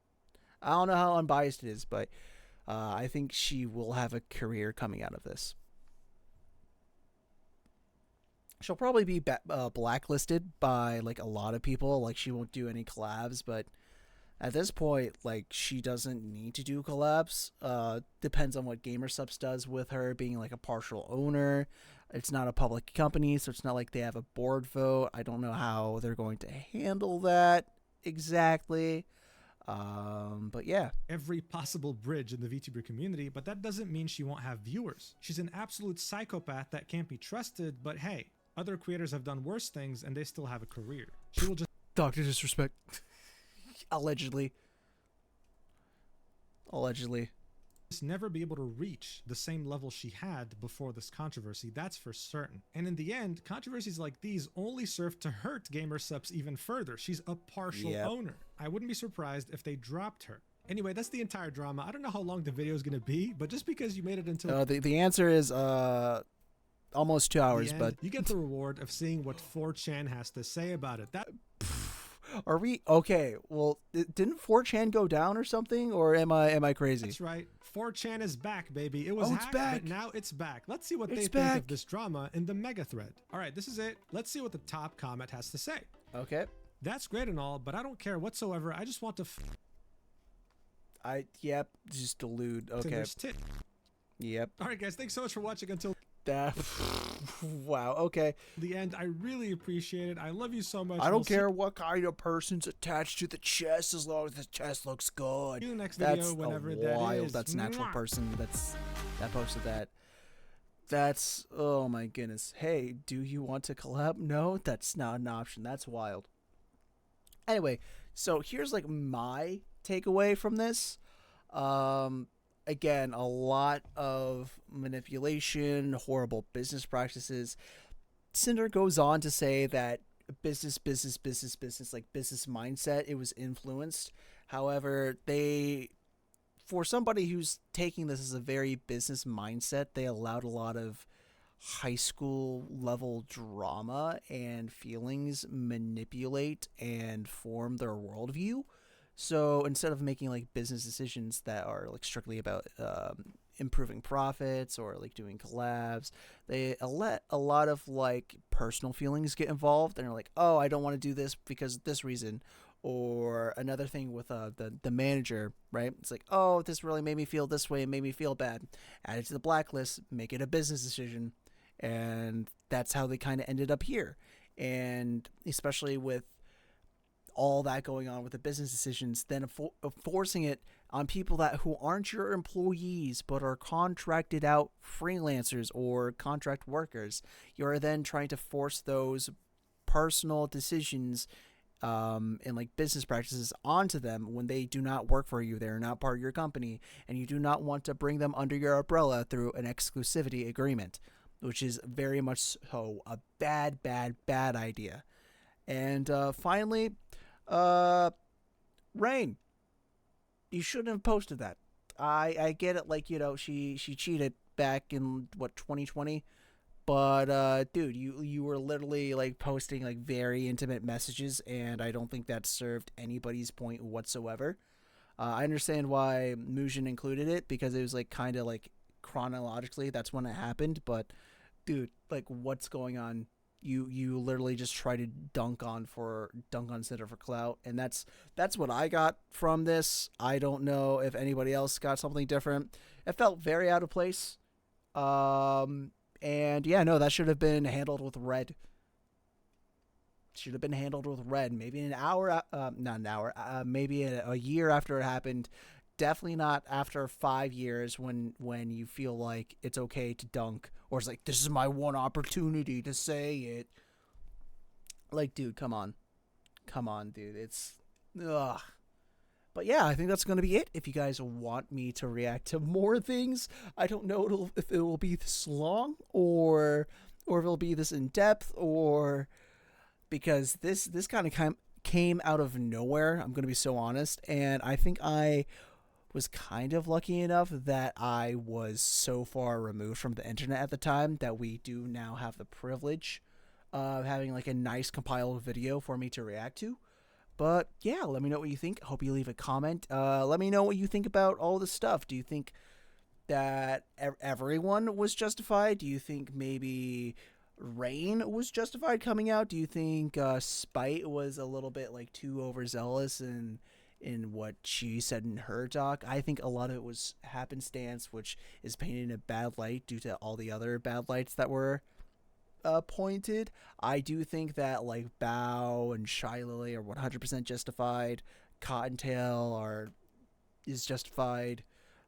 I don't know how unbiased it is, but I think she will have a career coming out of this. She'll probably be blacklisted by like a lot of people. Like she won't do any collabs, but at this point, like she doesn't need to do collabs. Depends on what GamerSubs does with her being like a partial owner. It's not a public company, so it's not like they have a board vote. I don't know how they're going to handle that exactly. But yeah.
Every possible bridge in the VTuber community, but that doesn't mean she won't have viewers. She's an absolute psychopath that can't be trusted, but hey, other creators have done worse things and they still have a career. She will just
Dr. Disrespect. Allegedly.
just never be able to reach the same level she had before this controversy, that's for certain. And in the end, controversies like these only serve to hurt GamerSubs even further. She's a partial owner. I wouldn't be surprised if they dropped her. Anyway, that's the entire drama. I don't know how long the video is going to be, but just because you made it until
the answer is almost 2 hours,
end,
but
you get the reward of seeing what 4chan has to say about it. That
are we okay? Well, didn't 4chan go down or something, or am I crazy?
That's right. 4chan is back, baby. It was
it's
hacked,
back.
but now it's back. Let's see what they think of this drama in the mega thread. All right, this is it. Let's see what the top comment has to say.
Okay.
That's great and all, but I don't care whatsoever. I just want to.
Just delude. Okay. Yep.
All right, guys. Thanks so much for watching until
wow. Okay.
the end. I really appreciate it. I love you so much.
I don't care what kind of person's attached to the chest as long as the chest looks good.
See you next video, whenever that is.
That's an actual person that posted that. That's, oh my goodness. Hey, do you want to collab? No, that's not an option. That's wild. Anyway, so here's like my takeaway from this. again, a lot of manipulation, horrible business practices. Sinder goes on to say that business, like business mindset, it was influenced. However, for somebody who's taking this as a very business mindset, they allowed a lot of high school level drama and feelings manipulate and form their worldview. So instead of making like business decisions that are like strictly about improving profits or like doing collabs, they let a lot of like personal feelings get involved, and they're like, oh, I don't want to do this because of this reason. Or another thing with the manager, right? It's like, oh, this really made me feel this way, it made me feel bad. Add it to the blacklist, make it a business decision, and that's how they kind of ended up here. And especially with all that going on with the business decisions, then forcing it on people who aren't your employees but are contracted out freelancers or contract workers. You're then trying to force those personal decisions and like business practices onto them when they do not work for you. They're not part of your company, and you do not want to bring them under your umbrella through an exclusivity agreement, which is very much so a bad idea. And finally, Rain, you shouldn't have posted that. I get it, like, you know, she cheated back in 2020, but dude, you were literally like posting like very intimate messages, and I don't think that served anybody's point whatsoever. I understand why Mujin included it, because it was like kind of like chronologically that's when it happened, but dude, like, what's going on? You literally just try to dunk on Sinder for clout, and that's what I got from this. I don't know if anybody else got something different. It felt very out of place. And yeah, no, that should have been handled with red. Should have been handled with red. Maybe an hour, not an hour, maybe a year after it happened. Definitely not after 5 years when you feel like it's okay to dunk, or it's like, this is my one opportunity to say it. Like, dude, come on, dude. It's ugh. But yeah, I think that's going to be it. If you guys want me to react to more things, I don't know if it will be this long or if it'll be this in depth, or because this kind of came out of nowhere. I'm going to be so honest, and I think I was kind of lucky enough that I was so far removed from the internet at the time that we do now have the privilege of having like a nice compiled video for me to react to. But yeah, let me know what you think. Hope you leave a comment. Let me know what you think about all this stuff. Do you think that everyone was justified? Do you think maybe Rain was justified coming out? Do you think Spite was a little bit like too overzealous in what she said in her talk? I think a lot of it was happenstance, which is painted in a bad light due to all the other bad lights that were pointed. I do think that like Bao and Shy Lily are 100% justified. Cottontail is justified.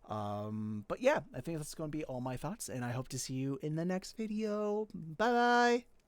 But yeah, I think that's going to be all my thoughts, and I hope to see you in the next video. Bye bye.